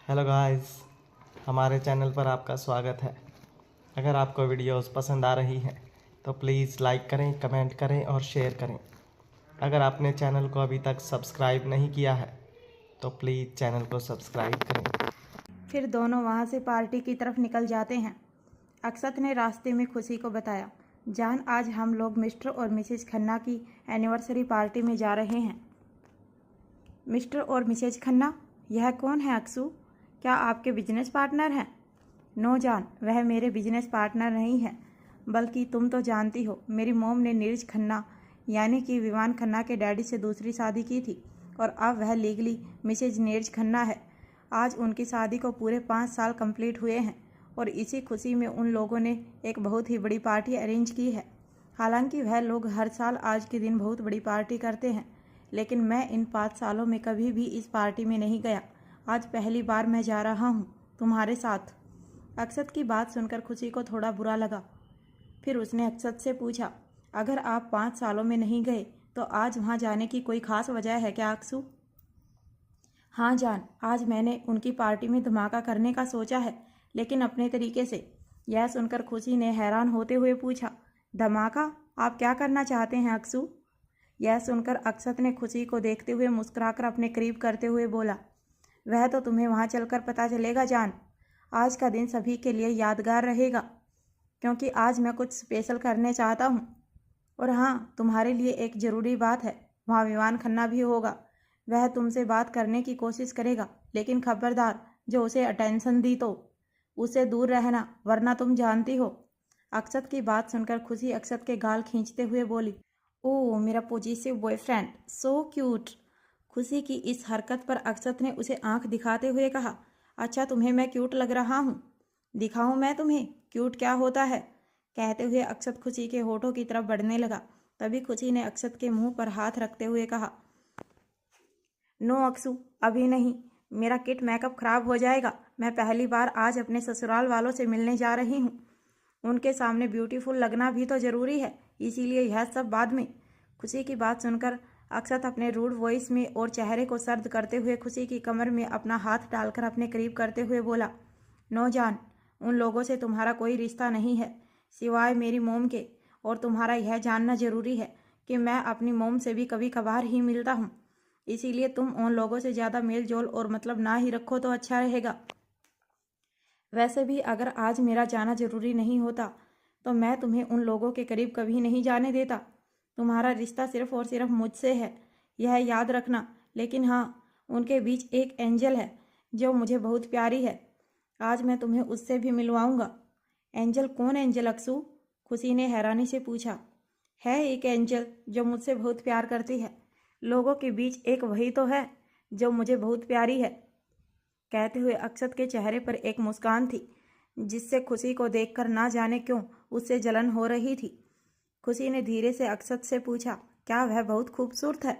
Hello guys, हमारे channel पर आपका स्वागत है। अगर आपको वीडियोस पसंद आ रही हैं तो प्लीज़ लाइक करें, कमेंट करें और शेयर करें। अगर आपने चैनल को अभी तक सब्सक्राइब नहीं किया है तो प्लीज़ चैनल को सब्सक्राइब करें। फिर दोनों वहाँ से पार्टी की तरफ निकल जाते हैं। अक्षत ने रास्ते में खुशी को बताया, जान आज हम लोग मिस्टर और मिसेज खन्ना की एनिवर्सरी पार्टी में जा रहे हैं। मिस्टर और मिसेज खन्ना? यह कौन है अक्सू? क्या आपके बिजनेस पार्टनर हैं? नो जान, वह मेरे बिजनेस पार्टनर नहीं है, बल्कि तुम तो जानती हो मेरी मोम ने नीरज खन्ना यानी कि विवान खन्ना के डैडी से दूसरी शादी की थी और अब वह लीगली मिसेज नीरज खन्ना है। आज उनकी शादी को पूरे 5 साल कंप्लीट हुए हैं और इसी खुशी में उन लोगों ने एक बहुत ही बड़ी पार्टी अरेंज की है। हालांकि वह लोग हर साल आज के दिन बहुत बड़ी पार्टी करते हैं, लेकिन मैं इन 5 सालों में कभी भी इस पार्टी में नहीं गया। आज पहली बार मैं जा रहा हूँ तुम्हारे साथ। अक्षत की बात सुनकर खुशी को थोड़ा बुरा लगा। फिर उसने अक्षत से पूछा, अगर आप 5 सालों में नहीं गए तो आज वहाँ जाने की कोई खास वजह है क्या अक्सू? हाँ जान, आज मैंने उनकी पार्टी में धमाका करने का सोचा है, लेकिन अपने तरीके से। यह सुनकर खुशी ने हैरान होते हुए पूछा, धमाका? आप क्या करना चाहते हैं अक्सू? यह सुनकर अक्षत ने खुशी को देखते हुए मुस्कुराकर अपने करीब करते हुए बोला, वह तो तुम्हें वहाँ चलकर पता चलेगा जान। आज का दिन सभी के लिए यादगार रहेगा, क्योंकि आज मैं कुछ स्पेशल करने चाहता हूँ। और हाँ, तुम्हारे लिए एक ज़रूरी बात है, वहाँ विवान खन्ना भी होगा। वह तुमसे बात करने की कोशिश करेगा, लेकिन खबरदार, जो उसे अटेंशन दी तो उससे दूर रहना, वरना तुम जानती हो। अक्षत की बात सुनकर खुशी अक्षत के गाल खींचते हुए बोली, ओह मेरा पॉजिटिव बॉयफ्रेंड, सो क्यूट। खुशी की इस हरकत पर अक्षत ने उसे आंख दिखाते हुए कहा, अच्छा तुम्हें मैं क्यूट लग रहा हूँ? दिखाऊं मैं तुम्हें क्यूट क्या होता है? कहते हुए अक्षत खुशी के होठों की तरफ बढ़ने लगा। तभी खुशी ने अक्षत के मुंह पर हाथ रखते हुए कहा, नो अक्सू, अभी नहीं। मेरा किट मेकअप खराब हो जाएगा। मैं पहली बार आज अपने ससुराल वालों से मिलने जा रही हूँ। उनके सामने ब्यूटीफुल लगना भी तो ज़रूरी है, इसीलिए यह सब बाद में। खुशी की बात सुनकर अक्षत अपने रूड वॉइस में और चेहरे को सर्द करते हुए खुशी की कमर में अपना हाथ डालकर अपने करीब करते हुए बोला, नो जान, उन लोगों से तुम्हारा कोई रिश्ता नहीं है सिवाय मेरी मोम के। और तुम्हारा यह जानना ज़रूरी है कि मैं अपनी मोम से भी कभी कभार ही मिलता हूँ, इसीलिए तुम उन लोगों से ज़्यादा मेल जोल और मतलब ना ही रखो तो अच्छा रहेगा। वैसे भी अगर आज मेरा जाना ज़रूरी नहीं होता तो मैं तुम्हें उन लोगों के करीब कभी नहीं जाने देता। तुम्हारा रिश्ता सिर्फ और सिर्फ मुझसे है, यह याद रखना। लेकिन हाँ, उनके बीच एक एंजल है जो मुझे बहुत प्यारी है। आज मैं तुम्हें उससे भी मिलवाऊंगा। एंजल? कौन एंजल अक्सू? खुशी ने हैरानी से पूछा। है एक एंजल जो मुझसे बहुत प्यार करती है। लोगों के बीच एक वही तो है जो मुझे बहुत प्यारी है। कहते हुए अक्षत के चेहरे पर एक मुस्कान थी जिससे खुशी को देखकर ना जाने क्यों उससे जलन हो रही थी। खुशी ने धीरे से अक्षत से पूछा, क्या वह बहुत खूबसूरत है?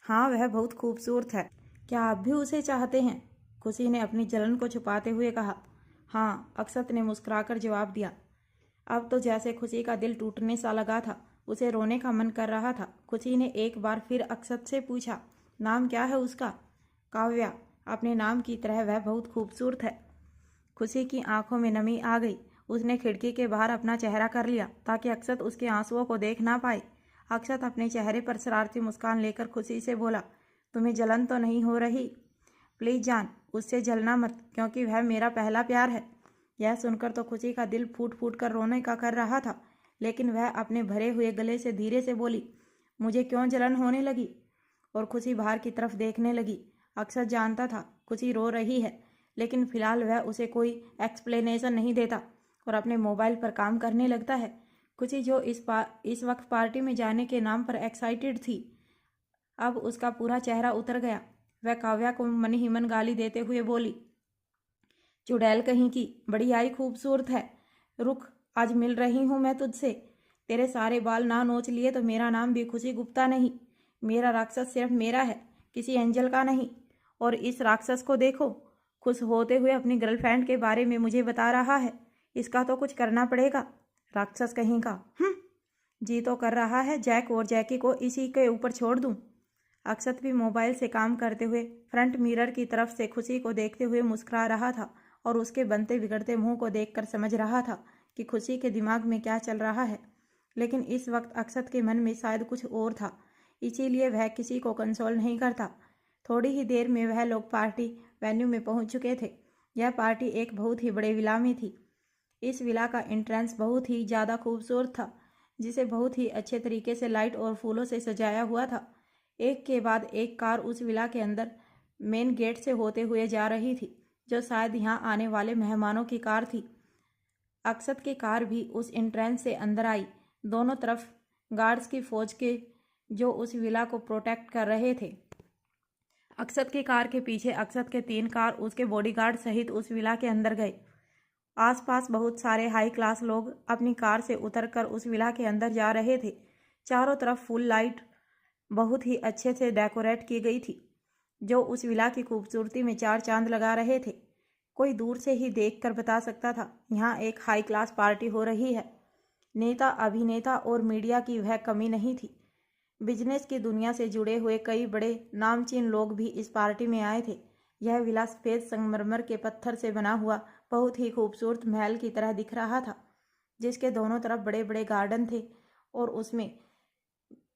हाँ, वह बहुत खूबसूरत है। क्या आप भी उसे चाहते हैं? खुशी ने अपनी जलन को छुपाते हुए कहा। हाँ, अक्षत ने मुस्कुराकर जवाब दिया। अब तो जैसे खुशी का दिल टूटने सा लगा था, उसे रोने का मन कर रहा था। खुशी ने एक बार फिर अक्षत से पूछा, नाम क्या है उसका? काव्या। अपने नाम की तरह वह बहुत खूबसूरत है। खुशी की आंखों में नमी आ गई। उसने खिड़की के बाहर अपना चेहरा कर लिया ताकि अक्षत उसके आंसुओं को देख ना पाए। अक्षत अपने चेहरे पर शरारती मुस्कान लेकर खुशी से बोला, तुम्हें जलन तो नहीं हो रही? प्लीज़ जान, उससे जलना मत, क्योंकि वह मेरा पहला प्यार है। यह सुनकर तो खुशी का दिल फूट फूट कर रोने का कर रहा था, लेकिन वह अपने भरे हुए गले से धीरे से बोली, मुझे क्यों जलन होने लगी? और खुशी बाहर की तरफ देखने लगी। अक्षत जानता था खुशी रो रही है, लेकिन फिलहाल वह उसे कोई एक्सप्लेनेशन नहीं देता और अपने मोबाइल पर काम करने लगता है। खुशी जो इस वक्त पार्टी में जाने के नाम पर एक्साइटेड थी, अब उसका पूरा चेहरा उतर गया। वह काव्या को मन ही मन गाली देते हुए बोली, चुड़ैल कहीं की, बड़ी आई खूबसूरत है। रुक, आज मिल रही हूँ मैं तुझसे। तेरे सारे बाल ना नोच लिए तो मेरा नाम भी खुशी गुप्ता नहीं। मेरा राक्षस सिर्फ मेरा है, किसी एंजल का नहीं। और इस राक्षस को देखो, खुश होते हुए अपनी गर्लफ्रेंड के बारे में मुझे बता रहा है। इसका तो कुछ करना पड़ेगा, राक्षस कहीं का। जी तो कर रहा है जैक और जैकी को इसी के ऊपर छोड़ दूं। अक्षत भी मोबाइल से काम करते हुए फ्रंट मिरर की तरफ से खुशी को देखते हुए मुस्कुरा रहा था और उसके बनते बिगड़ते मुंह को देखकर समझ रहा था कि खुशी के दिमाग में क्या चल रहा है। लेकिन इस वक्त अक्षत के मन में शायद कुछ और था, इसीलिए वह किसी को कंसोल नहीं करता। थोड़ी ही देर में वह लोग पार्टी वेन्यू में पहुंच चुके थे। यह पार्टी एक बहुत ही बड़े विला में थी। इस विला का एंट्रेंस बहुत ही ज़्यादा खूबसूरत था, जिसे बहुत ही अच्छे तरीके से लाइट और फूलों से सजाया हुआ था। एक के बाद एक कार उस विला के अंदर मेन गेट से होते हुए जा रही थी, जो शायद यहाँ आने वाले मेहमानों की कार थी। अक्षत की कार भी उस एंट्रेंस से अंदर आई। दोनों तरफ गार्ड्स की फौज के जो उस विला को प्रोटेक्ट कर रहे थे। अक्षत की कार के पीछे अक्षत के 3 कार उसके बॉडीगार्ड सहित उस विला के अंदर गए। आसपास बहुत सारे हाई क्लास लोग अपनी कार से उतरकर उस विला के अंदर जा रहे थे। चारों तरफ फुल लाइट बहुत ही अच्छे से डेकोरेट की गई थी, जो उस विला की खूबसूरती में 4 चांद लगा रहे थे। कोई दूर से ही देखकर बता सकता था यहाँ एक हाई क्लास पार्टी हो रही है। नेता, अभिनेता और मीडिया की वह कमी नहीं थी। बिजनेस की दुनिया से जुड़े हुए कई बड़े नामचीन लोग भी इस पार्टी में आए थे। यह विला सफेद संगमरमर के पत्थर से बना हुआ बहुत ही खूबसूरत महल की तरह दिख रहा था, जिसके दोनों तरफ बड़े बड़े गार्डन थे और उसमें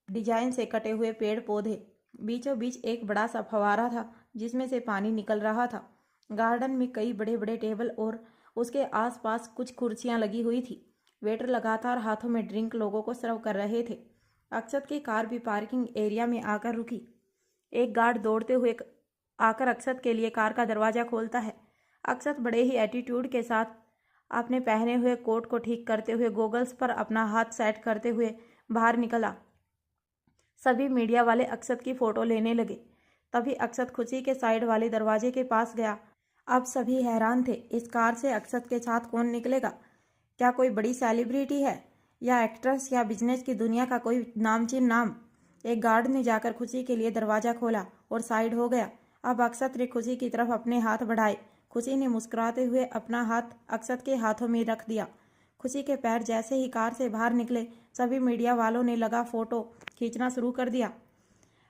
डिजाइन से कटे हुए पेड़ पौधे। बीचों बीच एक बड़ा सा फव्वारा था जिसमें से पानी निकल रहा था। गार्डन में कई बड़े बड़े टेबल और उसके आसपास कुछ कुर्सियां लगी हुई थी। वेटर लगातार हाथों में ड्रिंक लोगों को सर्व कर रहे थे। अक्षत की कार भी पार्किंग एरिया में आकर रुकी। एक गार्ड दौड़ते हुए आकर अक्षत के लिए कार का दरवाज़ा खोलता है। अक्षत बड़े ही एटीट्यूड के साथ अपने पहने हुए कोट को ठीक करते हुए गॉगल्स पर अपना हाथ सेट करते हुए बाहर निकला। सभी मीडिया वाले अक्षत की फ़ोटो लेने लगे। तभी अक्षत खुशी के साइड वाले दरवाजे के पास गया। अब सभी हैरान थे, इस कार से अक्षत के साथ कौन निकलेगा? क्या कोई बड़ी सेलिब्रिटी है या एक्ट्रेस या बिजनेस की दुनिया का कोई नामचीन नाम? एक गार्ड ने जाकर खुशी के लिए दरवाज़ा खोला और साइड हो गया। अब अक्षत ने खुशी की तरफ अपने हाथ बढ़ाए। खुशी ने मुस्कुराते हुए अपना हाथ अक्षत के हाथों में रख दिया। खुशी के पैर जैसे ही कार से बाहर निकले, सभी मीडिया वालों ने लगा फ़ोटो खींचना शुरू कर दिया।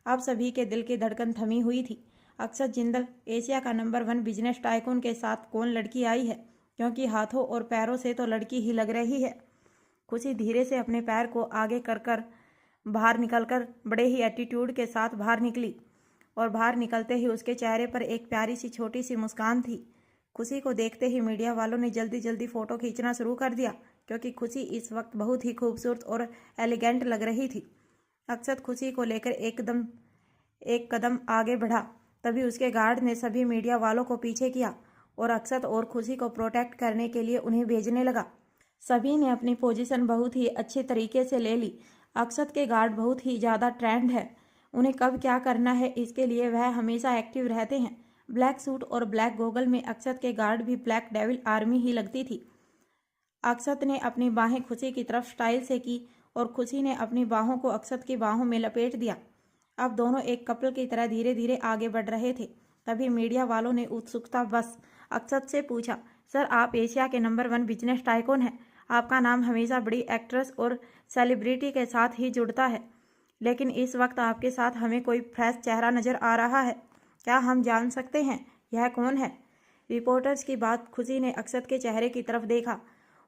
अब सभी के दिल की धड़कन थमी हुई थी। अक्षत जिंदल, एशिया का नंबर 1 बिजनेस टाइकून के साथ कौन लड़की आई है? क्योंकि हाथों और पैरों से तो लड़की ही लग रही है। खुशी धीरे से अपने पैर को आगे कर बाहर निकलकर बड़े ही एटीट्यूड के साथ बाहर निकली और बाहर निकलते ही उसके चेहरे पर एक प्यारी सी छोटी सी मुस्कान थी। खुशी को देखते ही मीडिया वालों ने जल्दी जल्दी फ़ोटो खींचना शुरू कर दिया, क्योंकि खुशी इस वक्त बहुत ही खूबसूरत और एलिगेंट लग रही थी। अक्षत खुशी को लेकर एक कदम आगे बढ़ा। तभी उसके गार्ड ने सभी मीडिया वालों को पीछे किया और अक्षत और खुशी को प्रोटेक्ट करने के लिए उन्हें भेजने लगा। सभी ने अपनी पोजीशन बहुत ही अच्छे तरीके से ले ली। अक्षत के गार्ड बहुत ही ज़्यादा ट्रेंड है, उन्हें कब क्या करना है इसके लिए वह हमेशा एक्टिव रहते हैं। ब्लैक सूट और ब्लैक गोगल में अक्षत के गार्ड भी ब्लैक डेविल आर्मी ही लगती थी। अक्षत ने अपनी बाहें खुशी की तरफ स्टाइल से की और खुशी ने अपनी बाहों को अक्षत की बाहों में लपेट दिया। अब दोनों एक कपल की तरह धीरे धीरे आगे बढ़ रहे थे। तभी मीडिया वालों ने उत्सुकता बस अक्षत से पूछा, सर आप एशिया के नंबर 1 बिजनेस टाइकून हैं, आपका नाम हमेशा बड़ी एक्ट्रेस और सेलिब्रिटी के साथ ही जुड़ता है, लेकिन इस वक्त आपके साथ हमें कोई फ्रेश चेहरा नज़र आ रहा है, क्या हम जान सकते हैं यह कौन है? रिपोर्टर्स की बात खुशी ने अक्षत के चेहरे की तरफ देखा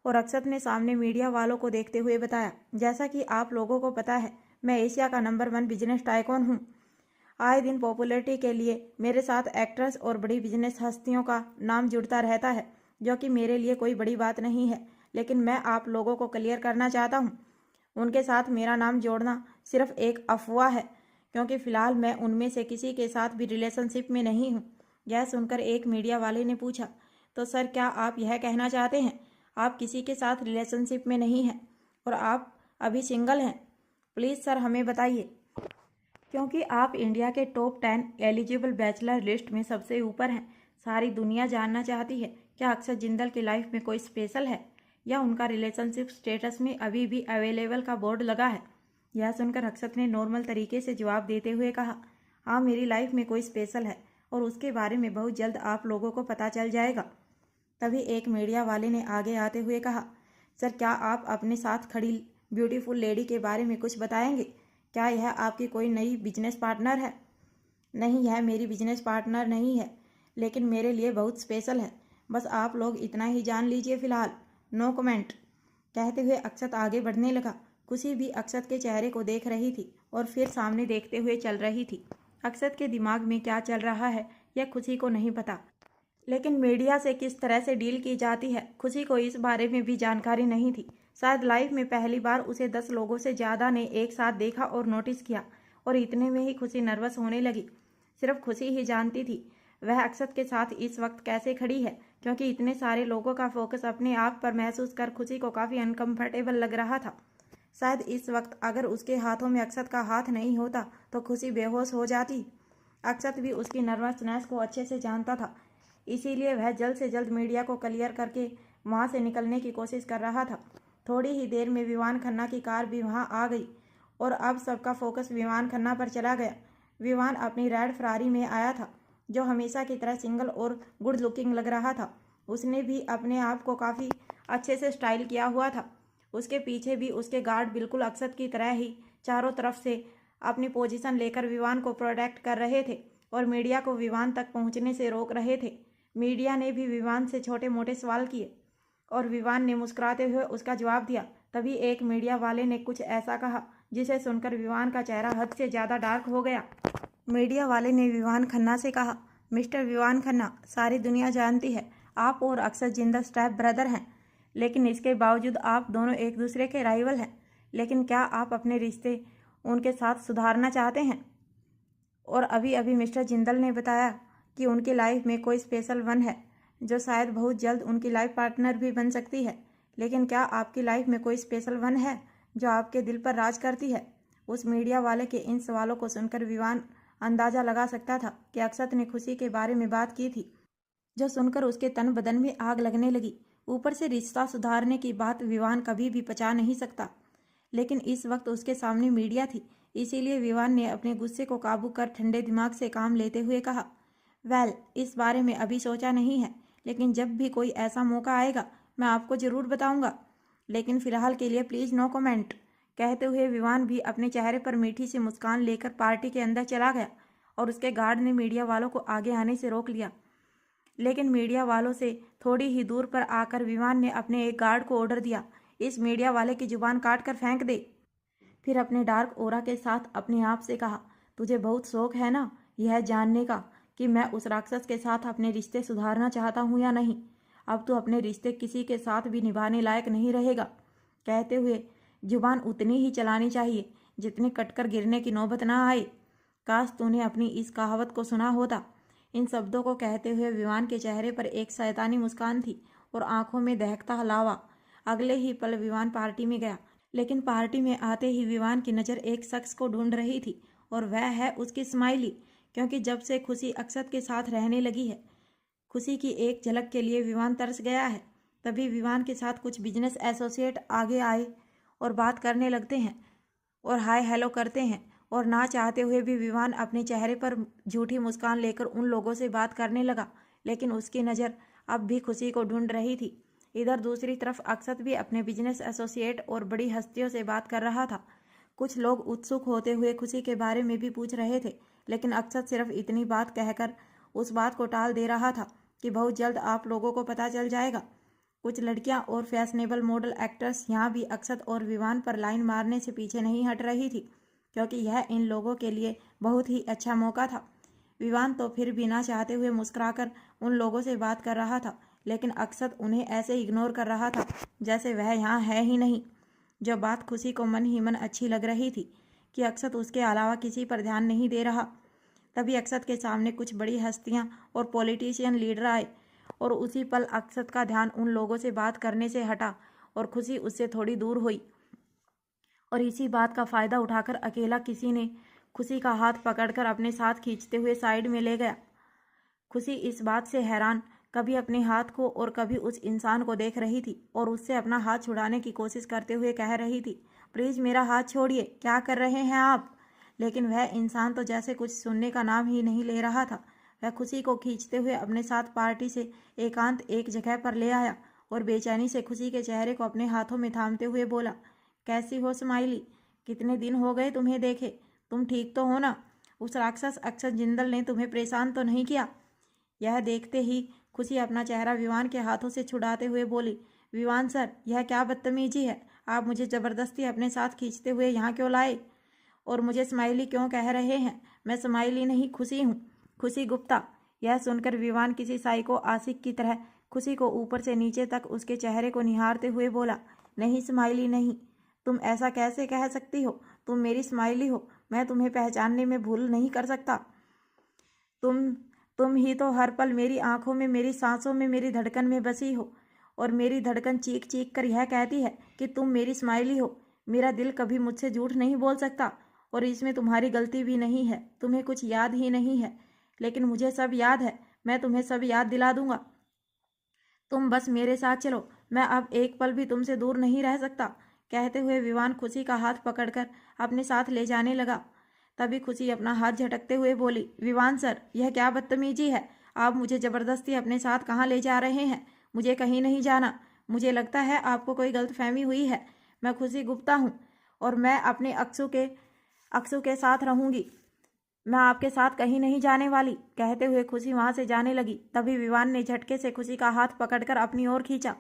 और अक्षत ने सामने मीडिया वालों को देखते हुए बताया, जैसा कि आप लोगों को पता है मैं एशिया का नंबर 1 बिजनेस टाइकून हूँ। आए दिन पॉपुलैरिटी के लिए मेरे साथ एक्ट्रेस और बड़ी बिजनेस हस्तियों का नाम जुड़ता रहता है, जो कि मेरे लिए कोई बड़ी बात नहीं है, लेकिन मैं आप लोगों को क्लियर करना चाहता हूँ, उनके साथ मेरा नाम जोड़ना सिर्फ एक अफवाह है, क्योंकि फ़िलहाल मैं उनमें से किसी के साथ भी रिलेशनशिप में नहीं हूँ। यह सुनकर एक मीडिया वाले ने पूछा, तो सर क्या आप यह कहना चाहते हैं आप किसी के साथ रिलेशनशिप में नहीं हैं और आप अभी सिंगल हैं? प्लीज़ सर हमें बताइए, क्योंकि आप इंडिया के टॉप 10 एलिजिबल बैचलर लिस्ट में सबसे ऊपर हैं। सारी दुनिया जानना चाहती है क्या अक्षत जिंदल की लाइफ में कोई स्पेशल है या उनका रिलेशनशिप स्टेटस में अभी भी अवेलेबल का बोर्ड लगा है। यह सुनकर अक्षत ने नॉर्मल तरीके से जवाब देते हुए कहा, हाँ मेरी लाइफ में कोई स्पेशल है और उसके बारे में बहुत जल्द आप लोगों को पता चल जाएगा। तभी एक मीडिया वाले ने आगे आते हुए कहा, सर क्या आप अपने साथ खड़ी ब्यूटीफुल लेडी के बारे में कुछ बताएंगे? क्या यह आपकी कोई नई बिजनेस पार्टनर है? नहीं, यह मेरी बिजनेस पार्टनर नहीं है, लेकिन मेरे लिए बहुत स्पेशल है। बस आप लोग इतना ही जान लीजिए फिलहाल। No comment. कहते हुए अक्षत आगे बढ़ने लगा। खुशी भी अक्षत के चेहरे को देख रही थी और फिर सामने देखते हुए चल रही थी। अक्षत के दिमाग में क्या चल रहा है यह खुशी को नहीं पता, लेकिन मीडिया से किस तरह से डील की जाती है खुशी को इस बारे में भी जानकारी नहीं थी। शायद लाइफ में पहली बार उसे 10 लोगों से ज़्यादा ने एक साथ देखा और नोटिस किया, और इतने में ही खुशी नर्वस होने लगी। सिर्फ खुशी ही जानती थी वह अक्षत के साथ इस वक्त कैसे खड़ी है, क्योंकि इतने सारे लोगों का फोकस अपने आप पर महसूस कर खुशी को काफ़ी अनकंफर्टेबल लग रहा था। शायद इस वक्त अगर उसके हाथों में अक्षत का हाथ नहीं होता तो खुशी बेहोश हो जाती। अक्षत भी उसकी नर्वसनेस को अच्छे से जानता था, इसीलिए वह जल्द से जल्द मीडिया को क्लियर करके वहां से निकलने की कोशिश कर रहा था। थोड़ी ही देर में विवान खन्ना की कार भी वहां आ गई और अब सबका फोकस विवान खन्ना पर चला गया। विवान अपनी रेड फरारी में आया था, जो हमेशा की तरह सिंगल और गुड लुकिंग लग रहा था। उसने भी अपने आप को काफ़ी अच्छे से स्टाइल किया हुआ था। उसके पीछे भी उसके गार्ड बिल्कुल अक्षत की तरह ही चारों तरफ से अपनी पोजीशन लेकर विवान को प्रोटेक्ट कर रहे थे और मीडिया को विवान तक पहुंचने से रोक रहे थे। मीडिया ने भी विवान से छोटे मोटे सवाल किए और विवान ने मुस्कुराते हुए उसका जवाब दिया। तभी एक मीडिया वाले ने कुछ ऐसा कहा जिसे सुनकर विवान का चेहरा हद से ज़्यादा डार्क हो गया। मीडिया वाले ने विवान खन्ना से कहा, मिस्टर विवान खन्ना, सारी दुनिया जानती है आप और अक्षत जिंदा स्टेप ब्रदर हैं, लेकिन इसके बावजूद आप दोनों एक दूसरे के राइवल हैं। लेकिन क्या आप अपने रिश्ते उनके साथ सुधारना चाहते हैं? और अभी अभी मिस्टर जिंदल ने बताया कि उनकी लाइफ में कोई स्पेशल वन है जो शायद बहुत जल्द उनकी लाइफ पार्टनर भी बन सकती है। लेकिन क्या आपकी लाइफ में कोई स्पेशल वन है जो आपके दिल पर राज करती है? उस मीडिया वाले के इन सवालों को सुनकर विवान अंदाज़ा लगा सकता था कि अक्षत ने खुशी के बारे में बात की थी, जो सुनकर उसके तन बदन में आग लगने लगी। ऊपर से रिश्ता सुधारने की बात विवान कभी भी पचा नहीं सकता, लेकिन इस वक्त उसके सामने मीडिया थी, इसीलिए विवान ने अपने गुस्से को काबू कर ठंडे दिमाग से काम लेते हुए कहा, वेल, इस बारे में अभी सोचा नहीं है, लेकिन जब भी कोई ऐसा मौका आएगा मैं आपको ज़रूर बताऊंगा, लेकिन फ़िलहाल के लिए प्लीज़ नो कमेंट। कहते हुए विवान भी अपने चेहरे पर मीठी सी मुस्कान लेकर पार्टी के अंदर चला गया और उसके गार्ड ने मीडिया वालों को आगे आने से रोक लिया। लेकिन मीडिया वालों से थोड़ी ही दूर पर आकर विवान ने अपने एक गार्ड को ऑर्डर दिया, इस मीडिया वाले की जुबान काट कर फेंक दे। फिर अपने डार्क ओरा के साथ अपने आप से कहा, तुझे बहुत शौक है ना यह जानने का कि मैं उस राक्षस के साथ अपने रिश्ते सुधारना चाहता हूँ या नहीं। अब तो अपने रिश्ते किसी के साथ भी निभाने लायक नहीं रहेगा। कहते हुए जुबान उतनी ही चलानी चाहिए जितनी कटकर गिरने की नौबत ना आए। काश तूने अपनी इस कहावत को सुना होता। इन शब्दों को कहते हुए विवान के चेहरे पर एक शैतानी मुस्कान थी और आंखों में दहकता लावा। अगले ही पल विवान पार्टी में गया, लेकिन पार्टी में आते ही विवान की नज़र एक शख्स को ढूंढ रही थी और वह है उसकी स्माइली, क्योंकि जब से खुशी अक्षत के साथ रहने लगी है, खुशी की एक झलक के लिए विवान तरस गया है। तभी विवान के साथ कुछ बिजनेस एसोसिएट आगे आए और बात करने लगते हैं और हाय हेलो करते हैं, और ना चाहते हुए भी विवान अपने चेहरे पर झूठी मुस्कान लेकर उन लोगों से बात करने लगा, लेकिन उसकी नज़र अब भी खुशी को ढूंढ रही थी। इधर दूसरी तरफ अक्षत भी अपने बिजनेस एसोसिएट और बड़ी हस्तियों से बात कर रहा था। कुछ लोग उत्सुक होते हुए खुशी के बारे में भी पूछ रहे थे, लेकिन अक्षत सिर्फ इतनी बात कहकर उस बात को टाल दे रहा था कि बहुत जल्द आप लोगों को पता चल जाएगा। कुछ लड़कियां और फैशनेबल मॉडल एक्टर्स यहाँ भी अक्षत और विवान पर लाइन मारने से पीछे नहीं हट रही थी, क्योंकि यह इन लोगों के लिए बहुत ही अच्छा मौका था। विवान तो फिर भी ना चाहते हुए मुस्कुराकर उन लोगों से बात कर रहा था, लेकिन अक्षत उन्हें ऐसे इग्नोर कर रहा था जैसे वह यहाँ है ही नहीं। जो बात खुशी को मन ही मन अच्छी लग रही थी कि अक्षत उसके अलावा किसी पर ध्यान नहीं दे रहा। तभी अक्षत के सामने कुछ बड़ी हस्तियाँ और पॉलिटिशियन लीडर आए और उसी पल अक्षत का ध्यान उन लोगों से बात करने से हटा और खुशी उससे थोड़ी दूर हुई। और इसी बात का फ़ायदा उठाकर अकेला किसी ने खुशी का हाथ पकड़कर अपने साथ खींचते हुए साइड में ले गया। खुशी इस बात से हैरान कभी अपने हाथ को और कभी उस इंसान को देख रही थी और उससे अपना हाथ छुड़ाने की कोशिश करते हुए कह रही थी, प्लीज़ मेरा हाथ छोड़िए, क्या कर रहे हैं आप? लेकिन वह इंसान तो जैसे कुछ सुनने का नाम ही नहीं ले रहा था। वह खुशी को खींचते हुए अपने साथ पार्टी से एकांत एक जगह पर ले आया और बेचैनी से खुशी के चेहरे को अपने हाथों में थामते हुए बोला, कैसी हो स्माइली? कितने दिन हो गए तुम्हें देखे, तुम ठीक तो हो ना? उस राक्षस अक्षत जिंदल ने तुम्हें परेशान तो नहीं किया? यह देखते ही खुशी अपना चेहरा विवान के हाथों से छुड़ाते हुए बोली, विवान सर, यह क्या बदतमीजी है? आप मुझे ज़बरदस्ती अपने साथ खींचते हुए यहाँ क्यों लाए? और मुझे स्माइली क्यों कह रहे हैं? मैं स्माइली नहीं, खुशी हूँ, खुशी गुप्ता। यह सुनकर विवान किसी साइको आशिक की तरह खुशी को ऊपर से नीचे तक उसके चेहरे को निहारते हुए बोला, नहीं स्माइली नहीं, तुम ऐसा कैसे कह सकती हो? तुम मेरी स्माइली हो, मैं तुम्हें पहचानने में भूल नहीं कर सकता। तुम ही तो हर पल मेरी आंखों में, मेरी सांसों में, मेरी धड़कन में बसी हो। और मेरी धड़कन चीख चीख कर यह कहती है कि तुम मेरी स्माइली हो। मेरा दिल कभी मुझसे झूठ नहीं बोल सकता और इसमें तुम्हारी गलती भी नहीं है। तुम्हें कुछ याद ही नहीं है, लेकिन मुझे सब याद है। मैं तुम्हें सब याद दिला दूंगा। तुम बस मेरे साथ चलो, मैं अब एक पल भी तुमसे दूर नहीं रह सकता। कहते हुए विवान खुशी का हाथ पकड़कर अपने साथ ले जाने लगा। तभी खुशी अपना हाथ झटकते हुए बोली, विवान सर, यह क्या बदतमीजी है? आप मुझे ज़बरदस्ती अपने साथ कहाँ ले जा रहे हैं? मुझे कहीं नहीं जाना। मुझे लगता है आपको कोई गलतफहमी हुई है। मैं खुशी गुप्ता हूँ और मैं अपने अक्सू के साथ रहूँगी। मैं आपके साथ कहीं नहीं जाने वाली। कहते हुए खुशी वहाँ से जाने लगी। तभी विवान ने झटके से खुशी का हाथ पकड़कर अपनी ओर खींचा।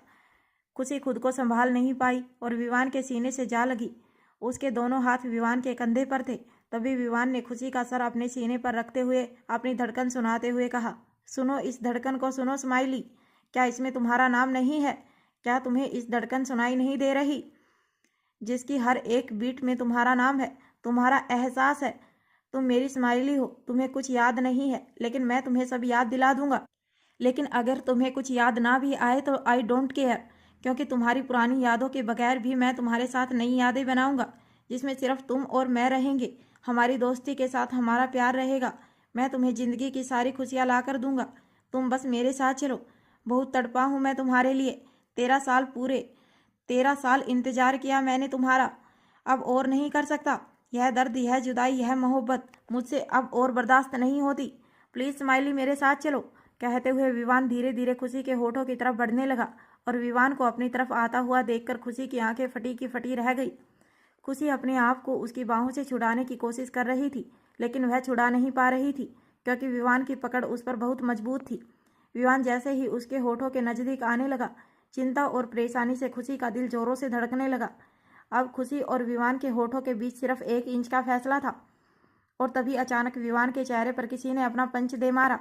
खुशी खुद को संभाल नहीं पाई और विवान के सीने से जा लगी। उसके दोनों हाथ विवान के कंधे पर थे। तभी विवान ने खुशी का सर अपने सीने पर रखते हुए अपनी धड़कन सुनाते हुए कहा, सुनो इस धड़कन को, सुनो स्माइली। क्या इसमें तुम्हारा नाम नहीं है? क्या तुम्हें इस धड़कन सुनाई नहीं दे रही, जिसकी हर एक बीट में तुम्हारा नाम है, तुम्हारा एहसास है? तुम मेरी स्माइली हो। तुम्हें कुछ याद नहीं है, लेकिन मैं तुम्हें सब याद दिला दूंगा। लेकिन अगर तुम्हें कुछ याद ना भी आए तो आई डोंट केयर, क्योंकि तुम्हारी पुरानी यादों के बगैर भी मैं तुम्हारे साथ नई यादें बनाऊंगा, जिसमें सिर्फ तुम और मैं रहेंगे। हमारी दोस्ती के साथ हमारा प्यार रहेगा। मैं तुम्हें ज़िंदगी की सारी खुशियाँ ला कर दूंगा। तुम बस मेरे साथ चलो। बहुत तड़पा हूँ मैं तुम्हारे लिए। 13 साल इंतजार किया मैंने तुम्हारा। अब और नहीं कर सकता। यह दर्द, यह जुदाई, यह मोहब्बत मुझसे अब और बर्दाश्त नहीं होती। प्लीज़ स्माइली, मेरे साथ चलो। कहते हुए विवान धीरे धीरे खुशी के होठों की तरफ बढ़ने लगा और विवान को अपनी तरफ आता हुआ देखकर खुशी की आंखें फटी की फटी रह गई। खुशी अपने आप को उसकी बाहों से छुड़ाने की कोशिश कर रही थी, लेकिन वह छुड़ा नहीं पा रही थी, क्योंकि विवान की पकड़ उस पर बहुत मजबूत थी। विवान जैसे ही उसके होठों के नज़दीक आने लगा, चिंता और परेशानी से खुशी का दिल जोरों से धड़कने लगा। अब खुशी और विवान के होठों के बीच सिर्फ 1 इंच का फैसला था और तभी अचानक विवान के चेहरे पर किसी ने अपना पंच दे मारा,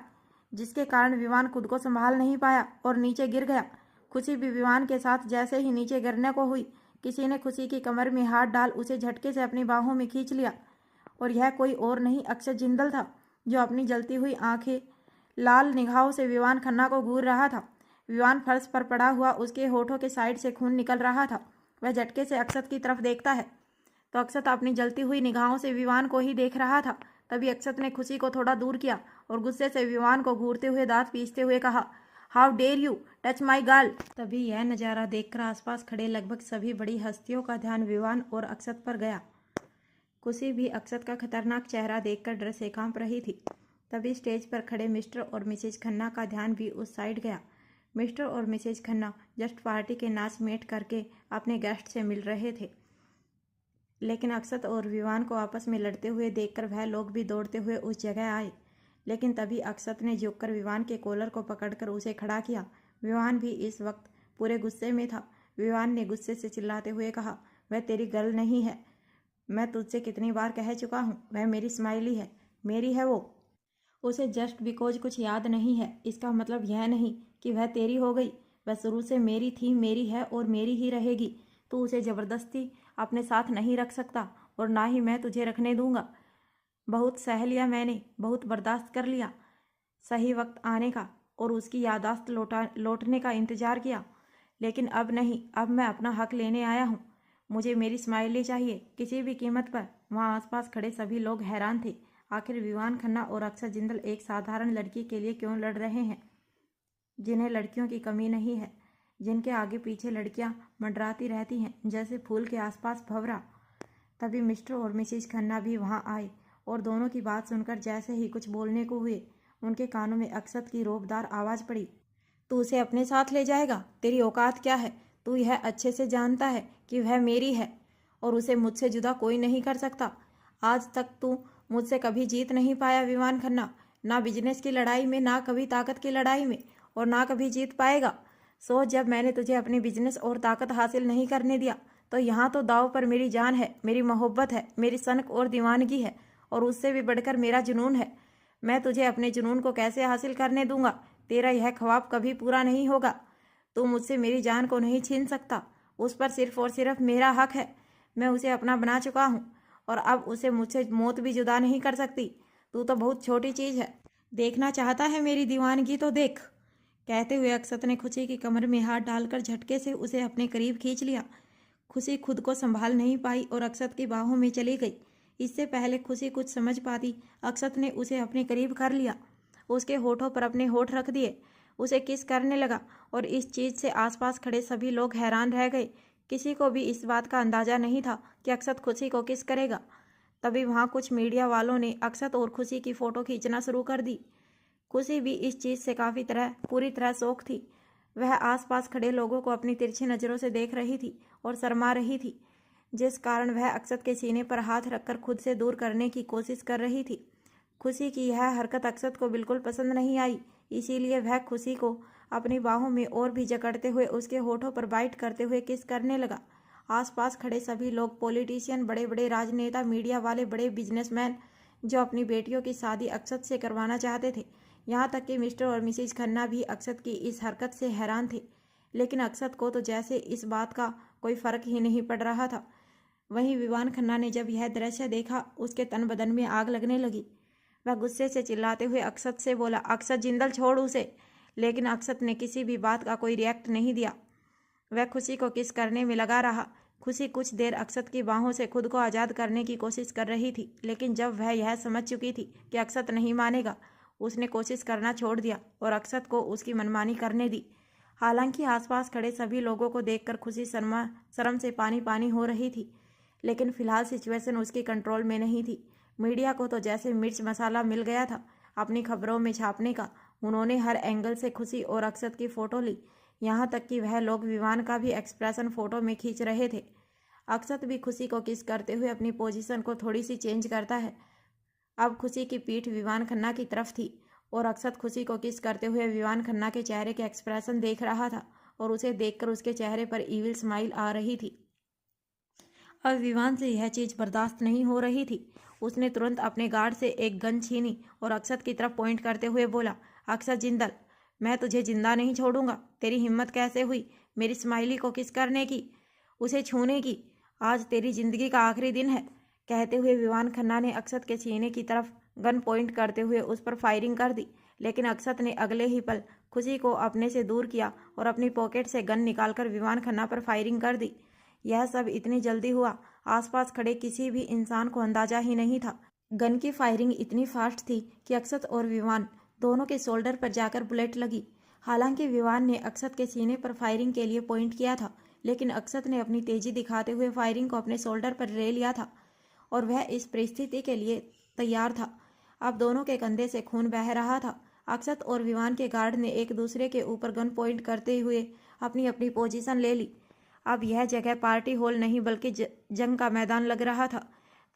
जिसके कारण विवान खुद को संभाल नहीं पाया और नीचे गिर गया। खुशी भी विवान के साथ जैसे ही नीचे गिरने को हुई, किसी ने खुशी की कमर में हाथ डाल उसे झटके से अपनी बाहों में खींच लिया और यह कोई और नहीं अक्षत जिंदल था, जो अपनी जलती हुई आंखें लाल निगाहों से विवान खन्ना को घूर रहा था। विवान फर्श पर पड़ा हुआ, उसके होठों के साइड से खून निकल रहा था। वह झटके से अक्षत की तरफ देखता है तो अक्षत अपनी जलती हुई निगाहों से विवान को ही देख रहा था। तभी अक्षत ने खुशी को थोड़ा दूर किया और गुस्से से विवान को घूरते हुए दांत पीसते हुए कहा, how dare you touch my girl. तभी यह नज़ारा देखकर आसपास खड़े लगभग सभी बड़ी हस्तियों का ध्यान विवान और अक्षत पर गया। खुशी भी अक्षत का खतरनाक चेहरा देखकर डर से कांप रही थी। तभी स्टेज पर खड़े मिस्टर और मिसेज खन्ना का ध्यान भी उस साइड गया। मिस्टर और मिसेज खन्ना जस्ट पार्टी के नाच मेट करके अपने गेस्ट से मिल रहे थे, लेकिन अक्षत और विवान को आपस में लड़ते हुए देखकर वह लोग भी दौड़ते हुए उस जगह आए। लेकिन तभी अक्षत ने झुककर विवान के कॉलर को पकड़कर उसे खड़ा किया। विवान भी इस वक्त पूरे गुस्से में था। विवान ने गुस्से से चिल्लाते हुए कहा, वह तेरी गर्ल नहीं है। मैं तुझसे कितनी बार कह चुका हूँ, वह मेरी स्माइली है, मेरी है वो। उसे जस्ट बिकॉज कुछ याद नहीं है, इसका मतलब यह नहीं कि वह तेरी हो गई। वह शुरू से मेरी थी, मेरी है और मेरी ही रहेगी। तू उसे ज़बरदस्ती अपने साथ नहीं रख सकता और ना ही मैं तुझे रखने दूंगा। बहुत सह लिया मैंने, बहुत बर्दाश्त कर लिया सही वक्त आने का और उसकी यादाश्त लौटने का इंतज़ार किया, लेकिन अब नहीं। अब मैं अपना हक लेने आया हूँ। मुझे मेरी स्माइली चाहिए, किसी भी कीमत पर। वहाँ आसपास खड़े सभी लोग हैरान थे। आखिर विवान खन्ना और अक्षत जिंदल एक साधारण लड़की के लिए क्यों लड़ रहे हैं, जिन्हें लड़कियों की कमी नहीं है, जिनके आगे पीछे लड़कियां मंडराती रहती हैं जैसे फूल के आसपास भंवरा। तभी मिस्टर और मिसेज खन्ना भी वहां आए और दोनों की बात सुनकर जैसे ही कुछ बोलने को हुए, उनके कानों में अक्षत की रोबदार आवाज़ पड़ी, तू उसे अपने साथ ले जाएगा? तेरी औकात क्या है? तू यह अच्छे से जानता है कि वह मेरी है और उसे मुझसे जुदा कोई नहीं कर सकता। आज तक तू मुझसे कभी जीत नहीं पाया विवान खन्ना, ना बिजनेस की लड़ाई में, ना कभी ताकत की लड़ाई में, और ना कभी जीत पाएगा। सोच, जब मैंने तुझे अपनी बिजनेस और ताकत हासिल नहीं करने दिया तो यहाँ तो दाव पर मेरी जान है, मेरी मोहब्बत है, मेरी सनक और दीवानगी है, और उससे भी बढ़कर मेरा जुनून है। मैं तुझे अपने जुनून को कैसे हासिल करने दूंगा? तेरा यह ख्वाब कभी पूरा नहीं होगा। तू मुझसे मेरी जान को नहीं छीन सकता। उस पर सिर्फ और सिर्फ मेरा हक है। मैं उसे अपना बना चुका हूँ और अब उसे मुझसे मौत भी जुदा नहीं कर सकती। तू तो बहुत छोटी चीज़ है। देखना चाहता है मेरी दीवानगी तो देख। कहते हुए अक्षत ने खुशी की कमर में हाथ डालकर झटके से उसे अपने करीब खींच लिया। खुशी खुद को संभाल नहीं पाई और अक्षत की बाहों में चली गई। इससे पहले खुशी कुछ समझ पाती, अक्षत ने उसे अपने करीब कर लिया, उसके होठों पर अपने होठ रख दिए, उसे किस करने लगा और इस चीज़ से आसपास खड़े सभी लोग हैरान रह गए। किसी को भी इस बात का अंदाज़ा नहीं था कि अक्षत खुशी को किस करेगा। तभी वहाँ कुछ मीडिया वालों ने अक्षत और खुशी की फ़ोटो खींचना शुरू कर दी। खुशी भी इस चीज़ से पूरी तरह शौक थी। वह आसपास खड़े लोगों को अपनी तिरछी नज़रों से देख रही थी और शर्मा रही थी, जिस कारण वह अक्षत के सीने पर हाथ रखकर खुद से दूर करने की कोशिश कर रही थी। खुशी की यह हरकत अक्षत को बिल्कुल पसंद नहीं आई, इसीलिए वह खुशी को अपनी बाहों में और भी जकड़ते हुए उसके होठों पर बाइट करते हुए किस करने लगा। आसपास खड़े सभी लोग, पॉलिटिशियन, बड़े बड़े राजनेता, मीडिया वाले, बड़े बिजनेसमैन जो अपनी बेटियों की शादी अक्षत से करवाना चाहते थे, यहाँ तक कि मिस्टर और मिसेज खन्ना भी अक्षत की इस हरकत से हैरान थे। लेकिन अक्षत को तो जैसे इस बात का कोई फर्क ही नहीं पड़ रहा था। वहीं विवान खन्ना ने जब यह दृश्य देखा, उसके तन बदन में आग लगने लगी। वह गुस्से से चिल्लाते हुए अक्षत से बोला, अक्षत जिंदल, छोड़ उसे। लेकिन अक्षत ने किसी भी बात का कोई रिएक्ट नहीं दिया। वह खुशी को किस करने में लगा रहा। खुशी कुछ देर अक्षत की बाहों से खुद को आज़ाद करने की कोशिश कर रही थी, लेकिन जब वह यह समझ चुकी थी कि अक्षत नहीं मानेगा, उसने कोशिश करना छोड़ दिया और अक्षत को उसकी मनमानी करने दी। हालांकि आसपास खड़े सभी लोगों को देखकर खुशी शर्म से पानी पानी हो रही थी, लेकिन फिलहाल सिचुएशन उसकी कंट्रोल में नहीं थी। मीडिया को तो जैसे मिर्च मसाला मिल गया था अपनी खबरों में छापने का। उन्होंने हर एंगल से खुशी और अक्षत की फ़ोटो ली, यहाँ तक कि वह लोग विवान का भी एक्सप्रेशन फ़ोटो में खींच रहे थे। अक्षत भी खुशी को किस करते हुए अपनी पोजीशन को थोड़ी सी चेंज करता है। अब खुशी की पीठ विवान खन्ना की तरफ थी और अक्षत खुशी को किस करते हुए विवान खन्ना के चेहरे के एक्सप्रेशन देख रहा था और उसे देखकर उसके चेहरे पर ईविल स्माइल आ रही थी। अब विवान से यह चीज़ बर्दाश्त नहीं हो रही थी। उसने तुरंत अपने गार्ड से एक गन छीनी और अक्षत की तरफ पॉइंट करते हुए बोला, अक्षत जिंदल, मैं तुझे जिंदा नहीं छोड़ूंगा। तेरी हिम्मत कैसे हुई मेरी स्माइली को किस करने की, उसे छूने की? आज तेरी जिंदगी का आखिरी दिन है। कहते हुए विवान खन्ना ने अक्षत के सीने की तरफ गन पॉइंट करते हुए उस पर फायरिंग कर दी, लेकिन अक्षत ने अगले ही पल खुशी को अपने से दूर किया और अपनी पॉकेट से गन निकालकर विवान खन्ना पर फायरिंग कर दी। यह सब इतनी जल्दी हुआ, आसपास खड़े किसी भी इंसान को अंदाजा ही नहीं था। गन की फायरिंग इतनी फास्ट थी कि अक्षत और विवान दोनों के शोल्डर पर जाकर बुलेट लगी। हालांकि विवान ने अक्षत के सीने पर फायरिंग के लिए पॉइंट किया था, लेकिन अक्षत ने अपनी तेजी दिखाते हुए फायरिंग को अपने शोल्डर पर ले लिया था और वह इस परिस्थिति के लिए तैयार था। अब दोनों के कंधे से खून बह रहा था। अक्षत और विवान के गार्ड ने एक दूसरे के ऊपर गन पॉइंट करते हुए अपनी अपनी पोजीशन ले ली। अब यह जगह पार्टी हॉल नहीं बल्कि जंग का मैदान लग रहा था।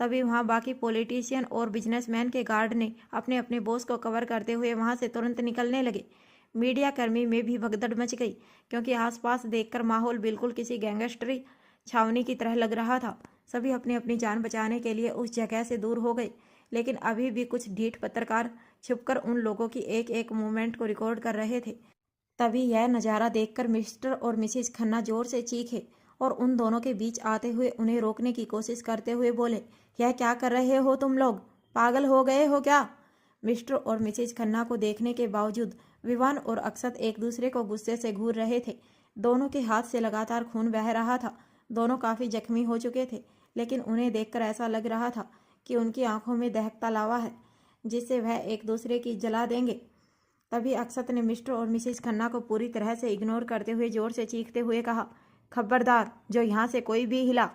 तभी वहां बाकी पॉलिटिशियन और बिजनेसमैन के गार्ड ने अपने अपने बॉस को कवर करते हुए वहां से तुरंत निकलने लगे। मीडिया कर्मी में भी भगदड़ मच गई, क्योंकि आसपास देखकर माहौल बिल्कुल किसी गैंगस्टरी छावनी की तरह लग रहा था। सभी अपनी अपनी जान बचाने के लिए उस जगह से दूर हो गए, लेकिन अभी भी कुछ ढीठ पत्रकार छुपकर उन लोगों की एक एक मूवमेंट को रिकॉर्ड कर रहे थे। तभी यह नज़ारा देखकर मिस्टर और मिसेज खन्ना जोर से चीखे और उन दोनों के बीच आते हुए उन्हें रोकने की कोशिश करते हुए बोले, यह क्या कर रहे हो तुम लोग? पागल हो गए हो क्या? मिस्टर और मिसेज खन्ना को देखने के बावजूद विवान और अक्षत एक दूसरे को गुस्से से घूर रहे थे। दोनों के हाथ से लगातार खून बह रहा था। दोनों काफ़ी जख्मी हो चुके थे, लेकिन उन्हें देखकर ऐसा लग रहा था कि उनकी आंखों में दहकता लावा है, जिससे वह एक दूसरे की जला देंगे। तभी अक्षत ने मिस्टर और मिसेज खन्ना को पूरी तरह से इग्नोर करते हुए जोर से चीखते हुए कहा, खबरदार, जो यहाँ से कोई भी हिला,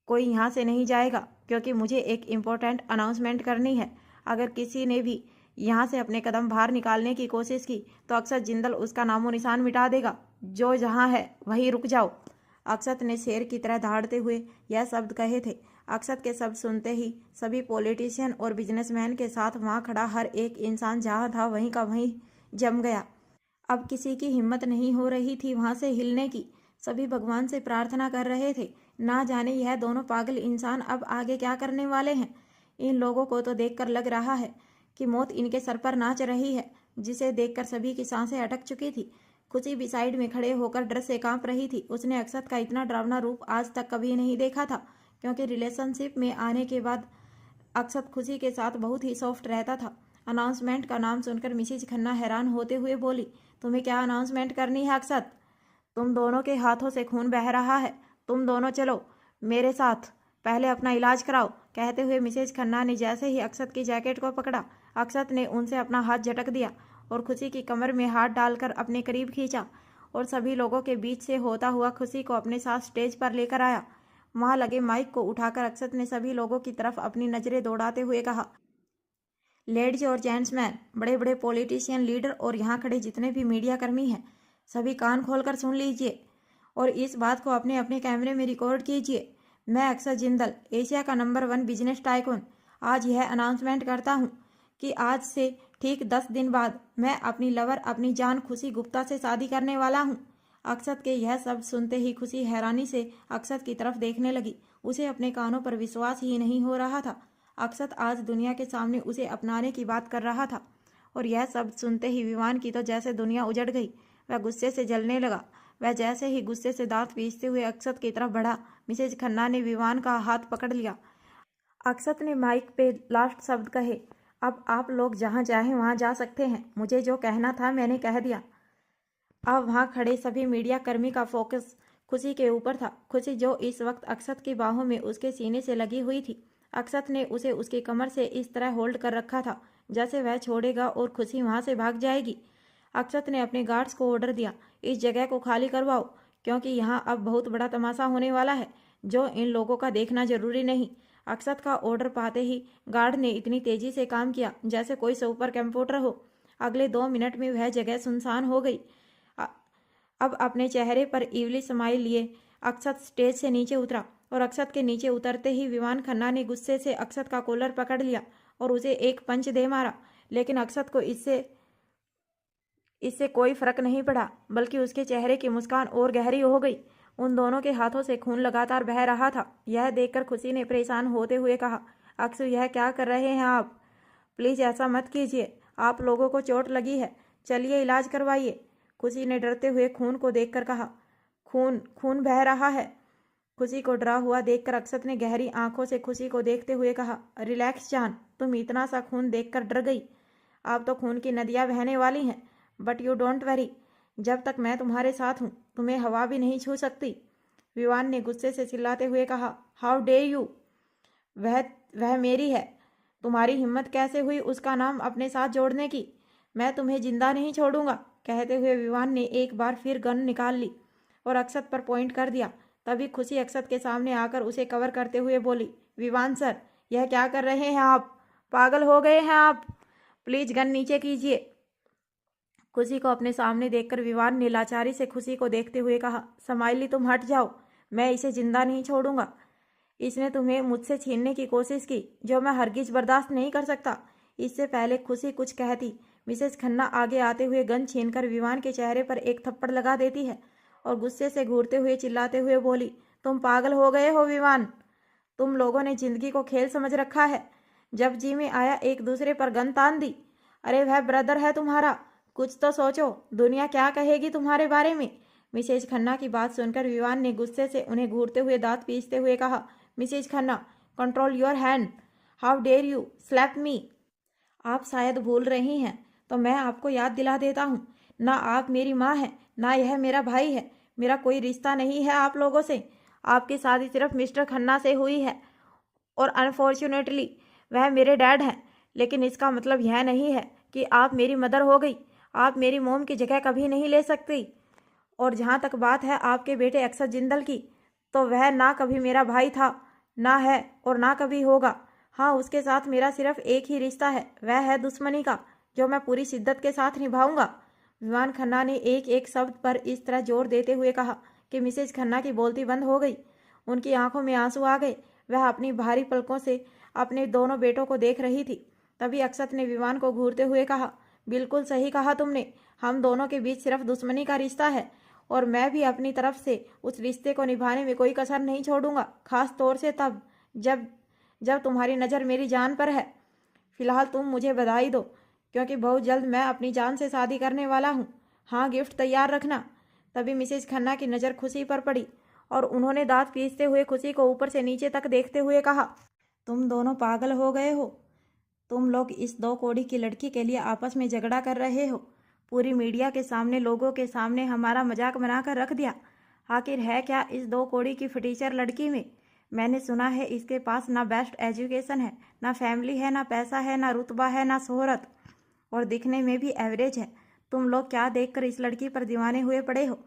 कोई यहाँ से नहीं जाएगा, क्योंकि मुझे एक इम्पोर्टेंट अनाउंसमेंट करनी है। अगर किसी ने भी यहाँ से अपने कदम बाहर निकालने की कोशिश की तो अक्षत जिंदल उसका नामो निशान मिटा देगा। जो जहाँ है वहीं रुक जाओ। अक्षत ने शेर की तरह दहाड़ते हुए यह शब्द कहे थे। अक्षत के शब्द सुनते ही सभी पॉलिटिशियन और बिजनेसमैन के साथ वहां खड़ा हर एक इंसान जहां था वहीं का वहीं जम गया। अब किसी की हिम्मत नहीं हो रही थी वहां से हिलने की। सभी भगवान से प्रार्थना कर रहे थे, ना जाने यह दोनों पागल इंसान अब आगे क्या करने वाले हैं। इन लोगों को तो देखकर लग रहा है कि मौत इनके सर पर नाच रही है, जिसे देखकर सभी की सांसें अटक चुकी थी। खुशी भी साइड में खड़े होकर डर से कांप रही थी। उसने अक्षत का इतना डरावना रूप आज तक कभी नहीं देखा था, क्योंकि रिलेशनशिप में आने के बाद अक्षत खुशी के साथ बहुत ही सॉफ्ट रहता था। अनाउंसमेंट का नाम सुनकर मिसेज खन्ना हैरान होते हुए बोली, तुम्हें क्या अनाउंसमेंट करनी है अक्षत? तुम दोनों के हाथों से खून बह रहा है, तुम दोनों चलो मेरे साथ, पहले अपना इलाज कराओ। कहते हुए मिसेज खन्ना ने जैसे ही अक्षत की जैकेट को पकड़ा, अक्षत ने उनसे अपना हाथ झटक दिया और खुशी की कमर में हाथ डालकर अपने करीब खींचा और सभी लोगों के बीच से होता हुआ खुशी को अपने साथ स्टेज पर लेकर आया। वहां लगे माइक को उठाकर अक्षत ने सभी लोगों की तरफ अपनी नजरें दौड़ाते हुए कहा, लेडीज और जेंट्समैन, बड़े बड़े पॉलिटिशियन, लीडर और यहाँ खड़े जितने भी मीडिया कर्मी हैं, सभी कान खोलकर सुन लीजिए और इस बात को अपने अपने कैमरे में रिकॉर्ड कीजिए। मैं अक्षत जिंदल, एशिया का नंबर 1 बिजनेस टाइकून, आज यह अनाउंसमेंट करता हूँ कि आज से ठीक 10 दिन बाद मैं अपनी लवर, अपनी जान खुशी गुप्ता से शादी करने वाला हूँ। अक्षत के यह शब्द सुनते ही खुशी हैरानी से अक्षत की तरफ देखने लगी। उसे अपने कानों पर विश्वास ही नहीं हो रहा था। अक्षत आज दुनिया के सामने उसे अपनाने की बात कर रहा था और यह शब्द सुनते ही विवान की तो जैसे दुनिया उजड़ गई। वह गुस्से से जलने लगा। वह जैसे ही गुस्से से दांत पीसते हुए अक्षत की तरफ बढ़ा, मिसेज खन्ना ने विवान का हाथ पकड़ लिया। अक्षत ने माइक पे लास्ट शब्द कहे, अब आप लोग जहां चाहें वहां जा सकते हैं, मुझे जो कहना था मैंने कह दिया। अब वहां खड़े सभी मीडिया कर्मी का फोकस खुशी के ऊपर था। खुशी जो इस वक्त अक्षत की बाहों में उसके सीने से लगी हुई थी। अक्षत ने उसे उसकी कमर से इस तरह होल्ड कर रखा था जैसे वह छोड़ेगा और खुशी वहां से भाग जाएगी। अक्षत ने अपने गार्ड्स को ऑर्डर दिया, इस जगह को खाली करवाओ, क्योंकि यहाँ अब बहुत बड़ा तमाशा होने वाला है जो इन लोगों का देखना जरूरी नहीं। अक्षत का ऑर्डर पाते ही गार्ड ने इतनी तेजी से काम किया जैसे कोई सुपर कंप्यूटर हो। अगले 2 मिनट में वह जगह सुनसान हो गई। अब अपने चेहरे पर इवली स्माइल लिए अक्षत स्टेज से नीचे उतरा और अक्षत के नीचे उतरते ही विवान खन्ना ने गुस्से से अक्षत का कॉलर पकड़ लिया और उसे एक पंच दे मारा। लेकिन अक्षत को इससे कोई फर्क नहीं पड़ा, बल्कि उसके चेहरे की मुस्कान और गहरी हो गई। उन दोनों के हाथों से खून लगातार बह रहा था। यह देखकर खुशी ने परेशान होते हुए कहा, अक्षु यह क्या कर रहे हैं आप? प्लीज़ ऐसा मत कीजिए, आप लोगों को चोट लगी है, चलिए इलाज करवाइए। खुशी ने डरते हुए खून को देखकर कहा, खून बह रहा है। खुशी को डरा हुआ देखकर अक्षत ने गहरी आंखों से खुशी को देखते हुए कहा, रिलैक्स जान, तुम इतना सा खून देखकर डर गई। अब तो खून की नदियाँ बहने वाली हैं, बट यू डोंट वरी, जब तक मैं तुम्हारे साथ हूँ तुम्हें हवा भी नहीं छू सकती। विवान ने गुस्से से चिल्लाते हुए कहा, हाउ डे यू, वह मेरी है, तुम्हारी हिम्मत कैसे हुई उसका नाम अपने साथ जोड़ने की? मैं तुम्हें जिंदा नहीं छोड़ूंगा। कहते हुए विवान ने एक बार फिर गन निकाल ली और अक्षत पर पॉइंट कर दिया। तभी खुशी अक्षत के सामने आकर उसे कवर करते हुए बोली, विवान सर, यह क्या कर रहे हैं आप? पागल हो गए हैं आप? प्लीज गन नीचे कीजिए। खुशी को अपने सामने देखकर विवान ने लाचारी से खुशी को देखते हुए कहा, समाइली तुम हट जाओ, मैं इसे जिंदा नहीं छोड़ूंगा। इसने तुम्हें मुझसे छीनने की कोशिश की जो मैं हरगिज बर्दाश्त नहीं कर सकता। इससे पहले खुशी कुछ कहती, मिसेस खन्ना आगे आते हुए गन छीनकर विवान के चेहरे पर एक थप्पड़ लगा देती है और गुस्से से घूरते हुए चिल्लाते हुए बोली, तुम पागल हो गए हो विवान, तुम लोगों ने जिंदगी को खेल समझ रखा है। जब जी में आया एक दूसरे पर गन तान दी। अरे वह ब्रदर है तुम्हारा, कुछ तो सोचो, दुनिया क्या कहेगी तुम्हारे बारे में। मिसेज खन्ना की बात सुनकर विवान ने गुस्से से उन्हें घूरते हुए दांत पीसते हुए कहा, Mrs Khanna, control your hand, how dare you slap me. आप शायद भूल रही हैं तो मैं आपको याद दिला देता हूँ, ना आप मेरी माँ हैं, ना यह मेरा भाई है, मेरा कोई रिश्ता नहीं है आप लोगों से। आपकी शादी सिर्फ मिस्टर खन्ना से हुई है और अनफॉर्चुनेटली वह मेरे डैड हैं, लेकिन इसका मतलब यह नहीं है कि आप मेरी मदर हो गई। आप मेरी मोम की जगह कभी नहीं ले सकती। और जहाँ तक बात है आपके बेटे अक्षत जिंदल की, तो वह ना कभी मेरा भाई था, ना है और ना कभी होगा। हाँ, उसके साथ मेरा सिर्फ एक ही रिश्ता है, वह है दुश्मनी का, जो मैं पूरी शिद्दत के साथ निभाऊंगा। विवान खन्ना ने एक एक शब्द पर इस तरह जोर देते हुए कहा कि मिसेज खन्ना की बोलती बंद हो गई। उनकी आंखों में आंसू आ गए। वह अपनी भारी पलकों से अपने दोनों बेटों को देख रही थी। तभी अक्षत ने विवान को घूरते हुए कहा, बिल्कुल सही कहा तुमने, हम दोनों के बीच सिर्फ दुश्मनी का रिश्ता है और मैं भी अपनी तरफ से उस रिश्ते को निभाने में कोई कसर नहीं छोड़ूंगा, खास तौर से तब जब जब तुम्हारी नज़र मेरी जान पर है। फिलहाल तुम मुझे बधाई दो, क्योंकि बहुत जल्द मैं अपनी जान से शादी करने वाला हूँ। हाँ, गिफ्ट तैयार रखना। तभी मिसेज खन्ना की नज़र खुशी पर पड़ी और उन्होंने दांत पीसते हुए खुशी को ऊपर से नीचे तक देखते हुए कहा, तुम दोनों पागल हो गए हो। तुम लोग इस 2 कौड़ी की लड़की के लिए आपस में झगड़ा कर रहे हो। पूरी मीडिया के सामने, लोगों के सामने हमारा मजाक बनाकर रख दिया। आखिर है क्या इस 2 कौड़ी की फटीचर लड़की में? मैंने सुना है इसके पास ना बेस्ट एजुकेशन है, ना फैमिली है, ना पैसा है, ना रुतबा है, ना शोहरत, और दिखने में भी एवरेज है। तुम लोग क्या देखकर इस लड़की पर दीवाने हुए पड़े हो?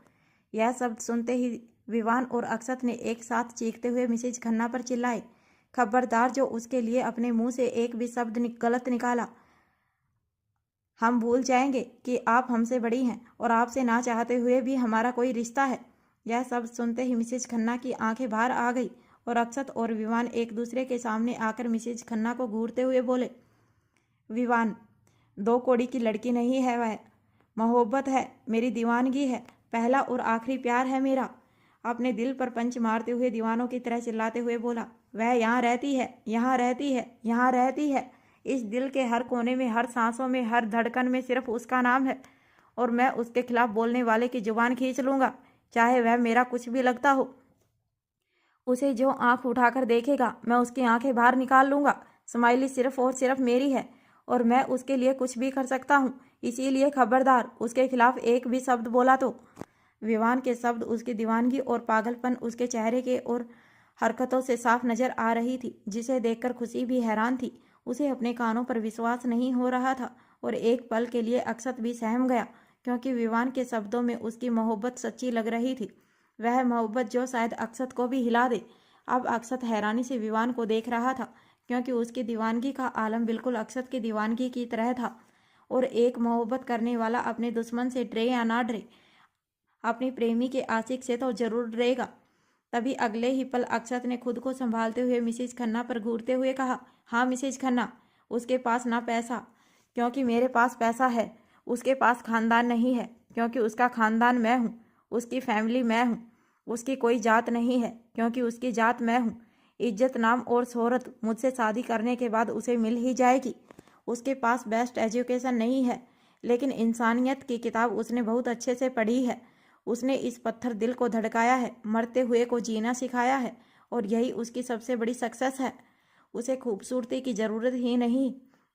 यह शब्द सुनते ही विवान और अक्षत ने एक साथ चीखते हुए मिसेज खन्ना पर चिल्लाए, खबरदार जो उसके लिए अपने मुंह से एक भी शब्द गलत निकाला, हम भूल जाएंगे कि आप हमसे बड़ी हैं और आपसे ना चाहते हुए भी हमारा कोई रिश्ता है। यह शब्द सुनते ही मिसेज खन्ना की आंखें बाहर आ गई और अक्षत और विवान एक दूसरे के सामने आकर मिसेज खन्ना को घूरते हुए बोले, विवान, 2 कौड़ी की लड़की नहीं है वह, मोहब्बत है, मेरी दीवानगी है, पहला और आखिरी प्यार है मेरा। अपने दिल पर पंच मारते हुए दीवानों की तरह चिल्लाते हुए बोला, वह यहाँ रहती है, यहाँ रहती है, यहाँ रहती है। इस दिल के हर कोने में, हर सांसों में, हर धड़कन में सिर्फ उसका नाम है और मैं उसके खिलाफ बोलने वाले की जुबान खींच लूँगा, चाहे वह मेरा कुछ भी लगता हो। उसे जो आंख उठाकर देखेगा मैं उसकी आंखें बाहर निकाल लूँगा। स्माइली सिर्फ और सिर्फ मेरी है और मैं उसके लिए कुछ भी कर सकता हूँ, इसीलिए खबरदार उसके खिलाफ एक भी शब्द बोला तो। विवान के शब्द, उसकी दीवानगी और पागलपन उसके चेहरे के और हरकतों से साफ नजर आ रही थी, जिसे देखकर खुशी भी हैरान थी। उसे अपने कानों पर विश्वास नहीं हो रहा था और एक पल के लिए अक्षत भी सहम गया, क्योंकि विवान के शब्दों में उसकी मोहब्बत सच्ची लग रही थी, वह मोहब्बत जो शायद अक्षत को भी हिला दे। अब अक्षत हैरानी से विवान को देख रहा था, क्योंकि उसकी दीवानगी का आलम बिल्कुल अक्षत की दीवानगी की तरह था। और एक मोहब्बत करने वाला अपने दुश्मन से डरे या ना डरे, अपनी प्रेमी के आशिक से तो जरूर डरेगा। तभी अगले ही पल अक्षत ने खुद को संभालते हुए मिसेज खन्ना पर घूरते हुए कहा, हाँ मिसेज खन्ना, उसके पास ना पैसा, क्योंकि मेरे पास पैसा है। उसके पास खानदान नहीं है, क्योंकि उसका खानदान मैं हूँ। उसकी फैमिली मैं हूँ। उसकी कोई जात नहीं है, क्योंकि उसकी जात मैं हूँ। इज्जत, नाम और शोहरत मुझसे शादी करने के बाद उसे मिल ही जाएगी। उसके पास बेस्ट एजुकेशन नहीं है, लेकिन इंसानियत की किताब उसने बहुत अच्छे से पढ़ी है। उसने इस पत्थर दिल को धड़काया है, मरते हुए को जीना सिखाया है, और यही उसकी सबसे बड़ी सक्सेस है। उसे खूबसूरती की ज़रूरत ही नहीं,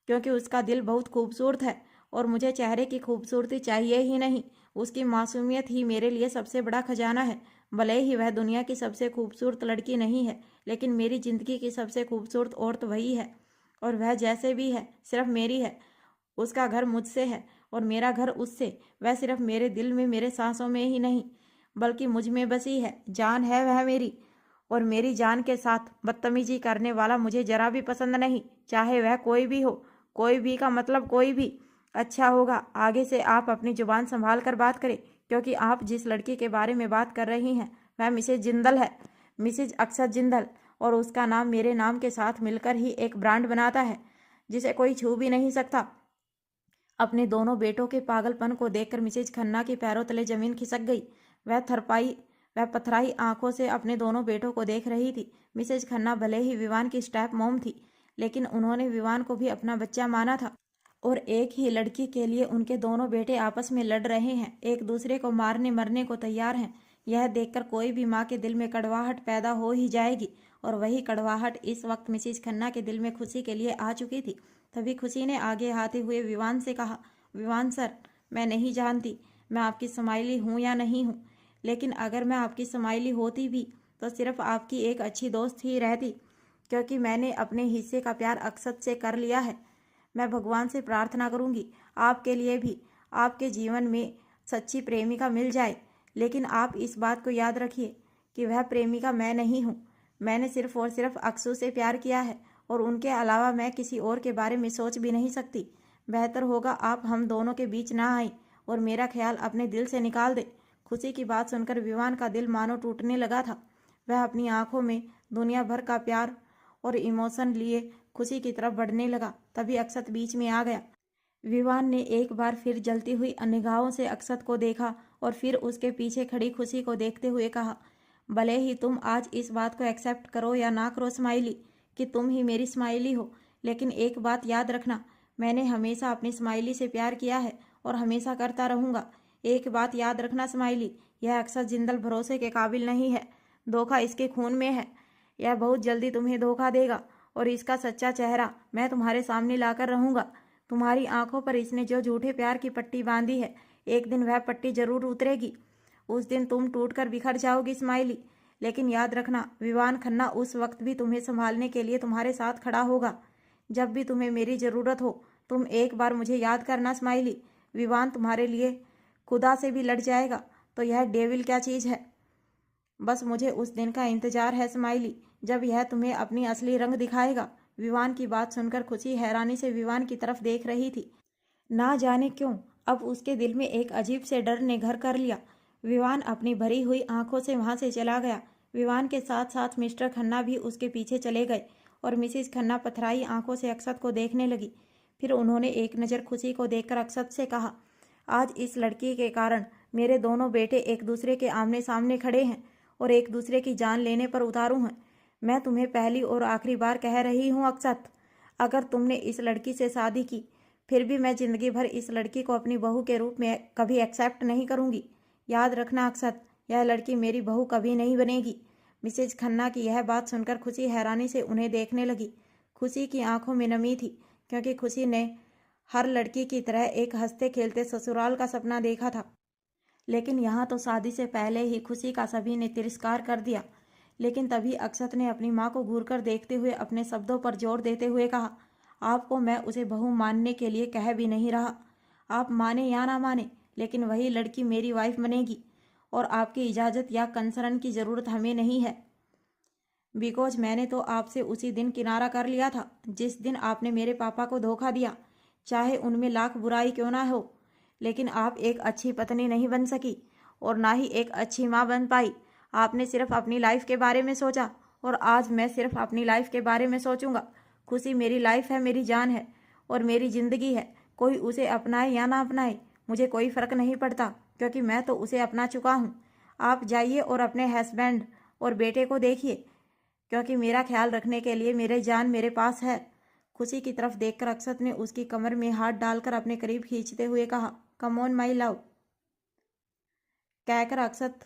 क्योंकि उसका दिल बहुत खूबसूरत है और मुझे चेहरे की खूबसूरती चाहिए ही नहीं। उसकी मासूमियत ही मेरे लिए सबसे बड़ा खजाना है। भले ही वह दुनिया की सबसे खूबसूरत लड़की नहीं है, लेकिन मेरी ज़िंदगी की सबसे खूबसूरत औरत वही है, और वह जैसे भी है सिर्फ मेरी है। उसका घर मुझसे है और मेरा घर उससे। वह सिर्फ मेरे दिल में, मेरे सांसों में ही नहीं, बल्कि मुझ में बसी है। जान है वह मेरी, और मेरी जान के साथ बदतमीजी करने वाला मुझे जरा भी पसंद नहीं, चाहे वह कोई भी हो। कोई भी का मतलब कोई भी। अच्छा होगा आगे से आप अपनी जुबान संभाल कर बात करें, क्योंकि आप जिस लड़की के बारे में बात कर रही हैं वह मिसेज जिंदल है, मिसेज अक्षत जिंदल, और उसका नाम मेरे नाम के साथ मिलकर ही एक ब्रांड बनाता है जिसे कोई छू भी नहीं सकता। अपने दोनों बेटों के पागलपन को देखकर मिसेज खन्ना के पैरों तले जमीन खिसक गई। वह पथराई आंखों से अपने दोनों बेटों को देख रही थी। मिसेज खन्ना भले ही विवान की स्टेप मॉम थी, लेकिन उन्होंने विवान को भी अपना बच्चा माना था, और एक ही लड़की के लिए उनके दोनों बेटे आपस में लड़ रहे हैं, एक दूसरे को मारने मरने को तैयार हैं। यह देखकर कोई भी माँ के दिल में कड़वाहट पैदा हो ही जाएगी, और वही कड़वाहट इस वक्त मिसेज खन्ना के दिल में खुशी के लिए आ चुकी थी। तभी खुशी ने आगे आते हुए विवान से कहा, विवान सर, मैं नहीं जानती मैं आपकी स्माइली हूँ या नहीं हूँ, लेकिन अगर मैं आपकी स्माइली होती भी तो सिर्फ आपकी एक अच्छी दोस्त ही रहती, क्योंकि मैंने अपने हिस्से का प्यार अक्षत से कर लिया है। मैं भगवान से प्रार्थना करूँगी आपके लिए भी आपके जीवन में सच्ची प्रेमिका मिल जाए, लेकिन आप इस बात को याद रखिए कि वह प्रेमिका मैं नहीं हूँ। मैंने सिर्फ और सिर्फ अक्षु से प्यार किया है, और उनके अलावा मैं किसी और के बारे में सोच भी नहीं सकती। बेहतर होगा आप हम दोनों के बीच ना आए और मेरा ख्याल अपने दिल से निकाल दे। खुशी की बात सुनकर विवान का दिल मानो टूटने लगा था। वह अपनी आंखों में दुनिया भर का प्यार और इमोशन लिए खुशी की तरफ बढ़ने लगा। तभी अक्षत बीच में आ गया। विवान ने एक बार फिर जलती हुई निगाहों से अक्षत को देखा और फिर उसके पीछे खड़ी खुशी को देखते हुए कहा, भले ही तुम आज इस बात को एक्सेप्ट करो या ना करो स्माइली, कि तुम ही मेरी स्माइली हो, लेकिन एक बात याद रखना, मैंने हमेशा अपनी स्माइली से प्यार किया है और हमेशा करता रहूँगा। एक बात याद रखना स्माइली, यह अक्षत जिंदल भरोसे के काबिल नहीं है। धोखा इसके खून में है। यह बहुत जल्दी तुम्हें धोखा देगा और इसका सच्चा चेहरा मैं तुम्हारे सामने लाकर रहूँगा। तुम्हारी आंखों पर इसने जो झूठे प्यार की पट्टी बांधी है, एक दिन वह पट्टी जरूर उतरेगी। उस दिन तुम टूटकर बिखर जाओगी स्माइली, लेकिन याद रखना, विवान खन्ना उस वक्त भी तुम्हें संभालने के लिए तुम्हारे साथ खड़ा होगा। जब भी तुम्हें मेरी ज़रूरत हो, तुम एक बार मुझे याद करना स्माइली। विवान तुम्हारे लिए खुदा से भी लड़ जाएगा, तो यह डेविल क्या चीज़ है। बस मुझे उस दिन का इंतजार है स्माइली, जब यह तुम्हें अपनी असली रंग दिखाएगा। विवान की बात सुनकर खुशी हैरानी से विवान की तरफ देख रही थी। ना जाने क्यों अब उसके दिल में एक अजीब से डर ने घर कर लिया। विवान अपनी भरी हुई आंखों से वहां से चला गया। विवान के साथ साथ मिस्टर खन्ना भी उसके पीछे चले गए और मिसिज खन्ना पथराई आंखों से अक्षत को देखने लगी। फिर उन्होंने एक नज़र खुशी को देखकर अक्षत से कहा, आज इस लड़की के कारण मेरे दोनों बेटे एक दूसरे के आमने सामने खड़े हैं और एक दूसरे की जान लेने पर उतारू हैं। मैं तुम्हें पहली और आखिरी बार कह रही हूँ अक्षत, अगर तुमने इस लड़की से शादी की, फिर भी मैं जिंदगी भर इस लड़की को अपनी बहू के रूप में कभी एक्सेप्ट नहीं करूँगी। याद रखना अक्षत, यह लड़की मेरी बहू कभी नहीं बनेगी। मिसेज खन्ना की यह बात सुनकर खुशी हैरानी से उन्हें देखने लगी। खुशी की आंखों में नमी थी, क्योंकि खुशी ने हर लड़की की तरह एक हंसते खेलते ससुराल का सपना देखा था। लेकिन यहाँ तो शादी से पहले ही खुशी का सभी ने तिरस्कार कर दिया। लेकिन तभी अक्षत ने अपनी माँ को घूरकर देखते हुए अपने शब्दों पर जोर देते हुए कहा, आपको मैं उसे बहू मानने के लिए कह भी नहीं रहा। आप माने या ना माने, लेकिन वही लड़की मेरी वाइफ बनेगी और आपकी इजाज़त या कंसर्न की ज़रूरत हमें नहीं है। बिकॉज मैंने तो आपसे उसी दिन किनारा कर लिया था जिस दिन आपने मेरे पापा को धोखा दिया, चाहे उनमें लाख बुराई क्यों ना हो। लेकिन आप एक अच्छी पत्नी नहीं बन सकी और ना ही एक अच्छी माँ बन पाई। आपने सिर्फ अपनी लाइफ के बारे में सोचा और आज मैं सिर्फ अपनी लाइफ के बारे में सोचूंगा। खुशी मेरी लाइफ है, मेरी जान है और मेरी ज़िंदगी है। कोई उसे अपनाए या ना अपनाए मुझे कोई फ़र्क नहीं पड़ता, क्योंकि मैं तो उसे अपना चुका हूँ। आप जाइए और अपने हस्बैंड और बेटे को देखिए, क्योंकि मेरा ख्याल रखने के लिए मेरी जान मेरे पास है। खुशी की तरफ देखकर अक्षत ने उसकी कमर में हाथ डालकर अपने करीब खींचते हुए कहा, कम ऑन माई लव। कहकर अक्षत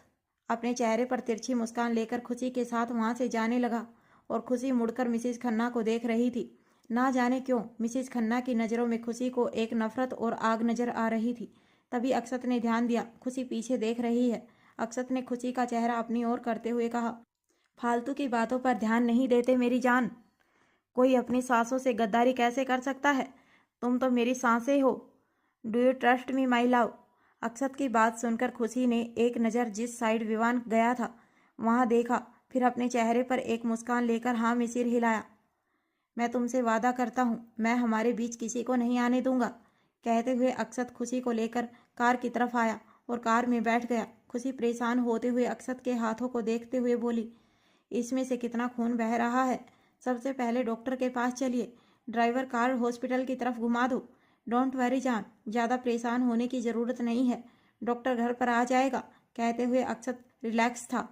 अपने चेहरे पर तिरछी मुस्कान लेकर खुशी के साथ वहां से जाने लगा और खुशी मुड़कर मिसेज खन्ना को देख रही थी। ना जाने क्यों मिसेज खन्ना की नज़रों में खुशी को एक नफरत और आग नजर आ रही थी। तभी अक्षत ने ध्यान दिया, खुशी पीछे देख रही है। अक्षत ने खुशी का चेहरा अपनी ओर करते हुए कहा, फालतू की बातों पर ध्यान नहीं देते मेरी जान। कोई अपनी सांसों से गद्दारी कैसे कर सकता है? तुम तो मेरी सांसें हो। Do you trust me my love? Akshat की बात सुनकर खुशी ने एक नज़र जिस साइड विवान गया था वहां देखा, फिर अपने चेहरे पर एक मुस्कान लेकर हाँ में सिर हिलाया। मैं तुमसे वादा करता हूँ, मैं हमारे बीच किसी को नहीं आने दूंगा। कहते हुए अक्षत खुशी को लेकर कार की तरफ आया और कार में बैठ गया। खुशी परेशान होते हुए अक्षत के हाथों को देखते हुए बोली, इसमें से कितना खून बह रहा है। सबसे पहले डॉक्टर के पास चलिए, ड्राइवर कार हॉस्पिटल की तरफ घुमा दो। डोंट वरी जान, ज़्यादा परेशान होने की ज़रूरत नहीं है, डॉक्टर घर पर आ जाएगा। कहते हुए अक्षत रिलैक्स था।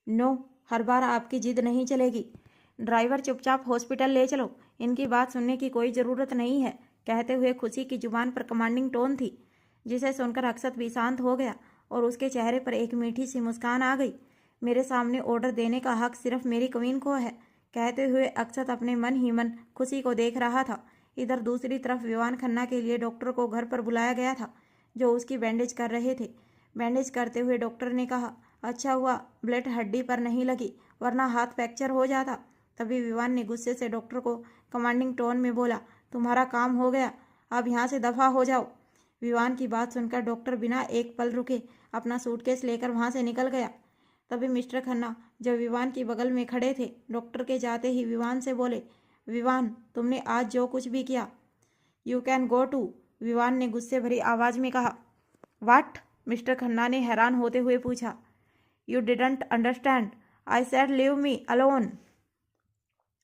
नो, हर बार आपकी जिद नहीं चलेगी। ड्राइवर चुपचाप हॉस्पिटल ले चलो, इनकी बात सुनने की कोई ज़रूरत नहीं है। कहते हुए खुशी की जुबान पर कमांडिंग टोन थी, जिसे सुनकर अक्षत भी शांत हो गया और उसके चेहरे पर एक मीठी सी मुस्कान आ गई। मेरे सामने ऑर्डर देने का हक सिर्फ मेरी क्वीन को है। कहते हुए अक्षत अपने मन ही मन खुशी को देख रहा था। इधर दूसरी तरफ विवान खन्ना के लिए डॉक्टर को घर पर बुलाया गया था, जो उसकी बैंडेज कर रहे थे। बैंडेज करते हुए डॉक्टर ने कहा, अच्छा हुआ ब्लड हड्डी पर नहीं लगी, वरना हाथ फ्रैक्चर हो जाता। तभी विवान ने गुस्से से डॉक्टर को कमांडिंग टोन में बोला, तुम्हारा काम हो गया, अब यहाँ से दफ़ा हो जाओ। विवान की बात सुनकर डॉक्टर बिना एक पल रुके अपना सूटकेस लेकर वहाँ से निकल गया। तभी मिस्टर खन्ना जब विवान की बगल में खड़े थे, डॉक्टर के जाते ही विवान से बोले, विवान तुमने आज जो कुछ भी किया, you can go to. Vivaan ने गुस्से भरी आवाज़ में कहा। वाट? मिस्टर खन्ना ने हैरान होते हुए पूछा। You didn't understand, I said leave me alone,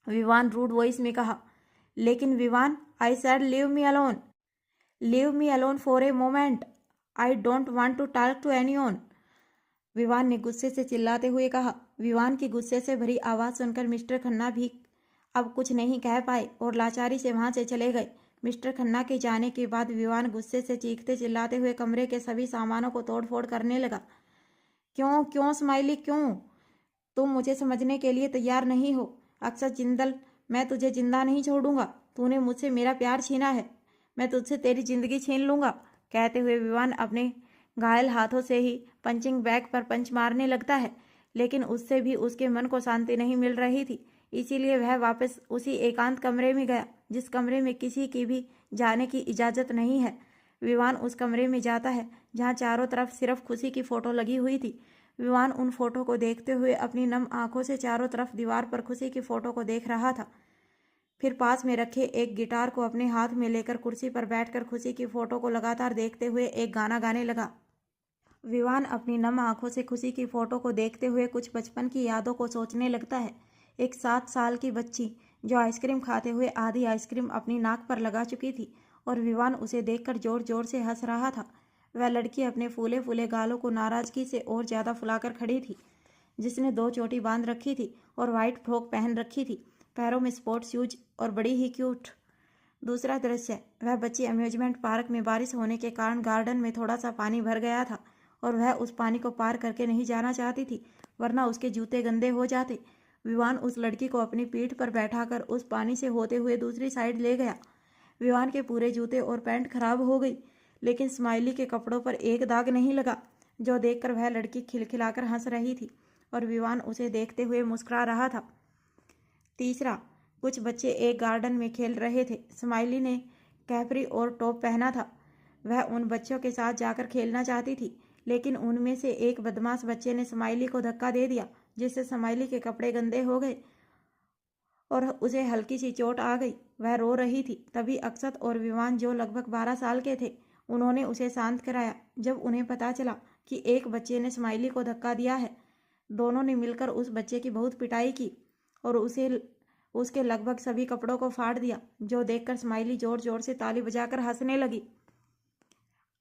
Vivaan rude voice में कहा। लेकिन Vivaan, I said leave me alone for a moment, I don't want to talk to anyone, Vivaan ने गुस्से से चिल्लाते हुए कहा। विवान की गुस्से से भरी आवाज़ सुनकर मिस्टर खन्ना भी अब कुछ नहीं कह पाए और लाचारी से वहां से चले गए। मिस्टर खन्ना के जाने के बाद विवान गुस्से से चीखते चिल्लाते हुए कमरे के सभी सामानों को तोड़फोड़ करने लगा। क्यों क्यों स्माइली, क्यों? तुम मुझे समझने के लिए तैयार नहीं हो। अक्षत जिंदल, मैं तुझे जिंदा नहीं छोड़ूंगा। तूने मुझसे मेरा प्यार छीना है, मैं तुझसे तेरी जिंदगी छीन लूंगा। कहते हुए विवान अपने घायल हाथों से ही पंचिंग बैग पर पंच मारने लगता है, लेकिन उससे भी उसके मन को शांति नहीं मिल रही थी। इसीलिए वह वापस उसी एकांत कमरे में गया जिस कमरे में किसी की भी जाने की इजाज़त नहीं है। विवान उस कमरे में जाता है जहाँ चारों तरफ सिर्फ खुशी की फ़ोटो लगी हुई थी। विवान उन फोटो को देखते हुए अपनी नम आंखों से चारों तरफ दीवार पर खुशी की फ़ोटो को देख रहा था। फिर पास में रखे एक गिटार को अपने हाथ में लेकर कुर्सी पर बैठकर खुशी की फ़ोटो को लगातार देखते हुए एक गाना गाने लगा। विवान अपनी नम आंखों से खुशी की फ़ोटो को देखते हुए कुछ बचपन की यादों को सोचने लगता है। एक 7 साल की बच्ची जो आइसक्रीम खाते हुए आधी आइसक्रीम अपनी नाक पर लगा चुकी थी और विवान उसे देखकर जोर जोर से हंस रहा था। वह लड़की अपने फूले फूले गालों को नाराज़गी से और ज़्यादा फुलाकर खड़ी थी, जिसने 2 चोटी बांध रखी थी और वाइट फ्रॉक पहन रखी थी, पैरों में स्पोर्ट्स शूज और बड़ी ही क्यूट। दूसरा दृश्य, वह बच्ची अम्यूजमेंट पार्क में बारिश होने के कारण गार्डन में थोड़ा सा पानी भर गया था और वह उस पानी को पार करके नहीं जाना चाहती थी, वरना उसके जूते गंदे हो जाते। विवान उस लड़की को अपनी पीठ पर बैठाकर उस पानी से होते हुए दूसरी साइड ले गया। विवान के पूरे जूते और पैंट खराब हो गई, लेकिन स्माइली के कपड़ों पर एक दाग नहीं लगा, जो देखकर वह लड़की खिलखिलाकर हंस रही थी और विवान उसे देखते हुए मुस्कुरा रहा था। तीसरा, कुछ बच्चे एक गार्डन में खेल रहे थे। स्माइली ने कैपरी और टॉप पहना था। वह उन बच्चों के साथ जाकर खेलना चाहती थी, लेकिन उनमें से एक बदमाश बच्चे ने स्माइली को धक्का दे दिया, जिससे स्माइली के कपड़े गंदे हो गए और उसे हल्की सी चोट आ गई। वह रो रही थी। तभी अक्षत और विवान, जो लगभग 12 साल के थे, उन्होंने उसे शांत कराया। जब उन्हें पता चला कि एक बच्चे ने स्माइली को धक्का दिया है, दोनों ने मिलकर उस बच्चे की बहुत पिटाई की और उसके लगभग सभी कपड़ों को फाड़ दिया, जो देखकर स्माइली जोर जोर से ताली बजाकर हंसने लगी।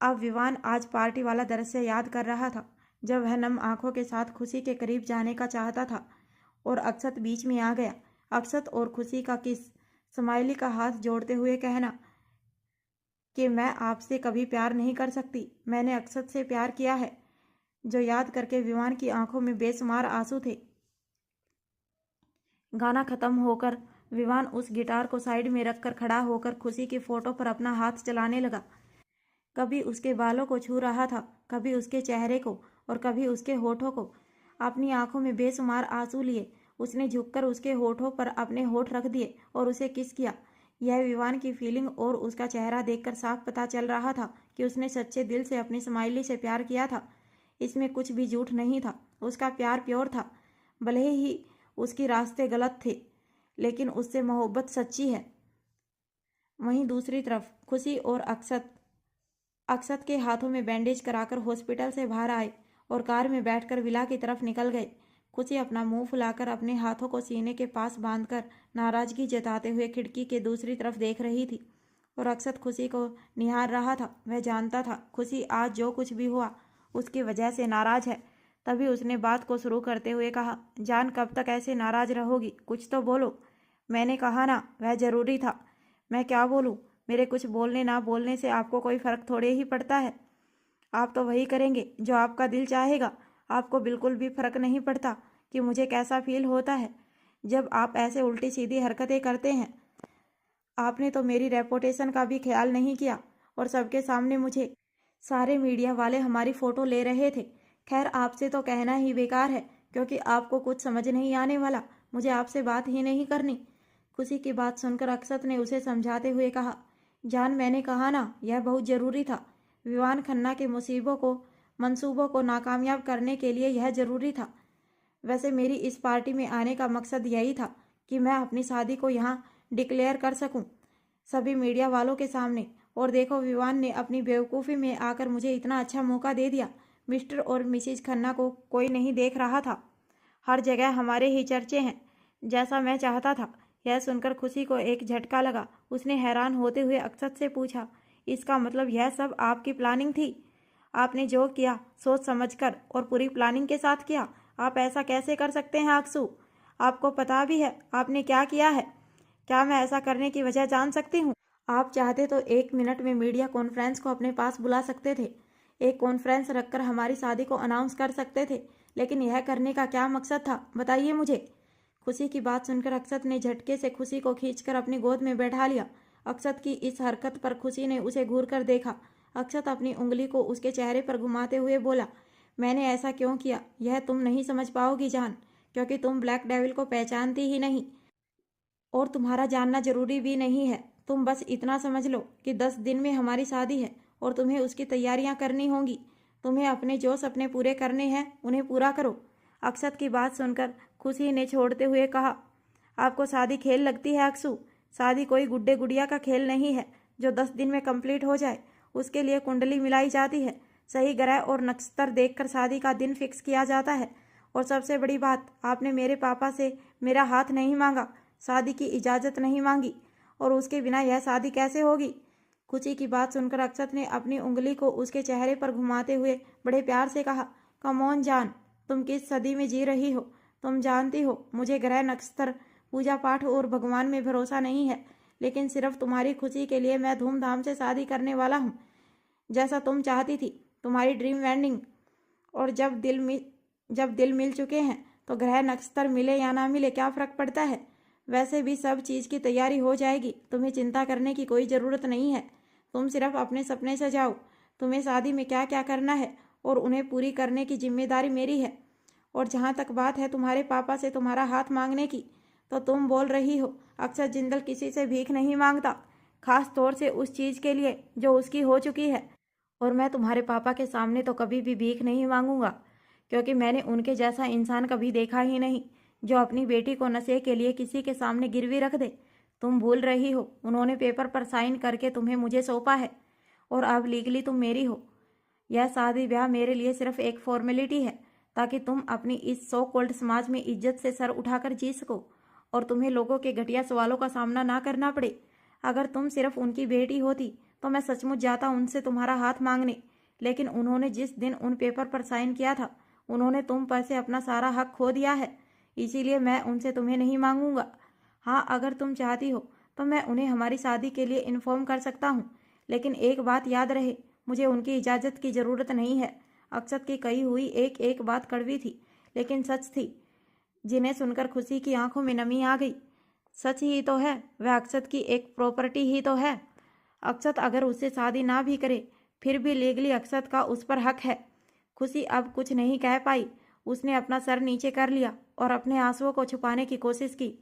अब विवान आज पार्टी वाला दृश्य याद कर रहा था, जब वह नम आंखों के साथ खुशी के करीब जाने का चाहता था और अक्षत बीच में आ गया। अक्षत और खुशी का किस, स्माइली का हाथ जोड़ते हुए कहना कि मैं आपसे कभी प्यार नहीं कर सकती, मैंने अक्षत से प्यार किया है, जो याद करके विवान की आंखों में बेशुमार आंसू थे। गाना खत्म होकर विवान उस गिटार को साइड में रखकर खड़ा होकर खुशी की फोटो पर अपना हाथ चलाने लगा। कभी उसके बालों को छू रहा था, कभी उसके चेहरे को और कभी उसके होठों को। अपनी आंखों में बेशुमार आंसू लिए उसने झुककर उसके होठों पर अपने होठ रख दिए और उसे किस किया। यह विवान की फीलिंग और उसका चेहरा देखकर साफ पता चल रहा था कि उसने सच्चे दिल से अपनी स्माइली से प्यार किया था। इसमें कुछ भी झूठ नहीं था, उसका प्यार प्योर था। भले ही उसके रास्ते गलत थे, लेकिन उससे मोहब्बत सच्ची है। वहीं दूसरी तरफ खुशी और अक्षत के हाथों में बैंडेज कराकर हॉस्पिटल से बाहर आए और कार में बैठकर विला की तरफ निकल गए। खुशी अपना मुंह फुलाकर अपने हाथों को सीने के पास बांधकर नाराजगी जताते हुए खिड़की के दूसरी तरफ देख रही थी और अक्षत खुशी को निहार रहा था। वह जानता था खुशी आज जो कुछ भी हुआ उसकी वजह से नाराज है। तभी उसने बात को शुरू करते हुए कहा, जान, कब तक ऐसे नाराज रहोगी? कुछ तो बोलो। मैंने कहा ना, वह ज़रूरी था। मैं क्या बोलूँ? मेरे कुछ बोलने ना बोलने से आपको कोई फ़र्क थोड़े ही पड़ता है। आप तो वही करेंगे जो आपका दिल चाहेगा। आपको बिल्कुल भी फ़र्क नहीं पड़ता कि मुझे कैसा फील होता है जब आप ऐसे उल्टी सीधी हरकतें करते हैं। आपने तो मेरी रेपुटेशन का भी ख्याल नहीं किया और सबके सामने मुझे, सारे मीडिया वाले हमारी फ़ोटो ले रहे थे। खैर, आपसे तो कहना ही बेकार है, क्योंकि आपको कुछ समझ नहीं आने वाला। मुझे आपसे बात ही नहीं करनी। खुशी की बात सुनकर अक्षत ने उसे समझाते हुए कहा, जान, मैंने कहा ना, यह बहुत ज़रूरी था। विवान खन्ना के मंसूबों को नाकामयाब करने के लिए यह ज़रूरी था। वैसे मेरी इस पार्टी में आने का मकसद यही था कि मैं अपनी शादी को यहाँ डिक्लेयर कर सकूं, सभी मीडिया वालों के सामने। और देखो, विवान ने अपनी बेवकूफ़ी में आकर मुझे इतना अच्छा मौका दे दिया। मिस्टर और मिसेज खन्ना को कोई नहीं देख रहा था। हर जगह हमारे ही चर्चे हैं, जैसा मैं चाहता था। यह सुनकर खुशी को एक झटका लगा। उसने हैरान होते हुए अक्षत से पूछा, इसका मतलब यह सब आपकी प्लानिंग थी? आपने जो किया सोच समझकर और पूरी प्लानिंग के साथ किया। आप ऐसा कैसे कर सकते हैं अक्षु? आपको पता भी है आपने क्या किया है? क्या मैं ऐसा करने की वजह जान सकती हूँ? आप चाहते तो 1 मिनट में मीडिया कॉन्फ्रेंस को अपने पास बुला सकते थे। एक कॉन्फ्रेंस रखकर हमारी शादी को अनाउंस कर सकते थे, लेकिन यह करने का क्या मकसद था, बताइए मुझे। खुशी की बात सुनकर अक्षत ने झटके से खुशी को खींचकर अपनी गोद में बैठा लिया। अक्षत की इस हरकत पर खुशी ने उसे घूर कर देखा। अक्षत अपनी उंगली को उसके चेहरे पर घुमाते हुए बोला, मैंने ऐसा क्यों किया यह तुम नहीं समझ पाओगी जान, क्योंकि तुम ब्लैक डेविल को पहचानती ही नहीं और तुम्हारा जानना जरूरी भी नहीं है। तुम बस इतना समझ लो कि 10 दिन में हमारी शादी है और तुम्हें उसकी तैयारियां करनी होंगी। तुम्हें अपने जो सपने पूरे करने हैं उन्हें पूरा करो। अक्षत की बात सुनकर खुशी ने छोड़ते हुए कहा, आपको शादी खेल लगती है अक्षु? शादी कोई गुड्डे गुड़िया का खेल नहीं है जो 10 दिन में कंप्लीट हो जाए। उसके लिए कुंडली मिलाई जाती है, सही ग्रह और नक्षत्र देखकर शादी का दिन फिक्स किया जाता है। और सबसे बड़ी बात, आपने मेरे पापा से मेरा हाथ नहीं मांगा, शादी की इजाज़त नहीं मांगी, और उसके बिना यह शादी कैसे होगी? खुशी की बात सुनकर अक्षत ने अपनी उंगली को उसके चेहरे पर घुमाते हुए बड़े प्यार से कहा, कम ऑन जान, तुम किस सदी में जी रही हो? तुम जानती हो मुझे ग्रह नक्षत्र, पूजा पाठ और भगवान में भरोसा नहीं है, लेकिन सिर्फ तुम्हारी खुशी के लिए मैं धूमधाम से शादी करने वाला हूँ, जैसा तुम चाहती थी, तुम्हारी ड्रीम वेडिंग। और जब दिल मिल चुके हैं तो ग्रह नक्षत्र मिले या ना मिले क्या फ़र्क पड़ता है? वैसे भी सब चीज़ की तैयारी हो जाएगी, तुम्हें चिंता करने की कोई ज़रूरत नहीं है। तुम सिर्फ अपने सपने सजाओ। तुम्हें शादी में क्या क्या करना है और उन्हें पूरी करने की जिम्मेदारी मेरी है। और जहाँ तक बात है तुम्हारे पापा से तुम्हारा हाथ मांगने की, तो तुम बोल रही हो अक्षत जिंदल किसी से भीख नहीं मांगता, खास तौर से उस चीज़ के लिए जो उसकी हो चुकी है। और मैं तुम्हारे पापा के सामने तो कभी भी भीख नहीं मांगूंगा, क्योंकि मैंने उनके जैसा इंसान कभी देखा ही नहीं जो अपनी बेटी को नशे के लिए किसी के सामने गिरवी रख दे। तुम भूल रही हो उन्होंने पेपर पर साइन करके तुम्हें मुझे सौंपा है और अब लीगली तुम मेरी हो। यह शादी ब्याह मेरे लिए सिर्फ एक फॉर्मेलिटी है, ताकि तुम अपनी इस सो कॉल्ड समाज में इज्जत से सर उठाकर जी सको और तुम्हें लोगों के घटिया सवालों का सामना ना करना पड़े। अगर तुम सिर्फ उनकी बेटी होती तो मैं सचमुच जाता उनसे तुम्हारा हाथ मांगने, लेकिन उन्होंने जिस दिन उन पेपर पर साइन किया था उन्होंने तुम पर से अपना सारा हक खो दिया है, इसीलिए मैं उनसे तुम्हें नहीं मांगूंगा। हाँ, अगर तुम चाहती हो तो मैं उन्हें हमारी शादी के लिए इन्फॉर्म कर सकता हूँ, लेकिन एक बात याद रहे, मुझे उनकी इजाज़त की ज़रूरत नहीं है। अक्षत की कही हुई एक एक बात कड़वी थी, लेकिन सच थी, जिन्हें सुनकर खुशी की आंखों में नमी आ गई। सच ही तो है, वह अक्षत की एक प्रॉपर्टी ही तो है। अक्षत अगर उससे शादी ना भी करे फिर भी लीगली अक्षत का उस पर हक है। खुशी अब कुछ नहीं कह पाई। उसने अपना सर नीचे कर लिया और अपने आंसुओं को छुपाने की कोशिश की।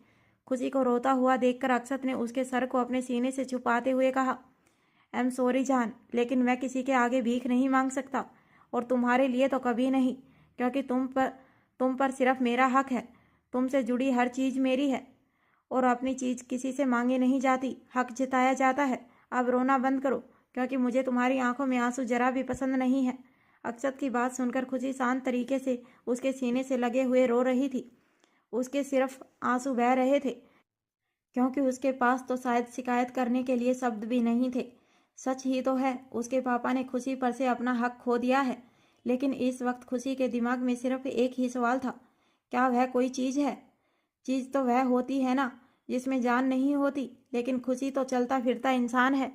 खुशी को रोता हुआ देखकर अक्षत ने उसके सर को अपने सीने से छुपाते हुए कहा, आई एम सॉरी जान, लेकिन मैं किसी के आगे भीख नहीं मांग सकता, और तुम्हारे लिए तो कभी नहीं, क्योंकि तुम पर सिर्फ मेरा हक है। तुमसे जुड़ी हर चीज़ मेरी है और अपनी चीज़ किसी से मांगी नहीं जाती, हक जताया जाता है। अब रोना बंद करो, क्योंकि मुझे तुम्हारी आंखों में आंसू जरा भी पसंद नहीं है। अक्षत की बात सुनकर खुशी शांत तरीके से उसके सीने से लगे हुए रो रही थी। उसके सिर्फ आंसू बह रहे थे, क्योंकि उसके पास तो शायद शिकायत करने के लिए शब्द भी नहीं थे। सच ही तो है, उसके पापा ने खुशी पर से अपना हक खो दिया है, लेकिन इस वक्त खुशी के दिमाग में सिर्फ एक ही सवाल था, क्या वह कोई चीज़ है? चीज़ तो वह होती है ना जिसमें जान नहीं होती, लेकिन खुशी तो चलता फिरता इंसान है।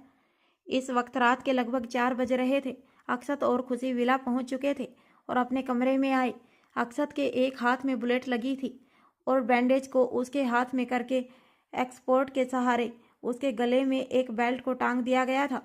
इस वक्त रात के लगभग 4 बज रहे थे। अक्षत और खुशी विला पहुंच चुके थे और अपने कमरे में आए। अक्षत के एक हाथ में बुलेट लगी थी और बैंडेज को उसके हाथ में करके एक्सपोर्ट के सहारे उसके गले में एक बेल्ट को टांग दिया गया था।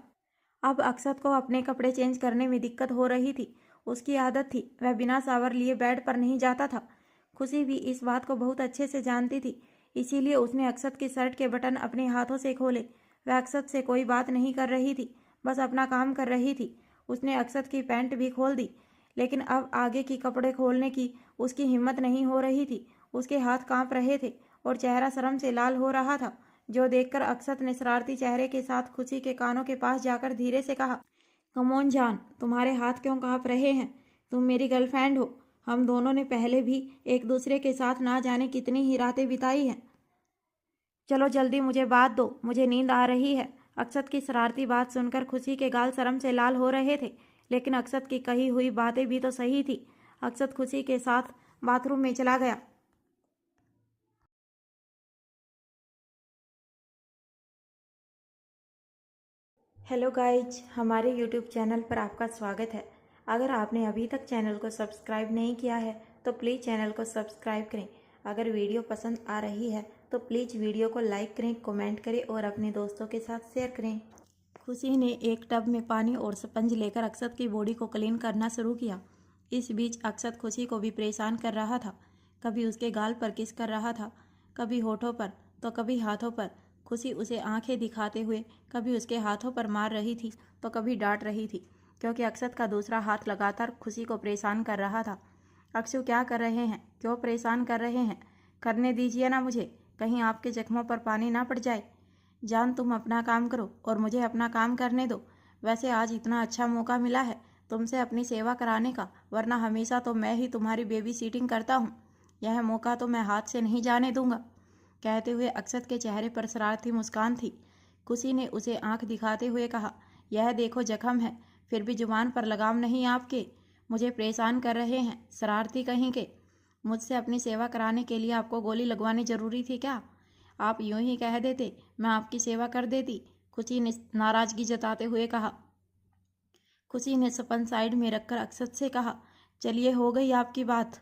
अब अक्षत को अपने कपड़े चेंज करने में दिक्कत हो रही थी। उसकी आदत थी, वह बिना शावर लिए बेड पर नहीं जाता था। खुशी भी इस बात को बहुत अच्छे से जानती थी, इसीलिए उसने अक्षत की शर्ट के बटन अपने हाथों से खोले। वह अक्षत से कोई बात नहीं कर रही थी, बस अपना काम कर रही थी। उसने अक्षत की पैंट भी खोल दी, लेकिन अब आगे की कपड़े खोलने की उसकी हिम्मत नहीं हो रही थी। उसके हाथ कांप रहे थे और चेहरा शर्म से लाल हो रहा था, जो देखकर अक्षत ने शरारती चेहरे के साथ खुशी के कानों के पास जाकर धीरे से कहा, कम ऑन जान, तुम्हारे हाथ क्यों कांप रहे हैं? तुम मेरी गर्लफ्रेंड हो, हम दोनों ने पहले भी एक दूसरे के साथ ना जाने कितनी ही रातें बिताई हैं। चलो जल्दी मुझे बात दो, मुझे नींद आ रही है। अक्षत की शरारती बात सुनकर खुशी के गाल शर्म से लाल हो रहे थे, लेकिन अक्षत की कही हुई बातें भी तो सही थी। अक्षत खुशी के साथ बाथरूम में चला गया। हेलो गाइज, हमारे यूट्यूब चैनल पर आपका स्वागत है। अगर आपने अभी तक चैनल को सब्सक्राइब नहीं किया है तो प्लीज़ चैनल को सब्सक्राइब करें। अगर वीडियो पसंद आ रही है तो प्लीज़ वीडियो को लाइक करें, कमेंट करें और अपने दोस्तों के साथ शेयर करें। खुशी ने एक टब में पानी और स्पंज लेकर अक्षत की बॉडी को क्लीन करना शुरू किया। इस बीच अक्षत खुशी को भी परेशान कर रहा था। कभी उसके गाल पर किस कर रहा था, कभी होठों पर तो कभी हाथों पर। खुशी उसे आंखें दिखाते हुए कभी उसके हाथों पर मार रही थी तो कभी डांट रही थी, क्योंकि अक्षत का दूसरा हाथ लगातार खुशी को परेशान कर रहा था। अक्षु, क्या कर रहे हैं? क्यों परेशान कर रहे हैं? करने दीजिए ना मुझे, कहीं आपके जख्मों पर पानी ना पड़ जाए। जान, तुम अपना काम करो और मुझे अपना काम करने दो। वैसे आज इतना अच्छा मौका मिला है तुमसे अपनी सेवा कराने का, वरना हमेशा तो मैं ही तुम्हारी बेबी सीटिंग करता हूँ। यह मौका तो मैं हाथ से नहीं जाने दूंगा। कहते हुए अक्षत के चेहरे पर शरारती मुस्कान थी। खुशी ने उसे आंख दिखाते हुए कहा, यह देखो जख्म है, फिर भी जुबान पर लगाम नहीं आपके। मुझे परेशान कर रहे हैं, शरारती कहीं के। मुझसे अपनी सेवा कराने के लिए आपको गोली लगवानी जरूरी थी क्या? आप यूं ही कह देते, मैं आपकी सेवा कर देती। खुशी ने नाराजगी जताते हुए कहा। खुशी ने स्पंज साइड में रखकर अक्षत से कहा, चलिए हो गई आपकी बात,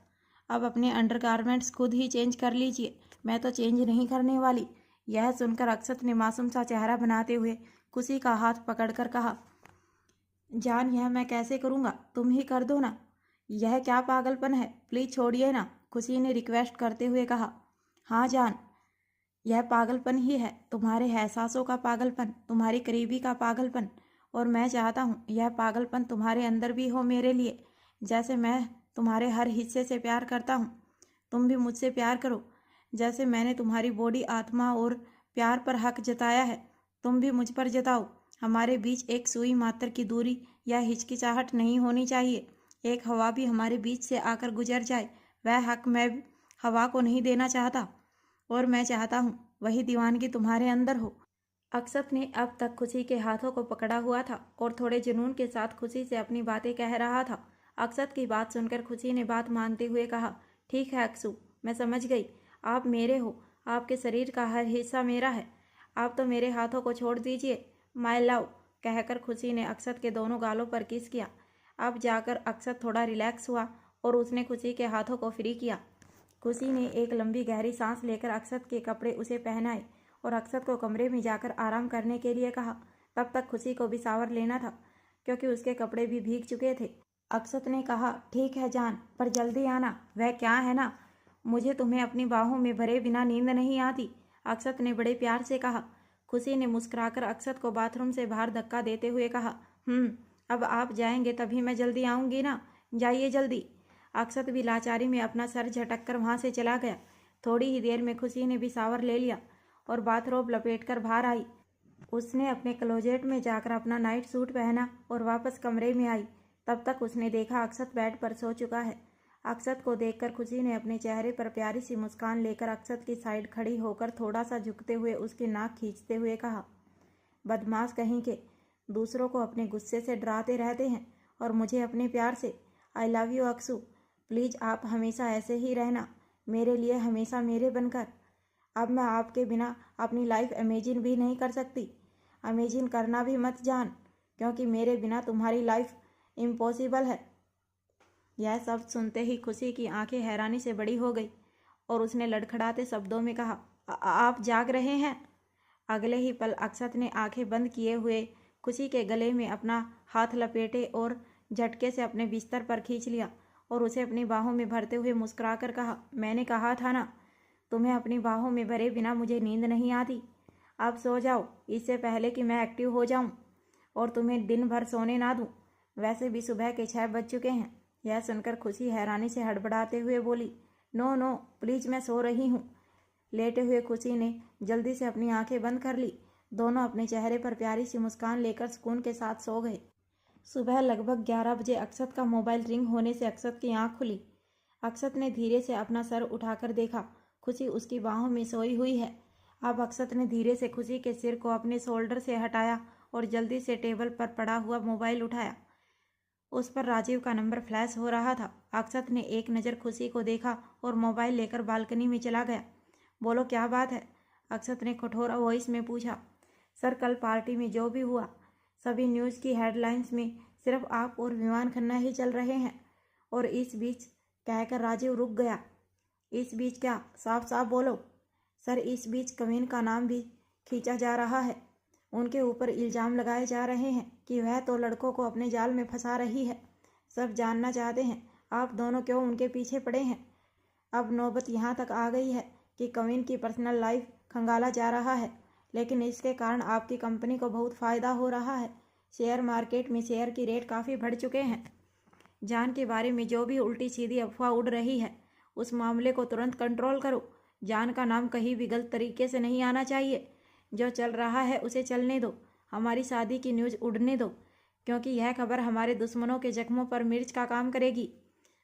अब अपने अंडरगारमेंट्स खुद ही चेंज कर लीजिए, मैं तो चेंज नहीं करने वाली। यह सुनकर अक्षत ने मासूम सा चेहरा बनाते हुए खुशी का हाथ पकड़कर कहा, जान, यह मैं कैसे करूँगा, तुम ही कर दो ना। यह क्या पागलपन है, प्लीज़ छोड़िए ना, खुशी ने रिक्वेस्ट करते हुए कहा। हाँ जान, यह पागलपन ही है, तुम्हारे एहसासों का पागलपन, तुम्हारी करीबी का पागलपन। और मैं चाहता हूँ यह पागलपन तुम्हारे अंदर भी हो मेरे लिए, जैसे मैं तुम्हारे हर हिस्से से प्यार करता हूँ। तुम भी मुझसे प्यार करो, जैसे मैंने तुम्हारी बॉडी, आत्मा और प्यार पर हक जताया है, तुम भी मुझ पर जताओ। हमारे बीच एक सुई मात्र की दूरी या हिचकिचाहट नहीं होनी चाहिए। एक हवा भी हमारे बीच से आकर गुजर जाए, वह हक मैं हवा को नहीं देना चाहता। और मैं चाहता हूँ वही दीवानगी तुम्हारे अंदर हो। अक्षत ने अब तक खुशी के हाथों को पकड़ा हुआ था और थोड़े जुनून के साथ खुशी से अपनी बातें कह रहा था। अक्षत की बात सुनकर खुशी ने बात मानते हुए कहा, ठीक है अक्षु, मैं समझ गई, आप मेरे हो, आपके शरीर का हर हिस्सा मेरा है, आप तो मेरे हाथों को छोड़ दीजिए। माय लव, कहकर खुशी ने अक्षत के दोनों गालों पर किस किया। अब जाकर अक्षत थोड़ा रिलैक्स हुआ और उसने खुशी के हाथों को फ्री किया। खुशी ने एक लंबी गहरी सांस लेकर अक्षत के कपड़े उसे पहनाए और अक्षत को कमरे में जाकर आराम करने के लिए कहा। तब तक खुशी को भी शावर लेना था, क्योंकि उसके कपड़े भी भीग चुके थे। अक्षत ने कहा, ठीक है जान, पर जल्दी आना। वह क्या है ना, मुझे तुम्हें अपनी बाहों में भरे बिना नींद नहीं आती, अक्षत ने बड़े प्यार से कहा। खुशी ने मुस्कुराकर अक्षत को बाथरूम से बाहर धक्का देते हुए कहा, अब आप जाएंगे तभी मैं जल्दी आऊँगी ना, जाइए जल्दी। अक्षत भी लाचारी में अपना सर झटक कर वहाँ से चला गया। थोड़ी ही देर में खुशी ने भी शावर ले लिया और बाथरोब लपेट कर बाहर आई। उसने अपने क्लोजेट में जाकर अपना नाइट सूट पहना और वापस कमरे में आई। तब तक उसने देखा अक्षत बेड पर सो चुका है। अक्षत को देखकर खुशी ने अपने चेहरे पर प्यारी सी मुस्कान लेकर अक्षत की साइड खड़ी होकर थोड़ा सा झुकते हुए उसकी नाक खींचते हुए कहा, बदमाश कहीं के, दूसरों को अपने गुस्से से डराते रहते हैं और मुझे अपने प्यार से। I love you Akshu, please आप हमेशा ऐसे ही रहना, मेरे लिए हमेशा मेरे बनकर। अब मैं आपके बिना अपनी लाइफ इमेजिन भी नहीं कर सकती। इमेजिन करना भी मत जान, क्योंकि मेरे बिना तुम्हारी लाइफ इम्पॉसिबल है। यह सब सुनते ही खुशी की आंखें हैरानी से बड़ी हो गई और उसने लड़खड़ाते शब्दों में कहा, आप जाग रहे हैं? अगले ही पल अक्षत ने आंखें बंद किए हुए खुशी के गले में अपना हाथ लपेटे और झटके से अपने बिस्तर पर खींच लिया और उसे अपनी बाहों में भरते हुए मुस्कुराकर कहा, मैंने कहा था ना, तुम्हें अपनी बाहों में भरे बिना मुझे नींद नहीं आती। अब सो जाओ, इससे पहले कि मैं एक्टिव हो जाऊं और तुम्हें दिन भर सोने ना दूं। वैसे भी सुबह के 6 बज चुके हैं। यह सुनकर खुशी हैरानी से हड़बड़ाते हुए बोली, नो नो प्लीज़, मैं सो रही हूँ। लेटे हुए खुशी ने जल्दी से अपनी आंखें बंद कर ली। दोनों अपने चेहरे पर प्यारी सी मुस्कान लेकर सुकून के साथ सो गए। सुबह लगभग 11 बजे अक्षत का मोबाइल रिंग होने से अक्षत की आंख खुली। अक्षत ने धीरे से अपना सर उठाकर देखा। खुशी उसकी बाहों में सोई हुई है। अब अक्षत ने धीरे से खुशी के सिर को अपने शोल्डर से हटाया और जल्दी से टेबल पर पड़ा हुआ मोबाइल उठाया। उस पर राजीव का नंबर फ्लैश हो रहा था। अक्षत ने एक नज़र खुशी को देखा और मोबाइल लेकर बालकनी में चला गया। बोलो क्या बात है? अक्षत ने कठोर वॉइस में पूछा। सर कल पार्टी में जो भी हुआ, सभी न्यूज़ की हेडलाइंस में सिर्फ आप और विमान खन्ना ही चल रहे हैं। और इस बीच कहकर राजीव रुक गया। इस बीच क्या? साफ साफ बोलो। सर इस बीच कविन का नाम भी खींचा जा रहा है। उनके ऊपर इल्ज़ाम लगाए जा रहे हैं कि वह तो लड़कों को अपने जाल में फंसा रही है। सब जानना चाहते हैं आप दोनों क्यों उनके पीछे पड़े हैं। अब नौबत यहाँ तक आ गई है कि कविन की पर्सनल लाइफ खंगाला जा रहा है, लेकिन इसके कारण आपकी कंपनी को बहुत फ़ायदा हो रहा है। शेयर मार्केट में शेयर की रेट काफ़ी बढ़ चुके हैं। जान के बारे में जो भी उल्टी सीधी अफवाह उड़ रही है, उस मामले को तुरंत कंट्रोल करो। जान का नाम कहीं भी गलत तरीके से नहीं आना चाहिए। जो चल रहा है उसे चलने दो। हमारी शादी की न्यूज़ उड़ने दो, क्योंकि यह खबर हमारे दुश्मनों के जख्मों पर मिर्च का काम करेगी।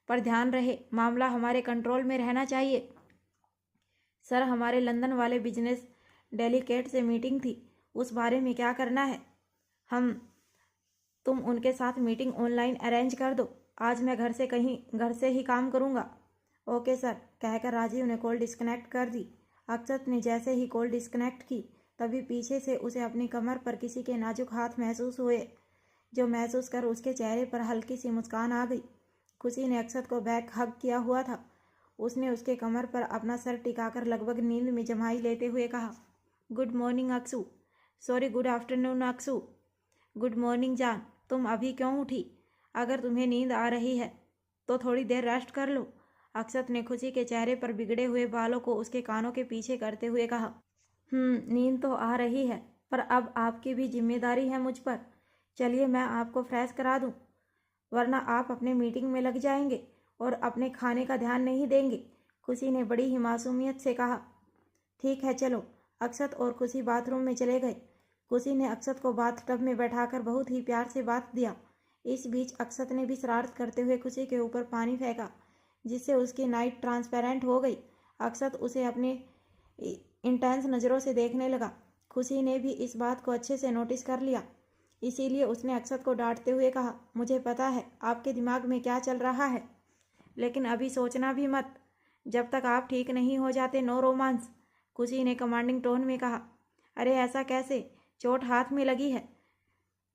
पर ध्यान रहे, मामला हमारे कंट्रोल में रहना चाहिए। सर हमारे लंदन वाले बिजनेस डेलीकेट से मीटिंग थी, उस बारे में क्या करना है? तुम उनके साथ मीटिंग ऑनलाइन अरेंज कर दो। आज मैं घर से ही काम करूँगा। ओके सर कहकर राजीव ने कॉल डिस्कनेक्ट कर दी। अक्षत ने जैसे ही कॉल डिस्कनेक्ट की, तभी पीछे से उसे अपनी कमर पर किसी के नाजुक हाथ महसूस हुए, जो महसूस कर उसके चेहरे पर हल्की सी मुस्कान आ गई। खुशी ने अक्षत को बैक हग किया हुआ था। उसने उसके कमर पर अपना सर टिकाकर लगभग नींद में जमाई लेते हुए कहा, good morning Akshu. Sorry, good afternoon Akshu. Good morning जान, तुम अभी क्यों उठी? अगर तुम्हें नींद आ रही है तो थोड़ी देर रेस्ट कर लो। अक्षत ने खुशी के चेहरे पर बिगड़े हुए बालों को उसके कानों के पीछे करते हुए कहा, नींद तो आ रही है, पर अब आपकी भी जिम्मेदारी है मुझ पर। चलिए मैं आपको फ्रेश करा दूं, वरना आप अपने मीटिंग में लग जाएंगे और अपने खाने का ध्यान नहीं देंगे। खुशी ने बड़ी ही मासूमियत से कहा। ठीक है चलो। अक्षत और खुशी बाथरूम में चले गए। खुशी ने अक्षत को बाथटब में बैठाकर बहुत ही प्यार से बात दिया। इस बीच अक्षत ने भी शरारत करते हुए खुशी के ऊपर पानी फेंका, जिससे उसकी नाइट ट्रांसपेरेंट हो गई। अक्षत उसे अपने इंटेंस नज़रों से देखने लगा। खुशी ने भी इस बात को अच्छे से नोटिस कर लिया, इसीलिए उसने अक्षत को डांटते हुए कहा, मुझे पता है आपके दिमाग में क्या चल रहा है, लेकिन अभी सोचना भी मत। जब तक आप ठीक नहीं हो जाते नो रोमांस। खुशी ने कमांडिंग टोन में कहा। अरे ऐसा कैसे? चोट हाथ में लगी है।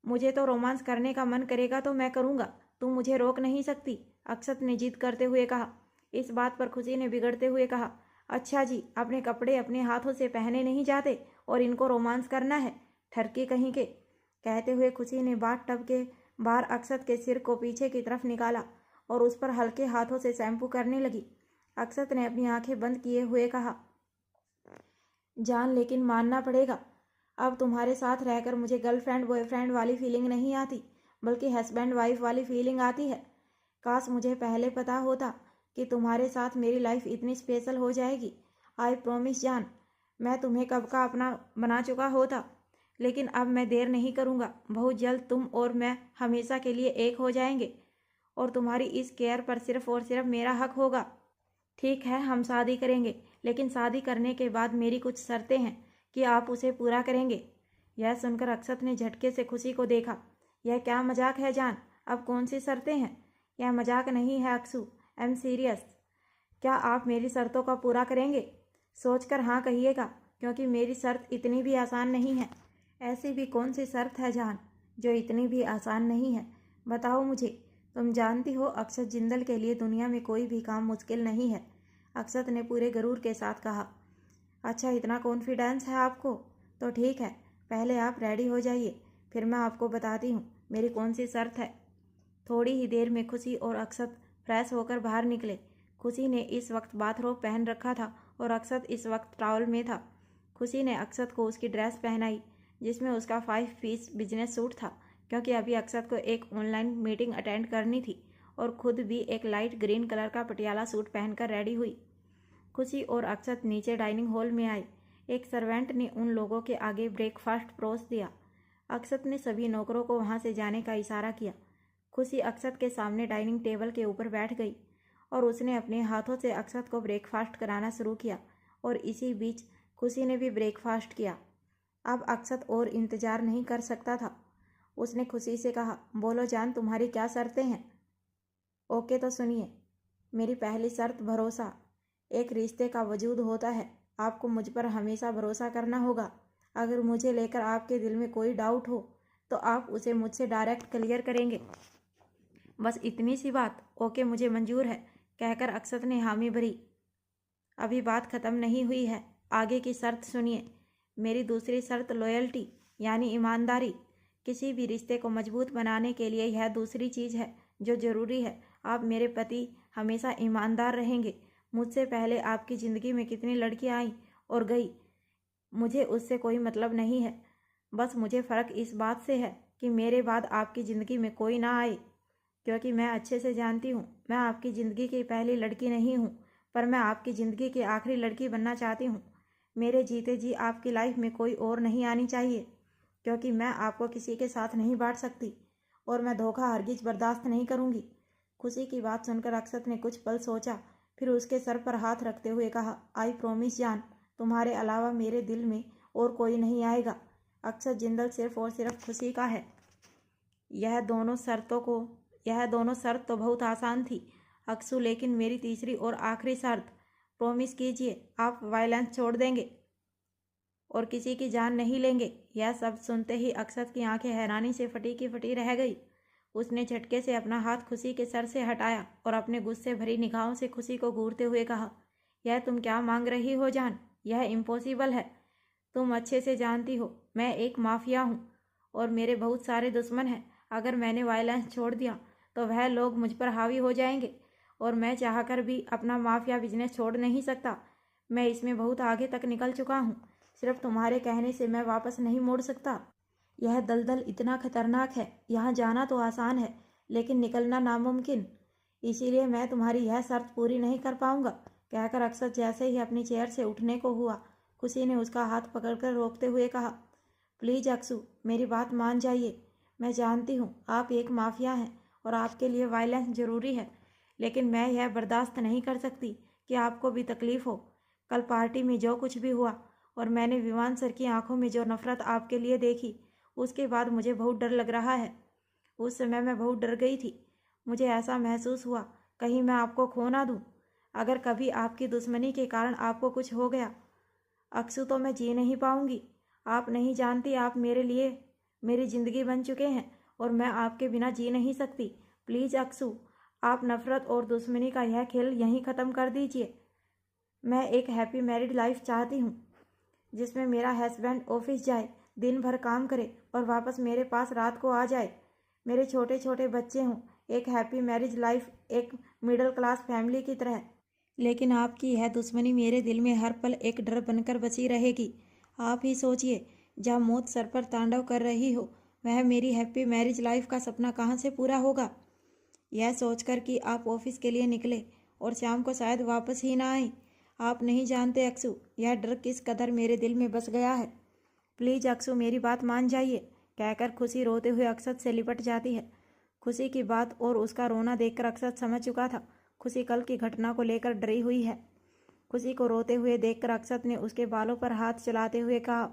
मुझे तो रोमांस करने का मन करेगा तो मैं करूँगा, तुम मुझे रोक नहीं सकती, अक्षत ने जिद करते हुए कहा। इस बात पर खुशी ने बिगड़ते हुए कहा, अच्छा जी, अपने कपड़े अपने हाथों से पहने नहीं जाते और इनको रोमांस करना है, ठरकी कहीं के। कहते हुए खुशी ने बाथटब के बाहर अक्षत के सिर को पीछे की तरफ निकाला और उस पर हल्के हाथों से शैम्पू करने लगी। अक्षत ने अपनी आंखें बंद किए हुए कहा, जान लेकिन मानना पड़ेगा, अब तुम्हारे साथ रहकर मुझे गर्लफ्रेंड बॉयफ्रेंड वाली फीलिंग नहीं आती, बल्कि हस्बैंड वाइफ वाली फीलिंग आती है। काश मुझे पहले पता होता कि तुम्हारे साथ मेरी लाइफ इतनी स्पेशल हो जाएगी। आई प्रॉमिस जान, मैं तुम्हें कब का अपना बना चुका होता, लेकिन अब मैं देर नहीं करूँगा। बहुत जल्द तुम और मैं हमेशा के लिए एक हो जाएंगे और तुम्हारी इस केयर पर सिर्फ और सिर्फ मेरा हक होगा। ठीक है, हम शादी करेंगे, लेकिन शादी करने के बाद मेरी कुछ शर्तें हैं कि आप उसे पूरा करेंगे। यह सुनकर अक्षत ने झटके से खुशी को देखा। यह क्या मजाक है जान? अब कौन सी शर्तें हैं? यह मजाक नहीं है अक्षु, आई एम सीरियस। क्या आप मेरी शर्तों का पूरा करेंगे? सोचकर हाँ कहिएगा, क्योंकि मेरी शर्त इतनी भी आसान नहीं है। ऐसी भी कौन सी शर्त है जान जो इतनी भी आसान नहीं है? बताओ मुझे। तुम जानती हो अक्षत जिंदल के लिए दुनिया में कोई भी काम मुश्किल नहीं है, अक्षत ने पूरे गरूर के साथ कहा। अच्छा, इतना कॉन्फिडेंस है आपको? तो ठीक है, पहले आप रेडी हो जाइए, फिर मैं आपको बताती हूँ मेरी कौन सी शर्त है। थोड़ी ही देर में खुशी और अक्षत फ्रेश होकर बाहर निकले। खुशी ने इस वक्त बाथरोब पहन रखा था और अक्षत इस वक्त टॉवल में था। खुशी ने अक्षत को उसकी ड्रेस पहनाई, जिसमें उसका 5 पीस बिजनेस सूट था, क्योंकि अभी अक्षत को एक ऑनलाइन मीटिंग अटेंड करनी थी, और खुद भी एक लाइट ग्रीन कलर का पटियाला सूट पहनकर रेडी हुई। खुशी और अक्षत नीचे डाइनिंग हॉल में आई। एक सर्वेंट ने उन लोगों के आगे ब्रेकफास्ट परोस दिया। अक्षत ने सभी नौकरों को वहां से जाने का इशारा किया। खुशी अक्षत के सामने डाइनिंग टेबल के ऊपर बैठ गई और उसने अपने हाथों से अक्षत को ब्रेकफास्ट कराना शुरू किया और इसी बीच खुशी ने भी ब्रेकफास्ट किया। अब अक्षत और इंतज़ार नहीं कर सकता था। उसने खुशी से कहा, बोलो जान, तुम्हारी क्या शर्तें हैं? ओके तो सुनिए, मेरी पहली शर्त भरोसा। एक रिश्ते का वजूद होता है, आपको मुझ पर हमेशा भरोसा करना होगा। अगर मुझे लेकर आपके दिल में कोई डाउट हो तो आप उसे मुझसे डायरेक्ट क्लियर करेंगे। बस इतनी सी बात। ओके, मुझे मंजूर है, कहकर अक्षत ने हामी भरी। अभी बात ख़त्म नहीं हुई है, आगे की शर्त सुनिए। मेरी दूसरी शर्त लॉयल्टी यानी ईमानदारी। किसी भी रिश्ते को मजबूत बनाने के लिए यह दूसरी चीज़ है जो ज़रूरी है। आप मेरे पति हमेशा ईमानदार रहेंगे। मुझसे पहले आपकी ज़िंदगी में कितनी लड़कियां आई और गई, मुझे उससे कोई मतलब नहीं है। बस मुझे फ़र्क इस बात से है कि मेरे बाद आपकी ज़िंदगी में कोई ना आए, क्योंकि मैं अच्छे से जानती हूँ मैं आपकी ज़िंदगी की पहली लड़की नहीं हूँ, पर मैं आपकी ज़िंदगी की आखिरी लड़की बनना चाहती हूँ। मेरे जीते जी आपकी लाइफ में कोई और नहीं आनी चाहिए, क्योंकि मैं आपको किसी के साथ नहीं बांट सकती और मैं धोखा हरगिज बर्दाश्त नहीं करूँगी। खुशी की बात सुनकर अक्षत ने कुछ पल सोचा, फिर उसके सर पर हाथ रखते हुए कहा, आई प्रोमिस जान, तुम्हारे अलावा मेरे दिल में और कोई नहीं आएगा। अक्षत जिंदल सिर्फ और सिर्फ खुशी का है। यह दोनों शर्त तो बहुत आसान थी अक्सू, लेकिन मेरी तीसरी और आखिरी शर्त, प्रॉमिस कीजिए आप वायलेंस छोड़ देंगे और किसी की जान नहीं लेंगे। यह सब सुनते ही अक्षत की आंखें हैरानी से फटी की फटी रह गई। उसने झटके से अपना हाथ खुशी के सर से हटाया और अपने गुस्से भरी निगाहों से खुशी को घूरते हुए कहा, यह तुम क्या मांग रही हो जान? यह इम्पॉसिबल है। तुम अच्छे से जानती हो मैं एक माफिया हूँ और मेरे बहुत सारे दुश्मन हैं। अगर मैंने वायलेंस छोड़ दिया तो वह लोग मुझ पर हावी हो जाएंगे और मैं चाहकर भी अपना माफिया बिजनेस छोड़ नहीं सकता। मैं इसमें बहुत आगे तक निकल चुका हूँ। सिर्फ तुम्हारे कहने से मैं वापस नहीं मुड़ सकता। यह दलदल इतना खतरनाक है, यहाँ जाना तो आसान है लेकिन निकलना नामुमकिन। इसीलिए मैं तुम्हारी यह शर्त पूरी नहीं कर पाऊंगा, कहकर अक्षत जैसे ही अपनी चेयर से उठने को हुआ, खुशी ने उसका हाथ पकड़कर रोकते हुए कहा, प्लीज़ अक्सू, मेरी बात मान जाइए। मैं जानती हूँ आप एक माफिया हैं और आपके लिए वायलेंस ज़रूरी है, लेकिन मैं यह बर्दाश्त नहीं कर सकती कि आपको भी तकलीफ़ हो। कल पार्टी में जो कुछ भी हुआ और मैंने विवान सर की आंखों में जो नफ़रत आपके लिए देखी, उसके बाद मुझे बहुत डर लग रहा है। उस समय मैं बहुत डर गई थी। मुझे ऐसा महसूस हुआ कहीं मैं आपको खो ना दूँ। अगर कभी आपकी दुश्मनी के कारण आपको कुछ हो गया अक्सू, तो मैं जी नहीं पाऊँगी। आप नहीं जानती, आप मेरे लिए मेरी ज़िंदगी बन चुके हैं और मैं आपके बिना जी नहीं सकती। प्लीज़ अक्सू, आप नफ़रत और दुश्मनी का यह खेल यहीं ख़त्म कर दीजिए। मैं एक हैप्पी मैरिड लाइफ चाहती हूँ जिसमें मेरा हस्बैंड ऑफिस जाए, दिन भर काम करे और वापस मेरे पास रात को आ जाए। मेरे छोटे छोटे बच्चे हों, एक हैप्पी मैरिज लाइफ एक मिडिल क्लास फैमिली की तरह। लेकिन आपकी यह दुश्मनी मेरे दिल में हर पल एक डर बनकर बची रहेगी। आप ही सोचिए, जहाँ मौत सर पर तांडव कर रही हो, वह मेरी हैप्पी मैरिज लाइफ का सपना कहाँ से पूरा होगा? यह सोचकर कि आप ऑफिस के लिए निकले और शाम को शायद वापस ही ना आए। आप नहीं जानते अक्सू, यह डर किस कदर मेरे दिल में बस गया है। प्लीज़ अक्सू, मेरी बात मान जाइए, कहकर खुशी रोते हुए अक्षत से लिपट जाती है। खुशी की बात और उसका रोना देखकर अक्षत समझ चुका था खुशी कल की घटना को लेकर डरी हुई है। खुशी को रोते हुए देखकर अक्षत ने उसके बालों पर हाथ चलाते हुए कहा,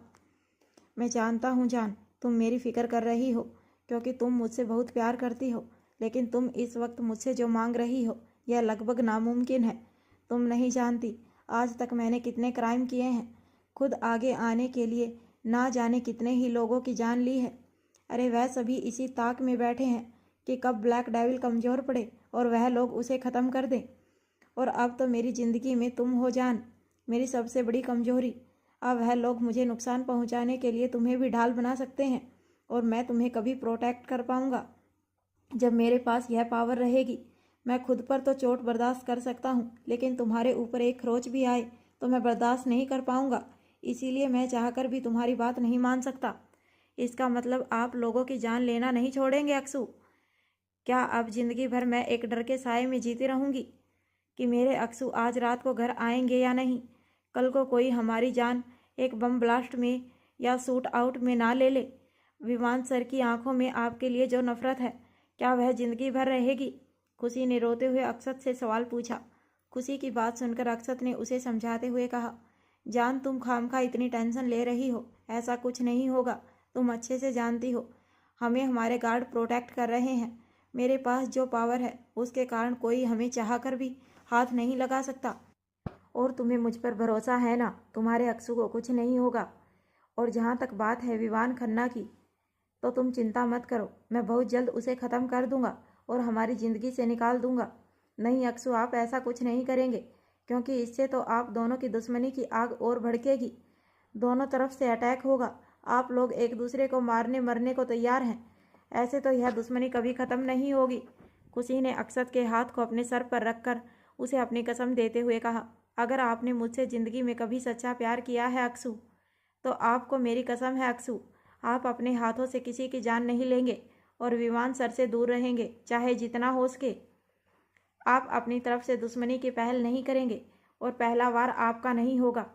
मैं जानता हूँ जान, तुम मेरी फिक्र कर रही हो क्योंकि तुम मुझसे बहुत प्यार करती हो, लेकिन तुम इस वक्त मुझसे जो मांग रही हो यह लगभग नामुमकिन है। तुम नहीं जानती आज तक मैंने कितने क्राइम किए हैं, खुद आगे आने के लिए ना जाने कितने ही लोगों की जान ली है। अरे वह सभी इसी ताक में बैठे हैं कि कब ब्लैक डेविल कमज़ोर पड़े और वह लोग उसे ख़त्म कर दें। और अब तो मेरी ज़िंदगी में तुम हो जान, मेरी सबसे बड़ी कमज़ोरी। अब वह लोग मुझे नुकसान पहुंचाने के लिए तुम्हें भी ढाल बना सकते हैं और मैं तुम्हें कभी प्रोटेक्ट कर पाऊंगा जब मेरे पास यह पावर रहेगी। मैं खुद पर तो चोट बर्दाश्त कर सकता हूँ, लेकिन तुम्हारे ऊपर एक खरोच भी आए तो मैं बर्दाश्त नहीं कर पाऊंगा। इसीलिए मैं चाहकर भी तुम्हारी बात नहीं मान सकता। इसका मतलब आप लोगों की जान लेना नहीं छोड़ेंगे अक्सू? क्या अब जिंदगी भर मैं एक डर के साए में जीती रहूंगी कि मेरे अक्सू आज रात को घर आएंगे या नहीं? कल को कोई हमारी जान एक बम ब्लास्ट में या शूट आउट में ना ले ले। विवान सर की आंखों में आपके लिए जो नफरत है, क्या वह जिंदगी भर रहेगी? खुशी ने रोते हुए अक्षत से सवाल पूछा। खुशी की बात सुनकर अक्षत ने उसे समझाते हुए कहा, जान तुम खामखा इतनी टेंशन ले रही हो, ऐसा कुछ नहीं होगा। तुम अच्छे से जानती हो हमें हमारे गार्ड प्रोटेक्ट कर रहे हैं। मेरे पास जो पावर है उसके कारण कोई हमें चाहकर भी हाथ नहीं लगा सकता। और तुम्हें मुझ पर भरोसा है ना, तुम्हारे अक्षु को कुछ नहीं होगा। और जहाँ तक बात है विवान खन्ना की, तो तुम चिंता मत करो, मैं बहुत जल्द उसे ख़त्म कर दूंगा और हमारी ज़िंदगी से निकाल दूंगा। नहीं अक्षु, आप ऐसा कुछ नहीं करेंगे, क्योंकि इससे तो आप दोनों की दुश्मनी की आग और भड़केगी। दोनों तरफ से अटैक होगा, आप लोग एक दूसरे को मारने मरने को तैयार हैं। ऐसे तो यह दुश्मनी कभी ख़त्म नहीं होगी। खुशी ने अक्षत के हाथ को अपने सर पर रखकर उसे अपनी कसम देते हुए कहा, अगर आपने मुझसे ज़िंदगी में कभी सच्चा प्यार किया है अक्षु, तो आपको मेरी कसम है अक्षु, आप अपने हाथों से किसी की जान नहीं लेंगे और विमान सर से दूर रहेंगे, चाहे जितना हो सके। आप अपनी तरफ से दुश्मनी की पहल नहीं करेंगे और पहला वार आपका नहीं होगा।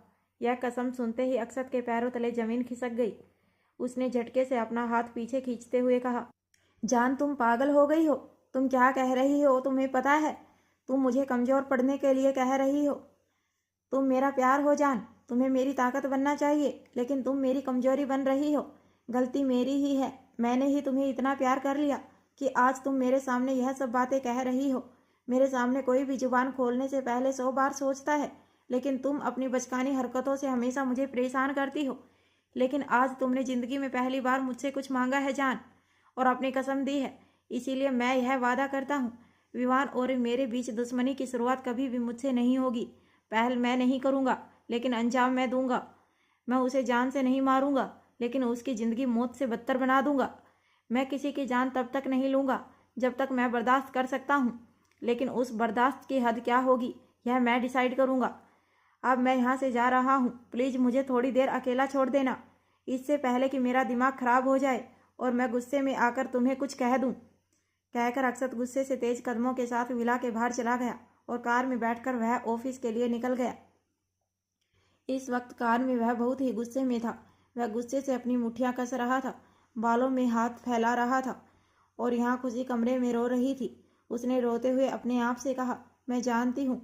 यह कसम सुनते ही अक्षत के पैरों तले जमीन खिसक गई। उसने झटके से अपना हाथ पीछे खींचते हुए कहा, जान तुम पागल हो गई हो, तुम क्या कह रही हो तुम्हें पता है? तुम मुझे कमज़ोर पड़ने के लिए कह रही हो। तुम मेरा प्यार हो जान, तुम्हें मेरी ताकत बनना चाहिए, लेकिन तुम मेरी कमजोरी बन रही हो। गलती मेरी ही है, मैंने ही तुम्हें इतना प्यार कर लिया कि आज तुम मेरे सामने यह सब बातें कह रही हो। मेरे सामने कोई भी जुबान खोलने से पहले 100 बार सोचता है, लेकिन तुम अपनी बचकानी हरकतों से हमेशा मुझे परेशान करती हो। लेकिन आज तुमने ज़िंदगी में पहली बार मुझसे कुछ मांगा है जान, और अपनी कसम दी है। इसीलिए मैं यह वादा करता हूँ, विवान और मेरे बीच दुश्मनी की शुरुआत कभी भी मुझसे नहीं होगी। पहल मैं नहीं करूँगा, लेकिन अंजाम मैं दूंगा। मैं उसे जान से नहीं मारूंगा, लेकिन उसकी ज़िंदगी मौत से बदतर बना दूंगा। मैं किसी की जान तब तक नहीं लूँगा जब तक मैं बर्दाश्त कर सकता हूँ, लेकिन उस बर्दाश्त की हद क्या होगी यह मैं डिसाइड करूँगा। अब मैं यहाँ से जा रहा हूँ, प्लीज़ मुझे थोड़ी देर अकेला छोड़ देना, इससे पहले कि मेरा दिमाग ख़राब हो जाए और मैं गुस्से में आकर तुम्हें कुछ कह दूँ। कहकर अक्षत गुस्से से तेज कदमों के साथ विला के बाहर चला गया और कार में बैठकर वह ऑफिस के लिए निकल गया। इस वक्त कार में वह बहुत ही गुस्से में था। वह गुस्से से अपनी मुट्ठियां कस रहा था, बालों में हाथ फैला रहा था और यहाँ खुशी कमरे में रो रही थी। उसने रोते हुए अपने आप से कहा, मैं जानती हूँ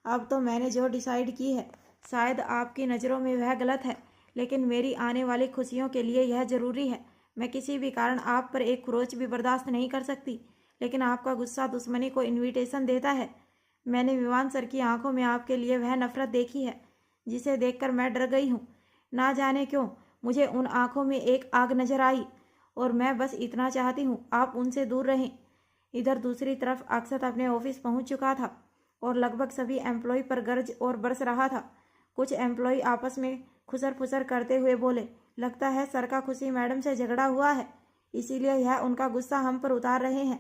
अब तो मैंने जो डिसाइड की है, शायद आपकी नज़रों में वह गलत है, लेकिन मेरी आने वाली खुशियों के लिए यह ज़रूरी है। मैं किसी भी कारण आप पर एक खरोच भी बर्दाश्त नहीं कर सकती, लेकिन आपका गुस्सा दुश्मनी को इन्विटेशन देता है। मैंने विवान सर की आंखों में आपके लिए वह नफरत देखी है जिसे देखकर मैं डर गई हूँ। ना जाने क्यों मुझे उन आंखों में एक आग नजर आई और मैं बस इतना चाहती हूँ आप उनसे दूर रहें। इधर दूसरी तरफ अक्षत अपने ऑफिस पहुँच चुका था और लगभग सभी एम्प्लॉय पर गरज और बरस रहा था। कुछ एम्प्लॉय आपस में खुसर फुसर करते हुए बोले, लगता है सर का खुशी मैडम से झगड़ा हुआ है, इसीलिए यह उनका गुस्सा हम पर उतार रहे हैं।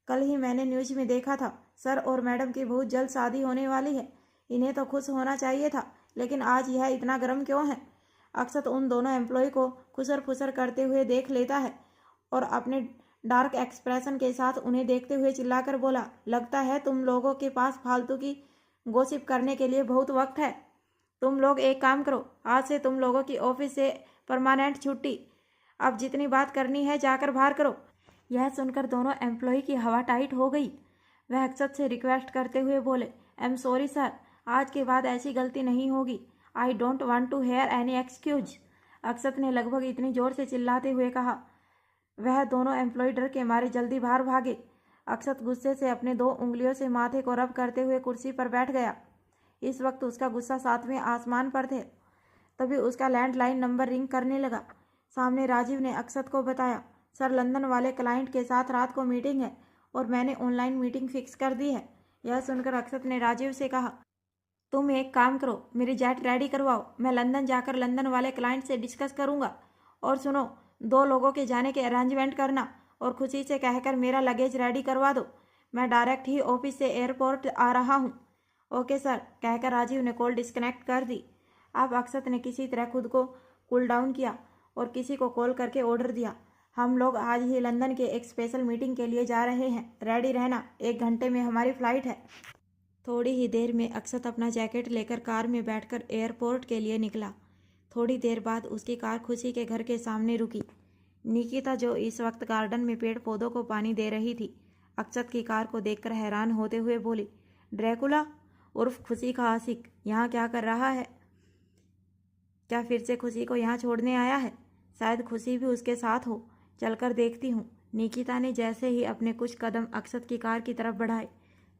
कल ही मैंने न्यूज में देखा था, सर और मैडम की बहुत जल्द शादी होने वाली है। इन्हें तो खुश होना चाहिए था, लेकिन आज यह इतना गर्म क्यों है? अक्षत उन दोनों एम्प्लॉय को खुसर फुसर करते हुए देख लेता है और अपने डार्क एक्सप्रेशन के साथ उन्हें देखते हुए चिल्लाकर बोला, लगता है तुम लोगों के पास फालतू की गॉसिप करने के लिए बहुत वक्त है। तुम लोग एक काम करो, आज से तुम लोगों की ऑफिस से परमानेंट छुट्टी। अब जितनी बात करनी है जाकर बाहर करो। यह सुनकर दोनों एम्प्लॉय की हवा टाइट हो गई। वह अक्षत से रिक्वेस्ट करते हुए बोले, आई एम सॉरी सर, आज के बाद ऐसी गलती नहीं होगी। I don't want to hear any excuse. Akshat ने लगभग इतनी जोर से चिल्लाते हुए कहा। वह दोनों एम्प्लॉय डर के मारे जल्दी बाहर भागे। अक्षत गुस्से से अपने 2 उंगलियों से माथे को रब करते हुए कुर्सी पर बैठ गया। इस वक्त उसका गुस्सा 7वें आसमान पर थे। तभी उसका लैंडलाइन नंबर रिंग करने लगा। सामने राजीव ने अक्षत को बताया, सर लंदन वाले क्लाइंट के साथ रात को मीटिंग है और मैंने ऑनलाइन मीटिंग फिक्स कर दी है। यह सुनकर अक्षत ने राजीव से कहा, तुम एक काम करो, मेरी जेट रेडी करवाओ, मैं लंदन जाकर लंदन वाले क्लाइंट से डिस्कस करूँगा। और सुनो, 2 लोगों के जाने के अरेंजमेंट करना और खुशी से कहकर मेरा लगेज रेडी करवा दो। मैं डायरेक्ट ही ऑफिस से एयरपोर्ट आ रहा हूँ। ओके सर, कहकर राजीव ने कॉल डिस्कनेक्ट कर दी। अब अक्षत ने किसी तरह खुद को कूल डाउन किया और किसी को कॉल करके ऑर्डर दिया, हम लोग आज ही लंदन के एक स्पेशल मीटिंग के लिए जा रहे हैं, रेडी रहना, 1 घंटे में हमारी फ़्लाइट है। थोड़ी ही देर में अक्षत अपना जैकेट लेकर कार में बैठकर एयरपोर्ट के लिए निकला। थोड़ी देर बाद उसकी कार खुशी के घर के सामने रुकी। निकिता, जो इस वक्त गार्डन में पेड़ पौधों को पानी दे रही थी, अक्षत की कार को देखकर हैरान होते हुए बोली, ड्रैकुला उर्फ खुशी का आशिक यहाँ क्या कर रहा है? क्या फिर से खुशी को यहाँ छोड़ने आया है? शायद खुशी भी उसके साथ हो। चलकर देखती हूँ। निकिता ने जैसे ही अपने कुछ कदम अक्षत की कार की तरफ बढ़ाए,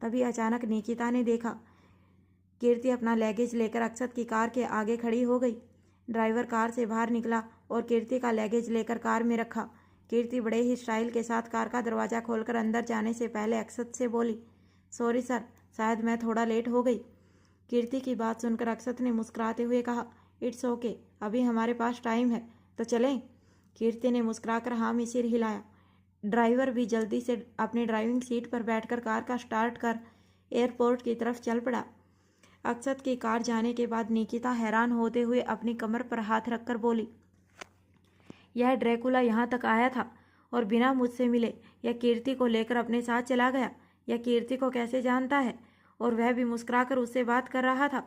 तभी अचानक निकिता ने देखा कीर्ति अपना लगेज लेकर अक्षत की कार के आगे खड़ी हो गई। ड्राइवर कार से बाहर निकला और कीर्ति का लगेज लेकर कार में रखा। कीर्ति बड़े ही स्टाइल के साथ कार का दरवाज़ा खोलकर अंदर जाने से पहले अक्षत से बोली, सॉरी सर, शायद मैं थोड़ा लेट हो गई। कीर्ति की बात सुनकर अक्षत ने मुस्कुराते हुए कहा, इट्स ओके, अभी हमारे पास टाइम है, तो चलें? कीर्ति ने मुस्कुराकर हाँ में सिर हिलाया। ड्राइवर भी जल्दी से अपनी ड्राइविंग सीट पर बैठकर कार का स्टार्ट कर एयरपोर्ट की तरफ चल पड़ा। अक्षत की कार जाने के बाद निकिता हैरान होते हुए अपनी कमर पर हाथ रखकर बोली, यह ड्रैकुला यहाँ तक आया था और बिना मुझसे मिले यह कीर्ति को लेकर अपने साथ चला गया। यह कीर्ति को कैसे जानता है? और वह भी मुस्कुराकर उससे बात कर रहा था,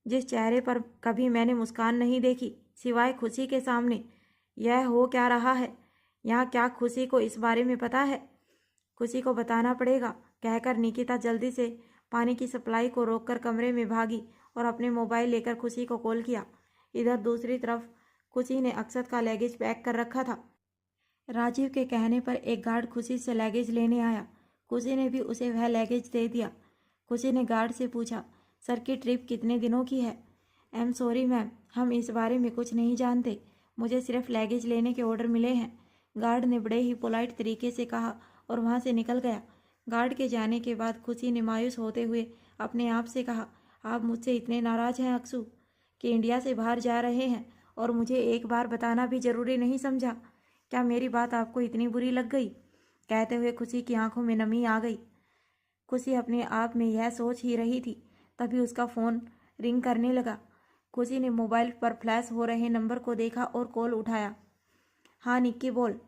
जिस चेहरे पर कभी मैंने मुस्कान नहीं देखी सिवाय खुशी के सामने। यह हो क्या रहा है यहाँ? क्या खुशी को इस बारे में पता है? खुशी को बताना पड़ेगा, कहकर निकिता जल्दी से पानी की सप्लाई को रोककर कमरे में भागी और अपने मोबाइल लेकर खुशी को कॉल किया। इधर दूसरी तरफ खुशी ने अक्षत का लगेज पैक कर रखा था। राजीव के कहने पर एक गार्ड खुशी से लगेज लेने आया। खुशी ने भी उसे वह लगेज दे दिया। खुशी ने गार्ड से पूछा, सर की ट्रिप कितने दिनों की है? आई एम सॉरी मैम, हम इस बारे में कुछ नहीं जानते, मुझे सिर्फ लगेज लेने के ऑर्डर मिले हैं, गार्ड ने बड़े ही पोलाइट तरीके से कहा और वहाँ से निकल गया। गार्ड के जाने के बाद खुशी ने मायूस होते हुए अपने आप से कहा, आप मुझसे इतने नाराज़ हैं अक्सू कि इंडिया से बाहर जा रहे हैं और मुझे एक बार बताना भी ज़रूरी नहीं समझा? क्या मेरी बात आपको इतनी बुरी लग गई? कहते हुए खुशी की आंखों में नमी आ गई। खुशी अपने आप में यह सोच ही रही थी, तभी उसका फ़ोन रिंग करने लगा। खुशी ने मोबाइल पर फ्लैश हो रहे नंबर को देखा और कॉल उठाया। हाँ निक्की बोल।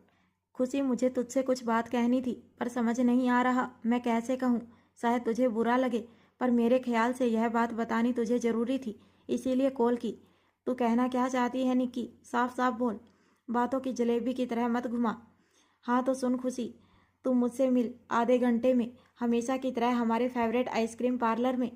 खुशी, मुझे तुझसे कुछ बात कहनी थी पर समझ नहीं आ रहा मैं कैसे कहूँ। शायद तुझे बुरा लगे पर मेरे ख्याल से यह बात बतानी तुझे ज़रूरी थी, इसीलिए कॉल की। तू कहना क्या चाहती है निक्की? साफ साफ बोल, बातों की जलेबी की तरह मत घुमा। हाँ तो सुन खुशी, तू मुझसे मिल आधे घंटे में, हमेशा की तरह हमारे फेवरेट आइसक्रीम पार्लर में।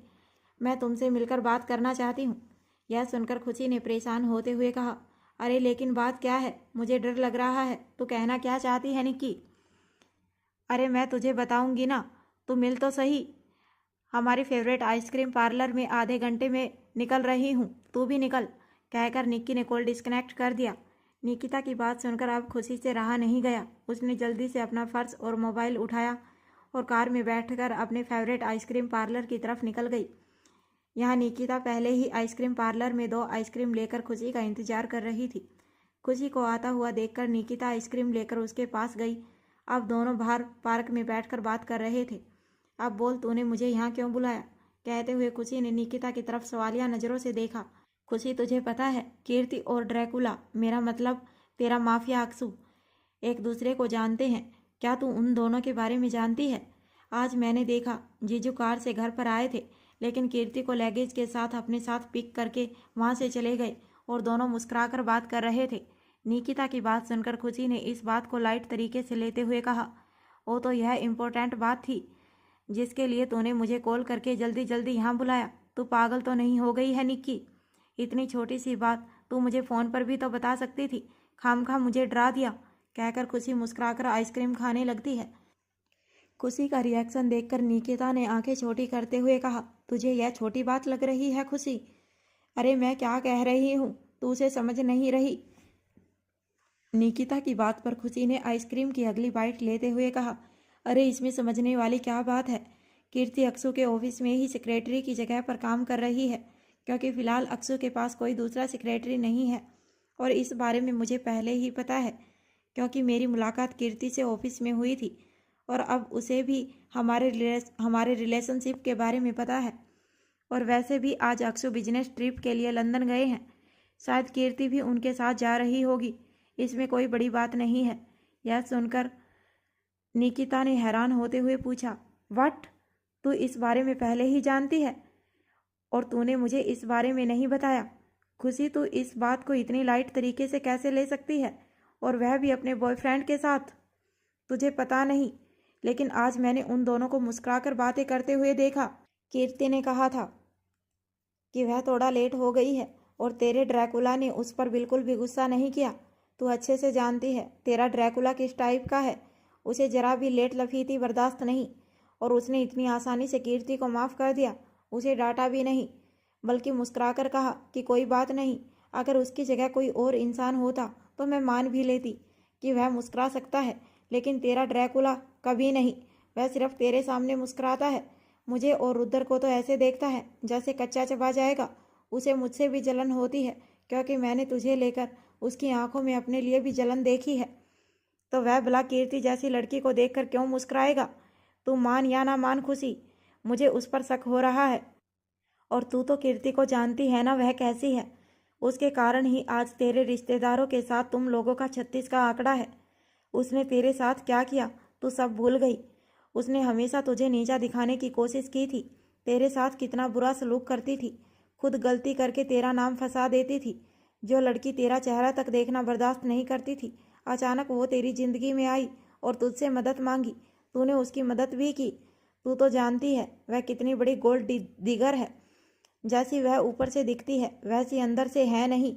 मैं तुमसे मिलकर बात करना चाहती हूँ। यह सुनकर खुशी ने परेशान होते हुए कहा, अरे लेकिन बात क्या है? मुझे डर लग रहा है, तू कहना क्या चाहती है निक्की? अरे मैं तुझे बताऊंगी ना, तू मिल तो सही। हमारी फेवरेट आइसक्रीम पार्लर में आधे घंटे में निकल रही हूँ, तू भी निकल, कहकर निक्की ने कॉल डिस्कनेक्ट कर दिया। निकिता की बात सुनकर अब खुशी से रहा नहीं गया। उसने जल्दी से अपना पर्स और मोबाइल उठाया और कार में बैठकर अपने फेवरेट आइसक्रीम पार्लर की तरफ निकल गई। यहाँ निकिता पहले ही आइसक्रीम पार्लर में 2 आइसक्रीम लेकर खुशी का इंतजार कर रही थी। खुशी को आता हुआ देखकर निकिता आइसक्रीम लेकर उसके पास गई। अब दोनों बाहर पार्क में बैठकर बात कर रहे थे। अब बोल, तूने मुझे यहाँ क्यों बुलाया? कहते हुए खुशी ने निकिता की तरफ सवालिया नज़रों से देखा। खुशी, तुझे पता है कीर्ति और ड्रैकुला, मेरा मतलब तेरा माफिया अक्सू, एक दूसरे को जानते हैं। क्या तू उन दोनों के बारे में जानती है? आज मैंने देखा जीजू कार से घर पर आए थे, लेकिन कीर्ति को लगेज के साथ अपने साथ पिक करके वहाँ से चले गए और दोनों मुस्कुराकर बात कर रहे थे। निकिता की बात सुनकर खुशी ने इस बात को लाइट तरीके से लेते हुए कहा, ओ तो यह इम्पोर्टेंट बात थी जिसके लिए तूने मुझे कॉल करके जल्दी जल्दी यहाँ बुलाया। तू पागल तो नहीं हो गई है निक्की? इतनी छोटी सी बात तू मुझे फ़ोन पर भी तो बता सकती थी, खामखा मुझे डरा दिया, कहकर खुशी मुस्कुराकर आइसक्रीम खाने लगती है। खुशी का रिएक्शन देखकर निकिता ने आंखें छोटी करते हुए कहा, तुझे यह छोटी बात लग रही है खुशी? अरे मैं क्या कह रही हूँ, तू उसे समझ नहीं रही। निकिता की बात पर खुशी ने आइसक्रीम की अगली बाइट लेते हुए कहा, अरे इसमें समझने वाली क्या बात है? कीर्ति अक्सू के ऑफिस में ही सेक्रेटरी की जगह पर काम कर रही है, क्योंकि फ़िलहाल अक्सू के पास कोई दूसरा सेक्रेटरी नहीं है और इस बारे में मुझे पहले ही पता है, क्योंकि मेरी मुलाकात कीर्ति से ऑफिस में हुई थी और अब उसे भी हमारे रिलेशनशिप के बारे में पता है। और वैसे भी आज अक्सू बिजनेस ट्रिप के लिए लंदन गए हैं, शायद कीर्ति भी उनके साथ जा रही होगी, इसमें कोई बड़ी बात नहीं है। यह सुनकर निकिता ने हैरान होते हुए पूछा, व्हाट? तू इस बारे में पहले ही जानती है और तूने मुझे इस बारे में नहीं बताया? खुशी, तू इस बात को इतनी लाइट तरीके से कैसे ले सकती है, और वह भी अपने बॉयफ्रेंड के साथ? तुझे पता नहीं लेकिन आज मैंने उन दोनों को मुस्कुराकर बातें करते हुए देखा। कीर्ति ने कहा था कि वह थोड़ा लेट हो गई है और तेरे ड्रैकुला ने उस पर बिल्कुल भी गुस्सा नहीं किया। तू अच्छे से जानती है तेरा ड्रैकुला किस टाइप का है। उसे जरा भी लेट लफीती बर्दाश्त नहीं, और उसने इतनी आसानी से कीर्ति को माफ़ कर दिया। उसे डांटा भी नहीं, बल्कि मुस्कुराकर कहा कि कोई बात नहीं, अगर उसकी जगह कोई और इंसान होता तो मैं मान भी लेती कि वह मुस्कुरा सकता है, लेकिन तेरा ड्रैकुला कभी नहीं। वह सिर्फ तेरे सामने मुस्कुराता है। मुझे और रुद्र को तो ऐसे देखता है जैसे कच्चा चबा जाएगा। उसे मुझसे भी जलन होती है, क्योंकि मैंने तुझे लेकर उसकी आंखों में अपने लिए भी जलन देखी है। तो वह भला कीर्ति जैसी लड़की को देखकर क्यों मुस्कुराएगा? तू मान या ना मान खुशी, मुझे उस पर शक हो रहा है। और तू तो कीर्ति को जानती है ना, वह कैसी है। उसके कारण ही आज तेरे रिश्तेदारों के साथ तुम लोगों का 36 का आंकड़ा है। उसने तेरे साथ क्या किया तू सब भूल गई। उसने हमेशा तुझे नीचा दिखाने की कोशिश की थी, तेरे साथ कितना बुरा सलूक करती थी, खुद गलती करके तेरा नाम फंसा देती थी। जो लड़की तेरा चेहरा तक देखना बर्दाश्त नहीं करती थी, अचानक वो तेरी जिंदगी में आई और तुझसे मदद मांगी। तूने उसकी मदद भी की। तू तो जानती है वह कितनी बड़ी गोल्ड दिगर है। जैसी वह ऊपर से दिखती है वैसी अंदर से है नहीं।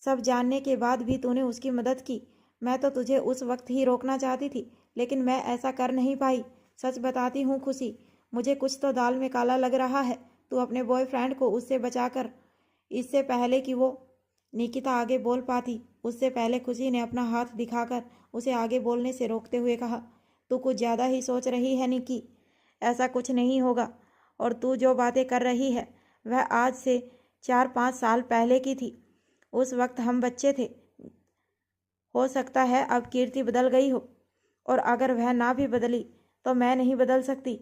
सब जानने के बाद भी तूने उसकी मदद की। मैं तो तुझे उस वक्त ही रोकना चाहती थी, लेकिन मैं ऐसा कर नहीं पाई। सच बताती हूँ खुशी, मुझे कुछ तो दाल में काला लग रहा है। तू अपने बॉयफ्रेंड को उससे बचाकर, इससे पहले कि वो निकिता आगे बोल पाती, उससे पहले खुशी ने अपना हाथ दिखाकर उसे आगे बोलने से रोकते हुए कहा, तू कुछ ज़्यादा ही सोच रही है निकी। ऐसा कुछ नहीं होगा। और तू जो बातें कर रही है वह आज से 4-5 साल पहले की थी। उस वक्त हम बच्चे थे। हो सकता है अब कीर्ति बदल गई हो, और अगर वह ना भी बदली तो मैं नहीं बदल सकती।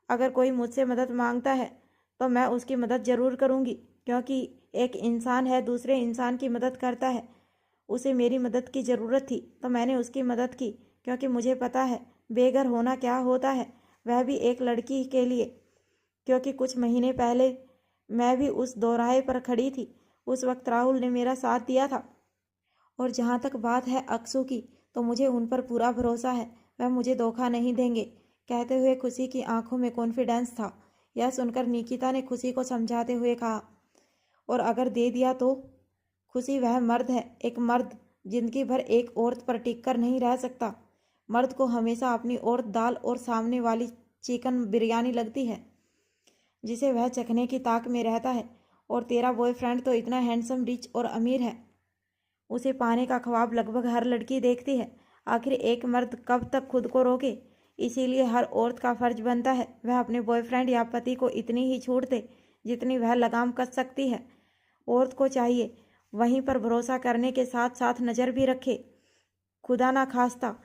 अगर कोई मुझसे मदद मांगता है तो मैं उसकी मदद ज़रूर करूँगी, क्योंकि एक इंसान है दूसरे इंसान की मदद करता है। उसे मेरी मदद की ज़रूरत थी तो मैंने उसकी मदद की, क्योंकि मुझे पता है बेघर होना क्या होता है, वह भी एक लड़की के लिए। क्योंकि कुछ महीने पहले मैं भी उस दोराहे पर खड़ी थी। उस वक्त राहुल ने मेरा साथ दिया था। और जहाँ तक बात है अक्सू की, तो मुझे उन पर पूरा भरोसा है, वह मुझे धोखा नहीं देंगे। कहते हुए खुशी की आंखों में कॉन्फिडेंस था। यह सुनकर निकिता ने खुशी को समझाते हुए कहा, और अगर दे दिया तो? खुशी, वह मर्द है, एक मर्द जिंदगी भर एक औरत पर टिक कर नहीं रह सकता। मर्द को हमेशा अपनी औरत दाल और सामने वाली चिकन बिरयानी लगती है, जिसे वह चखने की ताक में रहता है। और तेरा बॉयफ्रेंड तो इतना हैंडसम, रिच और अमीर है, उसे पाने का ख्वाब लगभग हर लड़की देखती है। आखिर एक मर्द कब तक खुद को रोके? इसीलिए हर औरत का फर्ज बनता है वह अपने बॉयफ्रेंड या पति को इतनी ही छूट दे जितनी वह लगाम कस सकती है। औरत को चाहिए वहीं पर भरोसा करने के साथ साथ नज़र भी रखे। खुदा ना खास्ता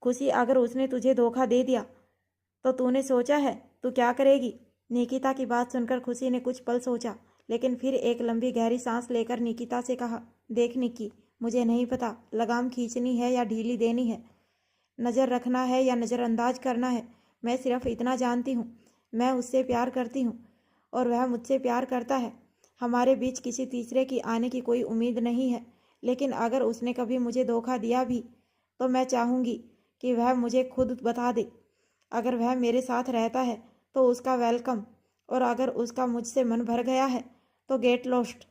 खुशी, अगर उसने तुझे धोखा दे दिया तो तूने सोचा है तू क्या करेगी? निकिता की बात सुनकर खुशी ने कुछ पल सोचा, लेकिन फिर एक लंबी गहरी सांस लेकर निकिता से कहा, देख निक्की, मुझे नहीं पता लगाम खींचनी है या ढीली देनी है, नज़र रखना है या नज़रअंदाज करना है। मैं सिर्फ इतना जानती हूँ, मैं उससे प्यार करती हूँ और वह मुझसे प्यार करता है। हमारे बीच किसी तीसरे की आने की कोई उम्मीद नहीं है, लेकिन अगर उसने कभी मुझे धोखा दिया भी तो मैं चाहूँगी कि वह मुझे खुद बता दे। अगर वह मेरे साथ रहता है तो उसका वेलकम, और अगर उसका मुझसे मन भर गया है तो गेट लॉस्ट।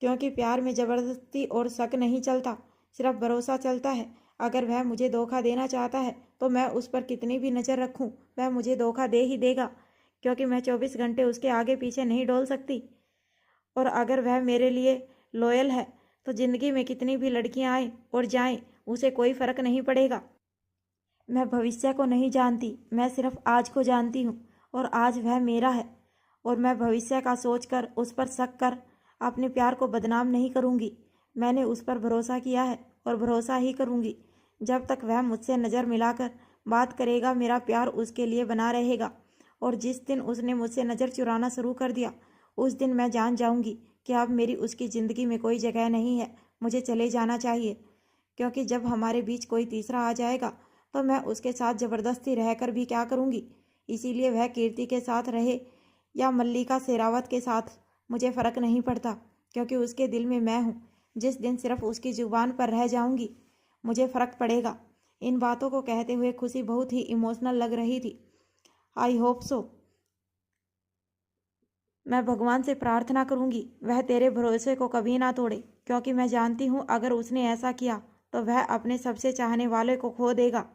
क्योंकि प्यार में ज़बरदस्ती और शक नहीं चलता, सिर्फ भरोसा चलता है। अगर वह मुझे धोखा देना चाहता है तो मैं उस पर कितनी भी नज़र रखूं, वह मुझे धोखा दे ही देगा, क्योंकि मैं 24 घंटे उसके आगे पीछे नहीं डोल सकती। और अगर वह मेरे लिए लॉयल है तो ज़िंदगी में कितनी भी लड़कियां आएँ और जाएं, उसे कोई फ़र्क नहीं पड़ेगा। मैं भविष्य को नहीं जानती, मैं सिर्फ आज को जानती हूँ, और आज वह मेरा है। और मैं भविष्य का सोचकर उस पर शक कर अपने प्यार को बदनाम नहीं करूँगी। मैंने उस पर भरोसा किया है और भरोसा ही करूँगी। जब तक वह मुझसे नज़र मिलाकर बात करेगा मेरा प्यार उसके लिए बना रहेगा, और जिस दिन उसने मुझसे नज़र चुराना शुरू कर दिया उस दिन मैं जान जाऊँगी कि अब मेरी उसकी ज़िंदगी में कोई जगह नहीं है, मुझे चले जाना चाहिए। क्योंकि जब हमारे बीच कोई तीसरा आ जाएगा तो मैं उसके साथ ज़बरदस्ती रहकर भी क्या करूँगी। इसीलिए वह कीर्ति के साथ रहे या मल्लिका शेरावत के साथ, मुझे फ़र्क नहीं पड़ता, क्योंकि उसके दिल में मैं हूँ। जिस दिन सिर्फ उसकी ज़ुबान पर रह जाऊँगी मुझे फ़र्क पड़ेगा। इन बातों को कहते हुए खुशी बहुत ही इमोशनल लग रही थी। I hope so. मैं भगवान से प्रार्थना करूंगी वह तेरे भरोसे को कभी ना तोड़े, क्योंकि मैं जानती हूँ अगर उसने ऐसा किया तो वह अपने सबसे चाहने वाले को खो देगा।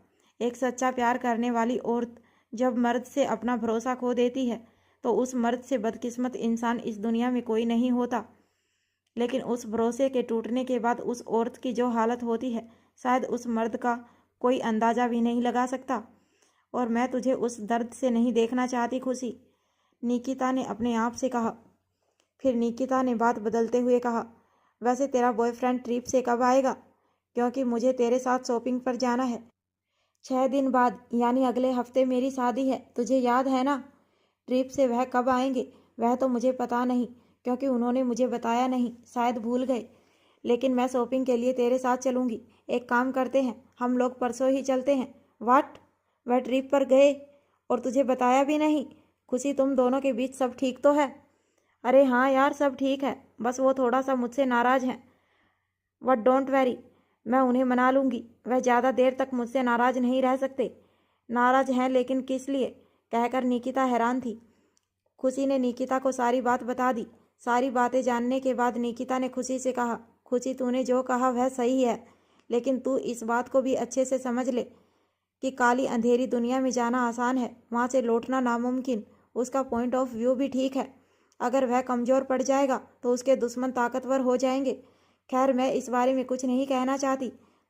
एक सच्चा प्यार करने वाली औरत जब मर्द से अपना भरोसा खो देती है तो उस मर्द से बदकिस्मत इंसान इस दुनिया में कोई नहीं होता। लेकिन उस भरोसे के टूटने के बाद उस औरत की जो हालत होती है शायद उस मर्द का कोई अंदाज़ा भी नहीं लगा सकता। और मैं तुझे उस दर्द से नहीं देखना चाहती खुशी, निकिता ने अपने आप से कहा। फिर निकिता ने बात बदलते हुए कहा, वैसे तेरा बॉयफ्रेंड ट्रिप से कब आएगा? क्योंकि मुझे तेरे साथ शॉपिंग पर जाना है। 6 दिन बाद यानी अगले हफ्ते मेरी शादी है, तुझे याद है ना? ट्रिप से वह कब आएंगे वह तो मुझे पता नहीं, क्योंकि उन्होंने मुझे बताया नहीं, शायद भूल गए। लेकिन मैं शॉपिंग के लिए तेरे साथ चलूँगी। एक काम करते हैं, हम लोग परसों ही चलते हैं। वाट? वह ट्रिप पर गए और तुझे बताया भी नहीं? खुशी, तुम दोनों के बीच सब ठीक तो है? अरे हाँ यार, सब ठीक है, बस वो थोड़ा सा मुझसे नाराज़ हैं। बट डोंट वैरी, मैं उन्हें मना लूँगी। वह ज़्यादा देर तक मुझसे नाराज़ नहीं रह सकते। नाराज़ हैं लेकिन किस लिए? कहकर निकिता हैरान थी। खुशी ने निकिता को सारी बात बता दी। सारी बातें जानने के बाद निकिता ने खुशी से कहा, खुशी तूने जो कहा वह सही है, लेकिन तू इस बात को भी अच्छे से समझ ले कि काली अंधेरी दुनिया में जाना आसान है, वहाँ से लौटना नामुमकिन। उसका पॉइंट ऑफ व्यू भी ठीक है। अगर वह कमज़ोर पड़ जाएगा तो उसके दुश्मन ताकतवर हो जाएंगे। खैर, मैं इस बारे में कुछ नहीं कहना चाहती,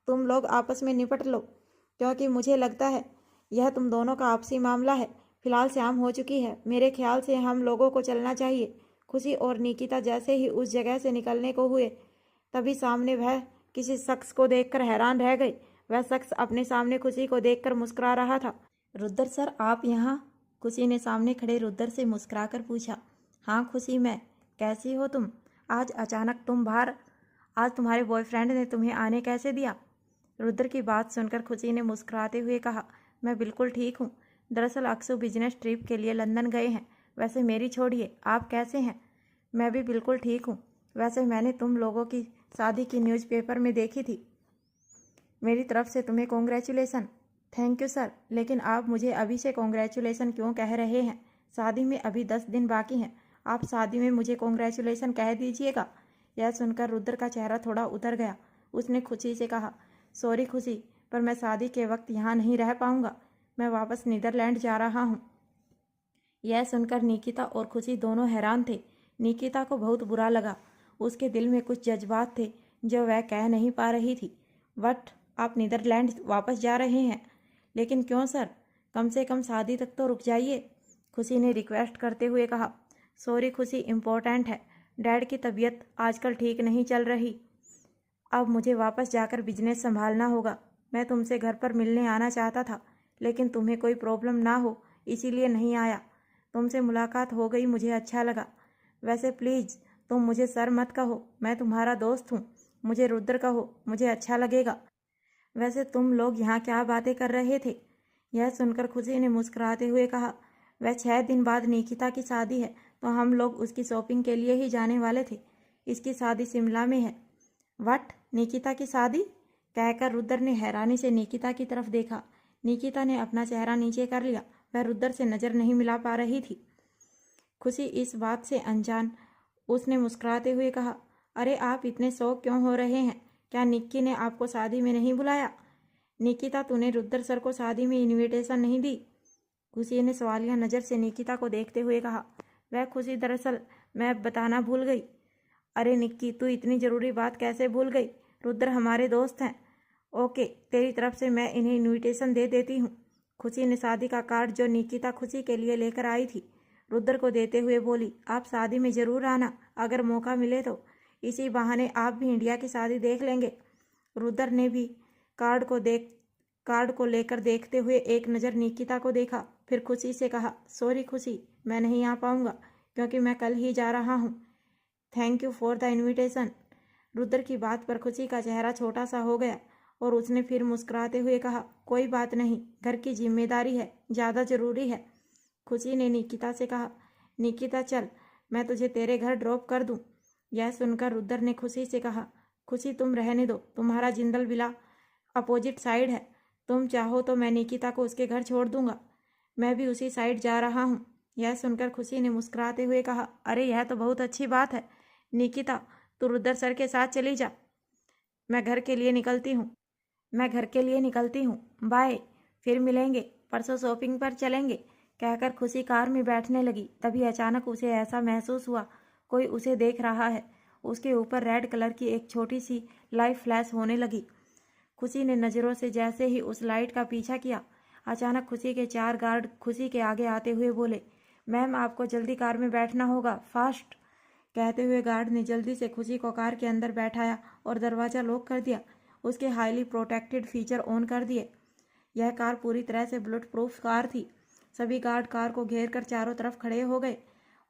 तुम लोग आपस में निपट लो, क्योंकि मुझे लगता है यह तुम दोनों का आपसी मामला है। फिलहाल शाम हो चुकी है, मेरे ख्याल से हम लोगों को चलना चाहिए। खुशी और निकिता जैसे ही उस जगह से निकलने को हुए तभी सामने वह किसी शख्स को देखकर हैरान रह गई। वह शख्स अपने सामने खुशी को देखकर मुस्कुरा रहा था। रुद्र सर, आप यहाँ? खुशी ने सामने खड़े रुद्र से मुस्कुराकर पूछा। हाँ खुशी, मैं। कैसी हो तुम? आज अचानक तुम बाहर? आज तुम्हारे बॉयफ्रेंड ने तुम्हें आने कैसे दिया? रुद्र की बात सुनकर खुशी ने मुस्कुराते हुए कहा, मैं बिल्कुल ठीक हूँ। दरअसल अक्सू बिजनेस ट्रिप के लिए लंदन गए हैं। वैसे मेरी छोड़िए, आप कैसे हैं? मैं भी बिल्कुल ठीक हूँ। वैसे मैंने तुम लोगों की शादी की न्यूज़पेपर में देखी थी। मेरी तरफ से तुम्हें कॉन्ग्रेचुलेसन। थैंक यू सर, लेकिन आप मुझे अभी से कॉन्ग्रेचुलेसन क्यों कह रहे हैं? शादी में अभी 10 दिन बाकी हैं। आप शादी में मुझे कॉन्ग्रेचुलेसन कह दीजिएगा। यह सुनकर रुद्र का चेहरा थोड़ा उतर गया। उसने खुशी से कहा, सॉरी खुशी, पर मैं शादी के वक्त यहाँ नहीं रह पाऊँगा। मैं वापस नीदरलैंड जा रहा हूँ। यह सुनकर निकिता और खुशी दोनों हैरान थे। निकिता को बहुत बुरा लगा। उसके दिल में कुछ जज्बात थे जो वह कह नहीं पा रही थी। बट आप नीदरलैंड वापस जा रहे हैं? लेकिन क्यों सर? कम से कम शादी तक तो रुक जाइए, खुशी ने रिक्वेस्ट करते हुए कहा। सॉरी खुशी, इम्पोर्टेंट है। डैड की तबीयत आजकल ठीक नहीं चल रही। अब मुझे वापस जाकर बिजनेस संभालना होगा। मैं तुमसे घर पर मिलने आना चाहता था, लेकिन तुम्हें कोई प्रॉब्लम ना हो इसीलिए नहीं आया। तुमसे मुलाकात हो गई, मुझे अच्छा लगा। वैसे प्लीज़ तुम मुझे सर मत कहो, मैं तुम्हारा दोस्त हूँ। मुझे रुद्र कहो, मुझे अच्छा लगेगा। वैसे तुम लोग यहाँ क्या बातें कर रहे थे? यह सुनकर खुशी ने मुस्कुराते हुए कहा, वह 6 दिन बाद निकिता की शादी है तो हम लोग उसकी शॉपिंग के लिए ही जाने वाले थे। इसकी शादी शिमला में है। व्हाट? निकिता की शादी? कहकर रुद्र ने हैरानी से निकिता की तरफ देखा। निकिता ने अपना चेहरा नीचे कर लिया। वह रुद्र से नज़र नहीं मिला पा रही थी। खुशी इस बात से अनजान उसने मुस्कुराते हुए कहा, अरे आप इतने शौक क्यों हो रहे हैं? क्या निक्की ने आपको शादी में नहीं बुलाया? निकिता, तूने रुद्र सर को शादी में इनविटेशन नहीं दी? खुशी ने सवालिया नज़र से निकिता को देखते हुए कहा। वह खुशी, दरअसल मैं बताना भूल गई। अरे निक्की, तू इतनी ज़रूरी बात कैसे भूल गई? रुद्र हमारे दोस्त हैं। ओके, तेरी तरफ से मैं इन्हें इनविटेशन दे देती हूँ। खुशी ने शादी का कार्ड जो निकिता खुशी के लिए लेकर आई थी रुद्र को देते हुए बोली, आप शादी में ज़रूर आना, अगर मौका मिले तो। इसी बहाने आप भी इंडिया की शादी देख लेंगे। रुद्र ने भी कार्ड को लेकर देखते हुए एक नज़र निकिता को देखा, फिर खुशी से कहा, सॉरी खुशी, मैं नहीं आ पाऊँगा क्योंकि मैं कल ही जा रहा हूँ। Thank you for the invitation. Rudra की बात पर खुशी का चेहरा छोटा सा हो गया और उसने फिर मुस्कुराते हुए कहा, कोई बात नहीं, घर की जिम्मेदारी है, ज़्यादा ज़रूरी है। खुशी ने निकिता से कहा, निकिता चल, मैं तुझे तेरे घर ड्रॉप कर दूँ। यह सुनकर रुद्र ने खुशी से कहा, खुशी तुम रहने दो, तुम्हारा जिंदल विला अपोजिट साइड है, तुम चाहो तो मैं निकिता को उसके घर छोड़ दूंगा, मैं भी उसी साइड जा रहा हूँ। यह सुनकर खुशी ने मुस्कुराते हुए कहा, अरे यह तो बहुत अच्छी बात है निकिता, तू रुद्र सर के साथ चली जा। मैं घर के लिए निकलती हूँ, बाय, फिर मिलेंगे, परसों शॉपिंग पर चलेंगे, कहकर खुशी कार में बैठने लगी। तभी अचानक उसे ऐसा महसूस हुआ कोई उसे देख रहा है। उसके ऊपर रेड कलर की एक छोटी सी लाइट फ्लैश होने लगी। खुशी ने नज़रों से जैसे ही उस लाइट का पीछा किया, अचानक खुशी के 4 गार्ड खुशी के आगे आते हुए बोले, मैम आपको जल्दी कार में बैठना होगा, फास्ट। कहते हुए गार्ड ने जल्दी से खुशी को कार के अंदर बैठाया और दरवाज़ा लॉक कर दिया। उसके हाईली प्रोटेक्टेड फीचर ऑन कर दिए। यह कार पूरी तरह से बुलेट प्रूफ कार थी। सभी गार्ड कार को घेर कर चारों तरफ खड़े हो गए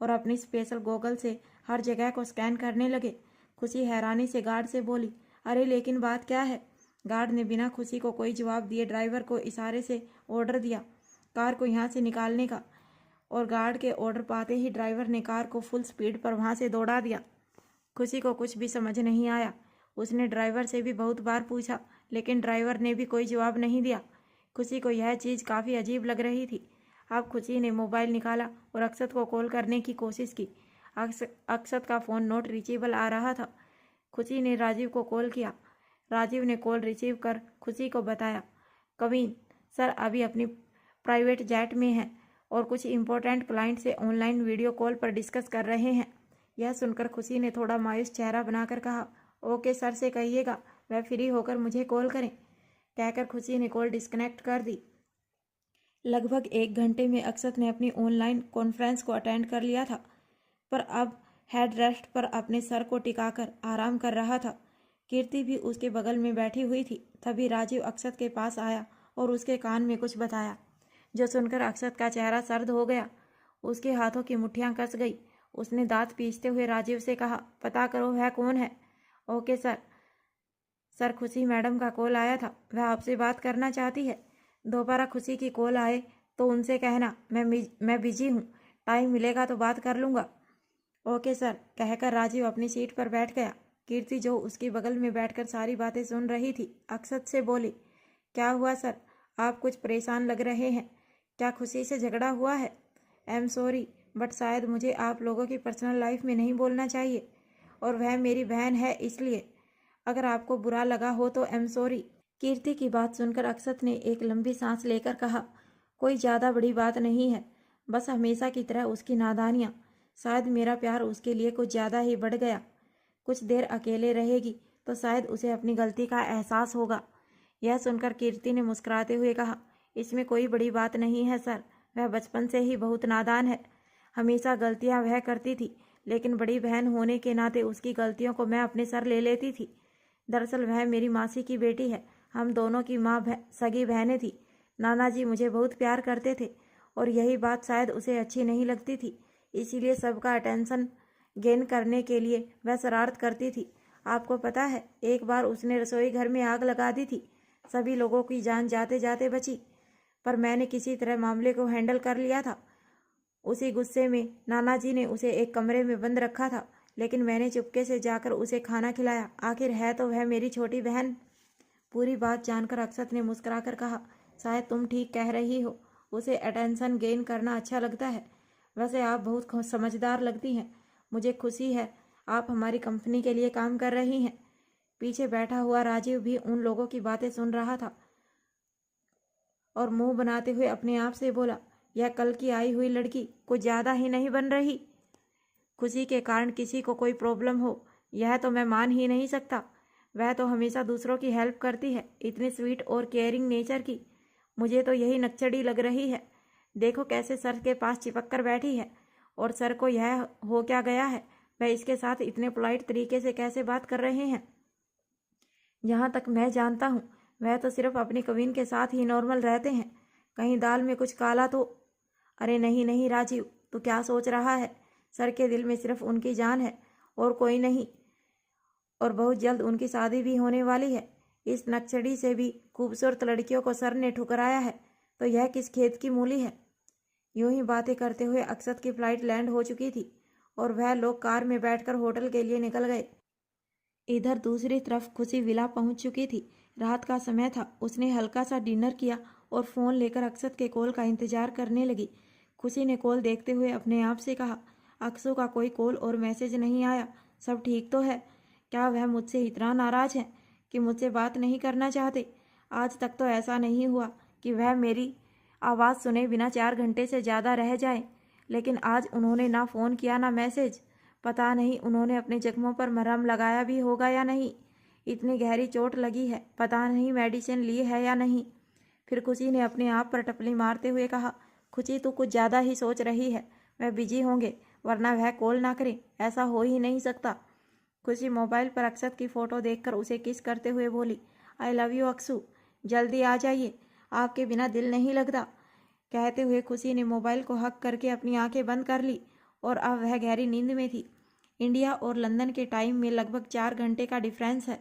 और अपनी स्पेशल गॉगल से हर जगह को स्कैन करने लगे। खुशी हैरानी से गार्ड से बोली, अरे लेकिन बात क्या है? गार्ड ने बिना खुशी को कोई जवाब दिए ड्राइवर को इशारे से ऑर्डर दिया कार को यहाँ से निकालने का, और गार्ड के ऑर्डर पाते ही ड्राइवर ने कार को फुल स्पीड पर वहाँ से दौड़ा दिया। खुशी को कुछ भी समझ नहीं आया। उसने ड्राइवर से भी बहुत बार पूछा, लेकिन ड्राइवर ने भी कोई जवाब नहीं दिया। खुशी को यह चीज़ काफ़ी अजीब लग रही थी। अब खुशी ने मोबाइल निकाला और अक्षत को कॉल करने की कोशिश की। अक्षत का फ़ोन नॉट रीचेबल आ रहा था। खुशी ने राजीव को कॉल किया। राजीव ने कॉल रिसीव कर खुशी को बताया, कविन सर अभी अपनी प्राइवेट जेट में हैं और कुछ इम्पोर्टेंट क्लाइंट से ऑनलाइन वीडियो कॉल पर डिस्कस कर रहे हैं। यह सुनकर खुशी ने थोड़ा मायूस चेहरा बनाकर कहा, ओके सर से कहिएगा वह फ्री होकर मुझे कॉल करें। कहकर खुशी ने कॉल डिस्कनेक्ट कर दी। लगभग 1 घंटे में अक्षत ने अपनी ऑनलाइन कॉन्फ्रेंस को अटेंड कर लिया था, पर अब हेड रेस्ट पर अपने सर को टिकाकर आराम कर रहा था। कीर्ति भी उसके बगल में बैठी हुई थी। तभी राजीव अक्षत के पास आया और उसके कान में कुछ बताया, जो सुनकर अक्षत का चेहरा सर्द हो गया। उसके हाथों की मुट्ठियां कस गई। उसने दांत पीसते हुए राजीव से कहा, पता करो वह कौन है। ओके सर खुशी मैडम का कॉल आया था, वह आपसे बात करना चाहती है। दोबारा खुशी की कॉल आए तो उनसे कहना मैं बिजी हूँ, टाइम मिलेगा तो बात कर लूँगा। ओके सर, कहकर राजीव अपनी सीट पर बैठ गया। कीर्ति जो उसके बगल में बैठकर सारी बातें सुन रही थी, अक्षत से बोली, क्या हुआ सर, आप कुछ परेशान लग रहे हैं, क्या खुशी से झगड़ा हुआ है? आई एम सॉरी, बट शायद मुझे आप लोगों की पर्सनल लाइफ में नहीं बोलना चाहिए, और वह मेरी बहन है, इसलिए अगर आपको बुरा लगा हो तो आई एम सॉरी। कीर्ति की बात सुनकर अक्षत ने एक लंबी सांस लेकर कहा, कोई ज़्यादा बड़ी बात नहीं है, बस हमेशा की तरह उसकी नादानियाँ, शायद मेरा प्यार उसके लिए कुछ ज़्यादा ही बढ़ गया। कुछ देर अकेले रहेगी तो शायद उसे अपनी गलती का एहसास होगा। यह सुनकर कीर्ति ने मुस्कुराते हुए कहा, इसमें कोई बड़ी बात नहीं है सर, वह बचपन से ही बहुत नादान है, हमेशा गलतियां वह करती थी, लेकिन बड़ी बहन होने के नाते उसकी गलतियों को मैं अपने सर ले लेती थी। दरअसल वह मेरी मासी की बेटी है, हम दोनों की माँ सगी बहनें थी। नाना जी मुझे बहुत प्यार करते थे और यही बात शायद उसे अच्छी नहीं लगती थी, इसीलिए सबका अटेंशन गेन करने के लिए वह शरारत करती थी। आपको पता है, एक बार उसने रसोई घर में आग लगा दी थी, सभी लोगों की जान जाते जाते बची, पर मैंने किसी तरह मामले को हैंडल कर लिया था। उसी गुस्से में नाना जी ने उसे एक कमरे में बंद रखा था, लेकिन मैंने चुपके से जाकर उसे खाना खिलाया, आखिर है तो वह मेरी छोटी बहन। पूरी बात जानकर अक्षत ने मुस्कुराकर कहा, शायद तुम ठीक कह रही हो, उसे अटेंशन गेन करना अच्छा लगता है। वैसे आप बहुत समझदार लगती हैं, मुझे खुशी है आप हमारी कंपनी के लिए काम कर रही हैं। पीछे बैठा हुआ राजीव भी उन लोगों की बातें सुन रहा था और मुंह बनाते हुए अपने आप से बोला, यह कल की आई हुई लड़की कुछ ज़्यादा ही नहीं बन रही? खुशी के कारण किसी को कोई प्रॉब्लम हो, यह तो मैं मान ही नहीं सकता। वह तो हमेशा दूसरों की हेल्प करती है, इतनी स्वीट और केयरिंग नेचर की। मुझे तो यही नक्चड़ी लग रही है। देखो कैसे सर के पास चिपक कर बैठी है, और सर को यह हो क्या गया है, वह इसके साथ इतने पोलाइट तरीके से कैसे बात कर रहे हैं। जहाँ तक मैं जानता हूँ वह तो सिर्फ अपनी कविन के साथ ही नॉर्मल रहते हैं, कहीं दाल में कुछ काला तो। अरे नहीं नहीं राजीव, तू क्या सोच रहा है, सर के दिल में सिर्फ उनकी जान है और कोई नहीं, और बहुत जल्द उनकी शादी भी होने वाली है। इस नक्सड़ी से भी खूबसूरत लड़कियों को सर ने ठुकराया है, तो यह किस खेत की मूली है। यूं ही बातें करते हुए अक्षत की फ्लाइट लैंड हो चुकी थी और वह लोग कार में बैठकर होटल के लिए निकल गए। इधर दूसरी तरफ खुशी विला पहुंच चुकी थी। रात का समय था। उसने हल्का सा डिनर किया और फ़ोन लेकर अक्षत के कॉल का इंतजार करने लगी। खुशी ने कॉल देखते हुए अपने आप से कहा, अक्षु का कोई कॉल और मैसेज नहीं आया, सब ठीक तो है? क्या वह मुझसे इतना नाराज़ है कि मुझसे बात नहीं करना चाहते? आज तक तो ऐसा नहीं हुआ कि वह मेरी आवाज़ सुने बिना 4 घंटे से ज़्यादा रह जाए, लेकिन आज उन्होंने ना फ़ोन किया ना मैसेज। पता नहीं उन्होंने अपने जख्मों पर मरहम लगाया भी होगा या नहीं। इतनी गहरी चोट लगी है, पता नहीं मेडिसिन ली है या नहीं। फिर खुशी ने अपने आप पर टपली मारते हुए कहा, खुशी तू कुछ ज़्यादा ही सोच रही है। वह बिजी होंगे वरना वह कॉल ना करें, ऐसा हो ही नहीं सकता। खुशी मोबाइल पर अक्षत की फ़ोटो देखकर उसे किस करते हुए बोली, आई लव यू अक्षु, जल्दी आ जाइए, आपके बिना दिल नहीं लगता। कहते हुए खुशी ने मोबाइल को हक करके अपनी आंखें बंद कर ली और अब वह गहरी नींद में थी। इंडिया और लंदन के टाइम में लगभग 4 घंटे का डिफरेंस है।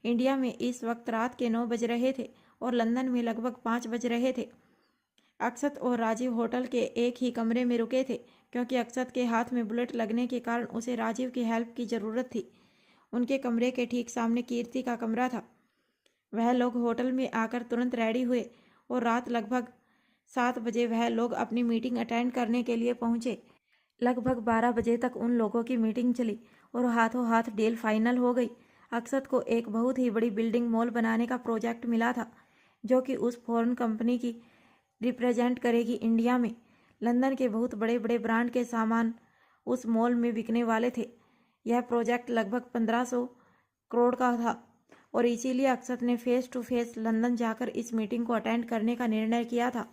इंडिया में इस वक्त रात के 9 बज रहे थे और लंदन में लगभग 5 बज रहे थे। अक्षत और राजीव होटल के एक ही कमरे में रुके थे क्योंकि अक्षत के हाथ में बुलेट लगने के कारण उसे राजीव की हेल्प की ज़रूरत थी। उनके कमरे के ठीक सामने कीर्ति का कमरा था। वह लोग होटल में आकर तुरंत रेडी हुए और रात लगभग 7 बजे वह लोग अपनी मीटिंग अटेंड करने के लिए पहुंचे। लगभग 12 बजे तक उन लोगों की मीटिंग चली और हाथों हाथ डील फाइनल हो गई। अक्षत को एक बहुत ही बड़ी बिल्डिंग मॉल बनाने का प्रोजेक्ट मिला था जो कि उस फॉरेन कंपनी की रिप्रेजेंट करेगी इंडिया में। लंदन के बहुत बड़े बड़े ब्रांड के सामान उस मॉल में बिकने वाले थे। यह प्रोजेक्ट लगभग 1500 करोड़ का था और इसीलिए अक्षत ने फेस टू फेस लंदन जाकर इस मीटिंग को अटेंड करने का निर्णय किया था।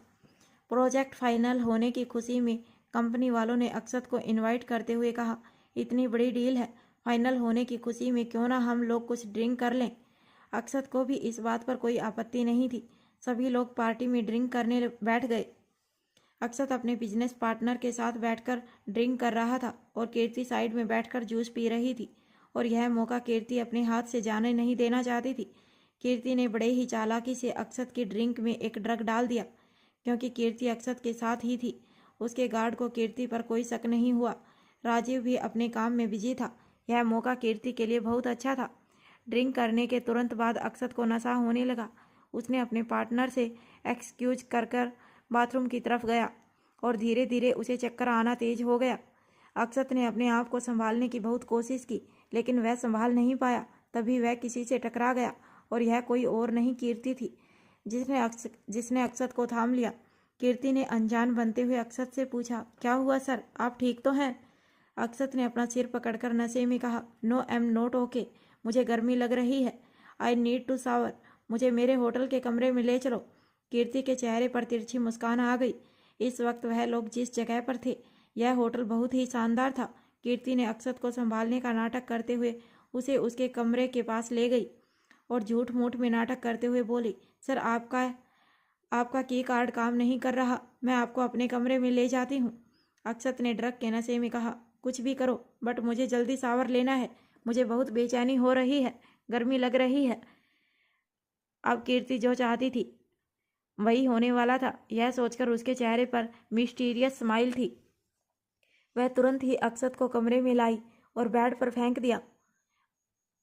प्रोजेक्ट फाइनल होने की खुशी में कंपनी वालों ने अक्षत को इनवाइट करते हुए कहा, इतनी बड़ी डील है, फाइनल होने की खुशी में क्यों ना हम लोग कुछ ड्रिंक कर लें। अक्षत को भी इस बात पर कोई आपत्ति नहीं थी। सभी लोग पार्टी में ड्रिंक करने बैठ गए। अक्षत अपने बिजनेस पार्टनर के साथ बैठकर ड्रिंक कर रहा था और कीर्ति साइड में बैठकर जूस पी रही थी और यह मौका कीर्ति अपने हाथ से जाने नहीं देना चाहती थी। कीर्ति ने बड़े ही चालाकी से अक्षत की ड्रिंक में एक ड्रग डाल दिया। क्योंकि कीर्ति अक्षत के साथ ही थी, उसके गार्ड को कीर्ति पर कोई शक नहीं हुआ। राजीव भी अपने काम में बिजी था। यह मौका कीर्ति के लिए बहुत अच्छा था। ड्रिंक करने के तुरंत बाद अक्षत को नशा होने लगा। उसने अपने पार्टनर से एक्सक्यूज कर बाथरूम की तरफ गया और धीरे धीरे उसे चक्कर आना तेज हो गया। अक्षत ने अपने आप को संभालने की बहुत कोशिश की लेकिन वह संभाल नहीं पाया। तभी वह किसी से टकरा गया और यह कोई और नहीं कीर्ति थी जिसने अक्षत को थाम लिया। कीर्ति ने अनजान बनते हुए अक्षत से पूछा, क्या हुआ सर, आप ठीक तो हैं? अक्षत ने अपना सिर पकड़कर नशे में कहा, no I am not okay, मुझे गर्मी लग रही है, आई नीड टू शावर, मुझे मेरे होटल के कमरे में ले चलो। कीर्ति के चेहरे पर तिरछी मुस्कान आ गई। इस वक्त वह लोग जिस जगह पर थे यह होटल बहुत ही शानदार था। कीर्ति ने अक्षत को संभालने का नाटक करते हुए उसे उसके कमरे के पास ले गई और झूठ मूठ में नाटक करते हुए बोली, सर आपका की कार्ड काम नहीं कर रहा, मैं आपको अपने कमरे में ले जाती हूँ। अक्षत ने ड्रग के नशे में कहा, कुछ भी करो बट मुझे जल्दी शावर लेना है, मुझे बहुत बेचैनी हो रही है, गर्मी लग रही है। अब कीर्ति जो चाहती थी वही होने वाला था। यह सोचकर उसके चेहरे पर मिस्टीरियस स्माइल थी। वह तुरंत ही अक्षत को कमरे में लाई और बेड पर फेंक दिया।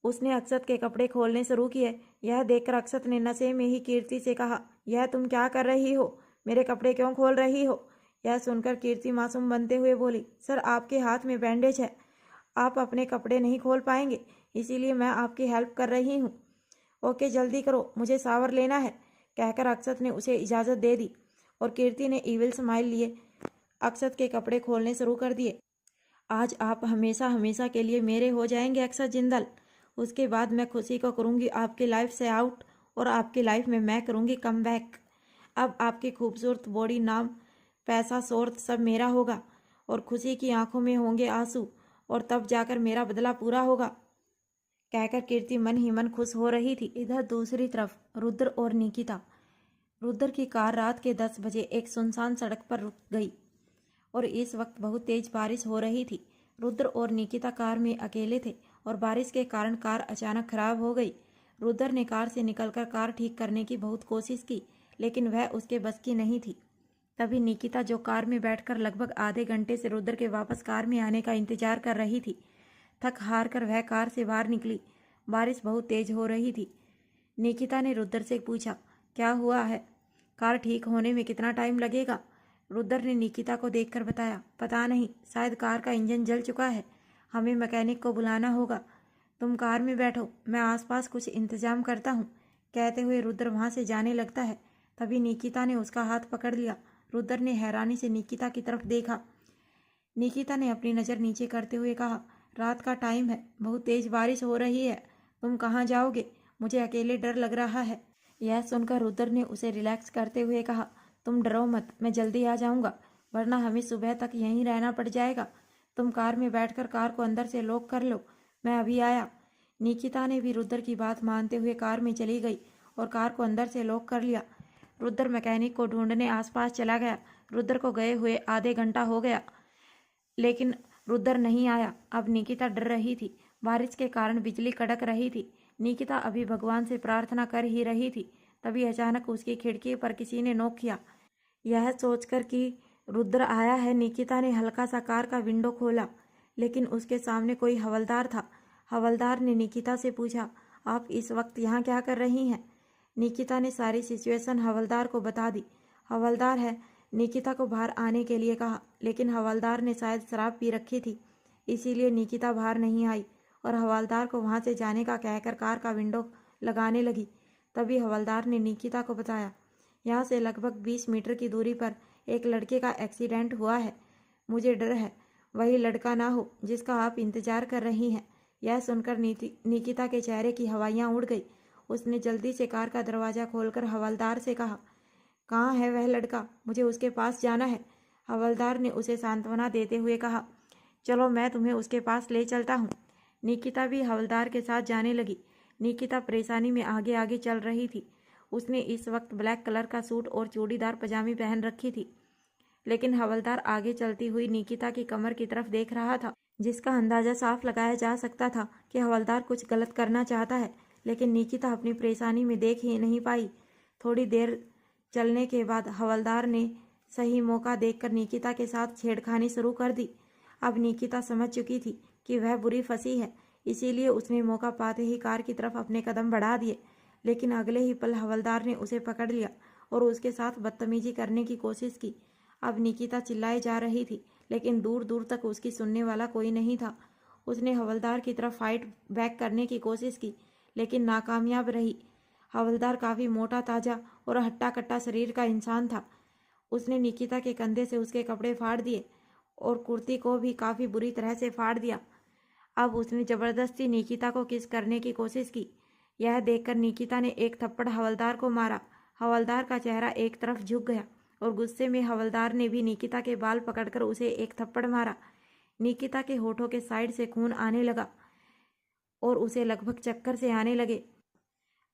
उसने अक्षत के कपड़े खोलने शुरू किए। यह देखकर अक्षत ने नशे में ही कीर्ति से कहा, यह तुम क्या कर रही हो, मेरे कपड़े क्यों खोल रही हो? यह सुनकर कीर्ति मासूम बनते हुए बोली, सर आपके हाथ में बैंडेज है, आप अपने कपड़े नहीं खोल पाएंगे, इसीलिए मैं आपकी हेल्प कर रही हूँ। ओके जल्दी करो, मुझे शावर लेना है, कहकर अक्षत ने उसे इजाज़त दे दी और कीर्ति ने ईविल स्माइल लिए अक्षत के कपड़े खोलने शुरू कर दिए। आज आप हमेशा हमेशा के लिए मेरे हो जाएंगे अक्षत जिंदल। उसके बाद मैं खुशी को करूँगी आपकी लाइफ से आउट और आपकी लाइफ में मैं करूँगी कम बैक। अब आपकी खूबसूरत बॉडी, नाम, पैसा, शोहरत सब मेरा होगा और खुशी की आंखों में होंगे आंसू और तब जाकर मेरा बदला पूरा होगा, कहकर कीर्ति मन ही मन खुश हो रही थी। इधर दूसरी तरफ रुद्र और निकिता। रुद्र की कार रात के 10 बजे एक सुनसान सड़क पर रुक गई और इस वक्त बहुत तेज बारिश हो रही थी। रुद्र और निकिता कार में अकेले थे और बारिश के कारण कार अचानक खराब हो गई। रुद्र ने कार से निकलकर कार ठीक करने की बहुत कोशिश की लेकिन वह उसके बस की नहीं थी। तभी निकिता जो कार में बैठकर लगभग आधे घंटे से रुद्र के वापस कार में आने का इंतजार कर रही थी, थक हार कर वह कार से बाहर निकली। बारिश बहुत तेज हो रही थी निकिता ने रुद्र से पूछा, क्या हुआ है? कार ठीक होने में कितना टाइम लगेगा? रुद्र ने निकिता को देखकर बताया, पता नहीं, शायद कार का इंजन जल चुका है, हमें मैकेनिक को बुलाना होगा। तुम कार में बैठो, मैं आसपास कुछ इंतजाम करता हूँ। कहते हुए रुद्र वहाँ से जाने लगता है। तभी निकिता ने उसका हाथ पकड़ लिया। रुद्र ने हैरानी से निकिता की तरफ देखा। निकिता ने अपनी नज़र नीचे करते हुए कहा, रात का टाइम है, बहुत तेज बारिश हो रही है, तुम कहाँ जाओगे? मुझे अकेले डर लग रहा है। यह सुनकर रुद्र ने उसे रिलैक्स करते हुए कहा, तुम डरो मत, मैं जल्दी आ जाऊंगा, वरना हमें सुबह तक यहीं रहना पड़ जाएगा। तुम कार में बैठकर कार को अंदर से लॉक कर लो, मैं अभी आया। निकिता ने भी रुद्र की बात मानते हुए कार में चली गई और कार को अंदर से लॉक कर लिया। रुद्र मैकेनिक को ढूंढने आसपास चला गया। रुद्र को गए हुए आधे घंटा हो गया, लेकिन रुद्र नहीं आया। अब निकिता डर रही थी, बारिश के कारण बिजली कड़क रही थी। निकिता अभी भगवान से प्रार्थना कर ही रही थी, तभी अचानक उसकी खिड़की पर किसी ने नॉक किया। यह सोचकर कि रुद्र आया है, निकिता ने हल्का सा कार का विंडो खोला, लेकिन उसके सामने कोई हवलदार था। हवलदार ने निकिता से पूछा, आप इस वक्त यहाँ क्या कर रही हैं? निकिता ने सारी सिचुएशन हवलदार को बता दी। हवलदार है निकिता को बाहर आने के लिए कहा, लेकिन हवलदार ने शायद शराब पी रखी थी, इसीलिए निकिता बाहर नहीं आई और हवलदार को वहां से जाने का कहकर कार का विंडो लगाने लगी। तभी हवलदार ने निकिता को बताया, यहाँ से लगभग 20 मीटर की दूरी पर एक लड़के का एक्सीडेंट हुआ है। मुझे डर है वही लड़का ना हो जिसका आप इंतजार कर रही हैं। यह सुनकर निकिता के चेहरे की हवाइयाँ उड़ गई। उसने जल्दी से कार का दरवाज़ा खोलकर हवलदार से कहा, कहाँ है वह लड़का? मुझे उसके पास जाना है। हवलदार ने उसे सांत्वना देते हुए कहा, चलो मैं तुम्हें उसके पास ले चलता हूँ। निकिता भी हवलदार के साथ जाने लगी। निकिता परेशानी में आगे आगे चल रही थी। उसने इस वक्त ब्लैक कलर का सूट और चूड़ीदार पजामी पहन रखी थी, लेकिन हवलदार आगे चलती हुई निकिता की कमर की तरफ देख रहा था, जिसका अंदाजा साफ लगाया जा सकता था कि हवलदार कुछ गलत करना चाहता है। लेकिन निकिता अपनी परेशानी में देख ही नहीं पाई। थोड़ी देर चलने के बाद हवलदार ने सही मौका देखकर निकिता के साथ छेड़खानी शुरू कर दी। अब निकिता समझ चुकी थी कि वह बुरी फंसी है, इसीलिए उसने मौका पाते ही कार की तरफ अपने कदम बढ़ा दिए। लेकिन अगले ही पल हवलदार ने उसे पकड़ लिया और उसके साथ बदतमीजी करने की कोशिश की। अब निकिता चिल्लाए जा रही थी, लेकिन दूर दूर तक उसकी सुनने वाला कोई नहीं था। उसने हवलदार की तरफ फाइट बैक करने की कोशिश की, लेकिन नाकामयाब रही। हवलदार काफ़ी मोटा ताजा और हट्टा कट्टा शरीर का इंसान था। उसने निकिता के कंधे से उसके कपड़े फाड़ दिए और कुर्ती को भी काफ़ी बुरी तरह से फाड़ दिया। अब उसने ज़बरदस्ती निकिता को किस करने की कोशिश की। यह देखकर निकिता ने एक थप्पड़ हवलदार को मारा। हवलदार का चेहरा एक तरफ झुक गया और गुस्से में हवलदार ने भी निकिता के बाल पकड़कर उसे एक थप्पड़ मारा। निकिता के होठों के साइड से खून आने लगा और उसे लगभग चक्कर से आने लगे।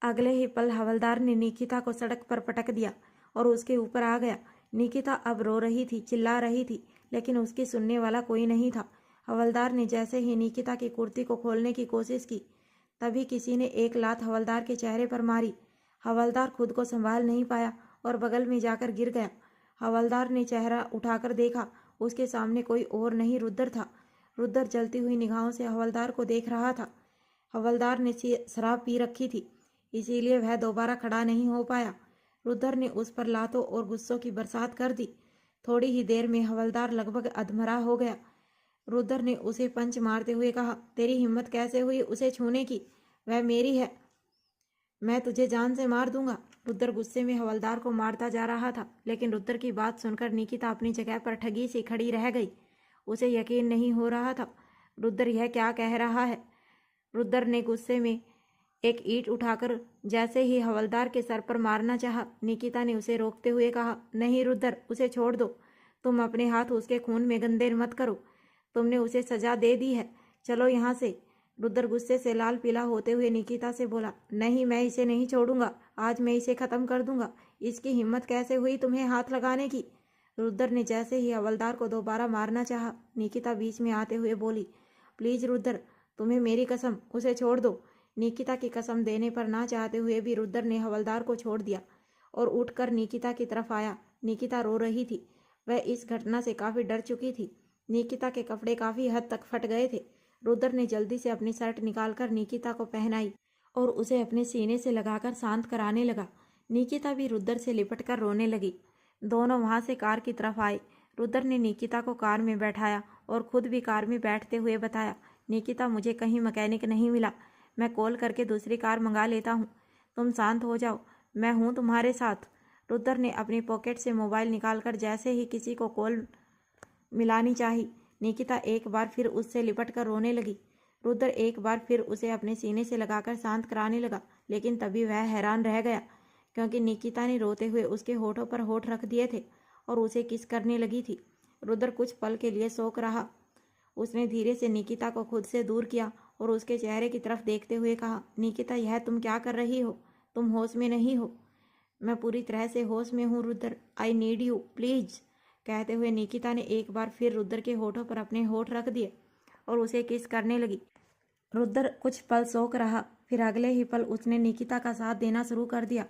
अगले ही पल हवलदार ने निकिता को सड़क पर पटक दिया और उसके ऊपर आ गया। निकिता अब रो रही थी, चिल्ला रही थी, लेकिन उसकी सुनने वाला कोई नहीं था। हवलदार ने जैसे ही निकिता की कुर्ती को खोलने की कोशिश की, तभी किसी ने एक लात हवलदार के चेहरे पर मारी। हवलदार खुद को संभाल नहीं पाया और बगल में जाकर गिर गया। हवलदार ने चेहरा उठाकर देखा, उसके सामने कोई और नहीं रुद्र था। रुद्र जलती हुई निगाहों से हवलदार को देख रहा था। हवलदार ने शराब पी रखी थी, इसीलिए वह दोबारा खड़ा नहीं हो पाया। रुद्र ने उस पर लातों और गुस्सों की बरसात कर दी। थोड़ी ही देर में हवलदार लगभग अधमरा हो गया। रुद्र ने उसे पंच मारते हुए कहा, तेरी हिम्मत कैसे हुई उसे छूने की? वह मेरी है, मैं तुझे जान से मार दूंगा। रुद्र गुस्से में हवलदार को मारता जा रहा था, लेकिन रुद्र की बात सुनकर निकिता अपनी जगह पर ठगी सी खड़ी रह गई। उसे यकीन नहीं हो रहा था, रुद्र यह क्या कह रहा है। रुद्र ने गुस्से में एक ईंट उठाकर जैसे ही हवलदार के सर पर मारना चाहा, निकिता ने उसे रोकते हुए कहा, नहीं रुद्र, उसे छोड़ दो, तुम अपने हाथ उसके खून में गंदे मत करो, तुमने उसे सजा दे दी है, चलो यहाँ से। रुद्र गुस्से से लाल पीला होते हुए निकिता से बोला, नहीं, मैं इसे नहीं छोड़ूंगा, आज मैं इसे ख़त्म कर दूंगा। इसकी हिम्मत कैसे हुई तुम्हें हाथ लगाने की? रुद्र ने जैसे ही हवलदार को दोबारा मारना चाहा, निकिता बीच में आते हुए बोली, प्लीज़ रुद्र, तुम्हें मेरी कसम, उसे छोड़ दो। निकिता की कसम देने पर ना चाहते हुए भी रुद्र ने हवलदार को छोड़ दिया और उठकर निकिता की तरफ आया। निकिता रो रही थी, वह इस घटना से काफ़ी डर चुकी थी। निकिता के कपड़े काफ़ी हद तक फट गए थे। रुद्र ने जल्दी से अपनी शर्ट निकालकर निकिता को पहनाई और उसे अपने सीने से लगाकर शांत कराने लगा। निकिता भी रुद्र से लिपट कर रोने लगी। दोनों वहां से कार की तरफ आए। रुद्र ने निकिता को कार में बैठाया और खुद भी कार में बैठते हुए बताया, निकिता, मुझे कहीं मैकेनिक नहीं मिला, मैं कॉल करके दूसरी कार मंगा लेता हूँ। तुम शांत हो जाओ, मैं हूँ तुम्हारे साथ। रुद्र ने अपनी पॉकेट से मोबाइल निकालकर जैसे ही किसी को कॉल मिलानी चाही, निकिता एक बार फिर उससे लिपट कर रोने लगी। रुद्र एक बार फिर उसे अपने सीने से लगाकर शांत कराने लगा, लेकिन तभी वह हैरान रह गया क्योंकि निकिता ने रोते हुए उसके होठों पर होठ रख दिए थे और उसे किस करने लगी थी। रुद्र कुछ पल के लिए शौक रहा। उसने धीरे से निकिता को खुद से दूर किया और उसके चेहरे की तरफ देखते हुए कहा, निकिता, यह तुम क्या कर रही हो? तुम होश में नहीं हो। मैं पूरी तरह से होश में हूँ Rudra, I need you please. कहते हुए निकिता ने एक बार फिर रुद्र के होठों पर अपने होठ रख दिए और उसे किस करने लगी। रुद्र कुछ पल शौक रहा, फिर अगले ही पल उसने निकिता का साथ देना शुरू कर दिया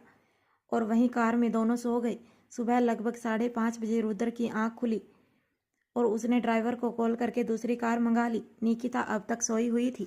और वहीं कार में दोनों सो गए। सुबह लगभग 5:30 बजे रुद्र की आंख खुली और उसने ड्राइवर को कॉल करके दूसरी कार मंगा ली। निकिता अब तक सोई हुई थी।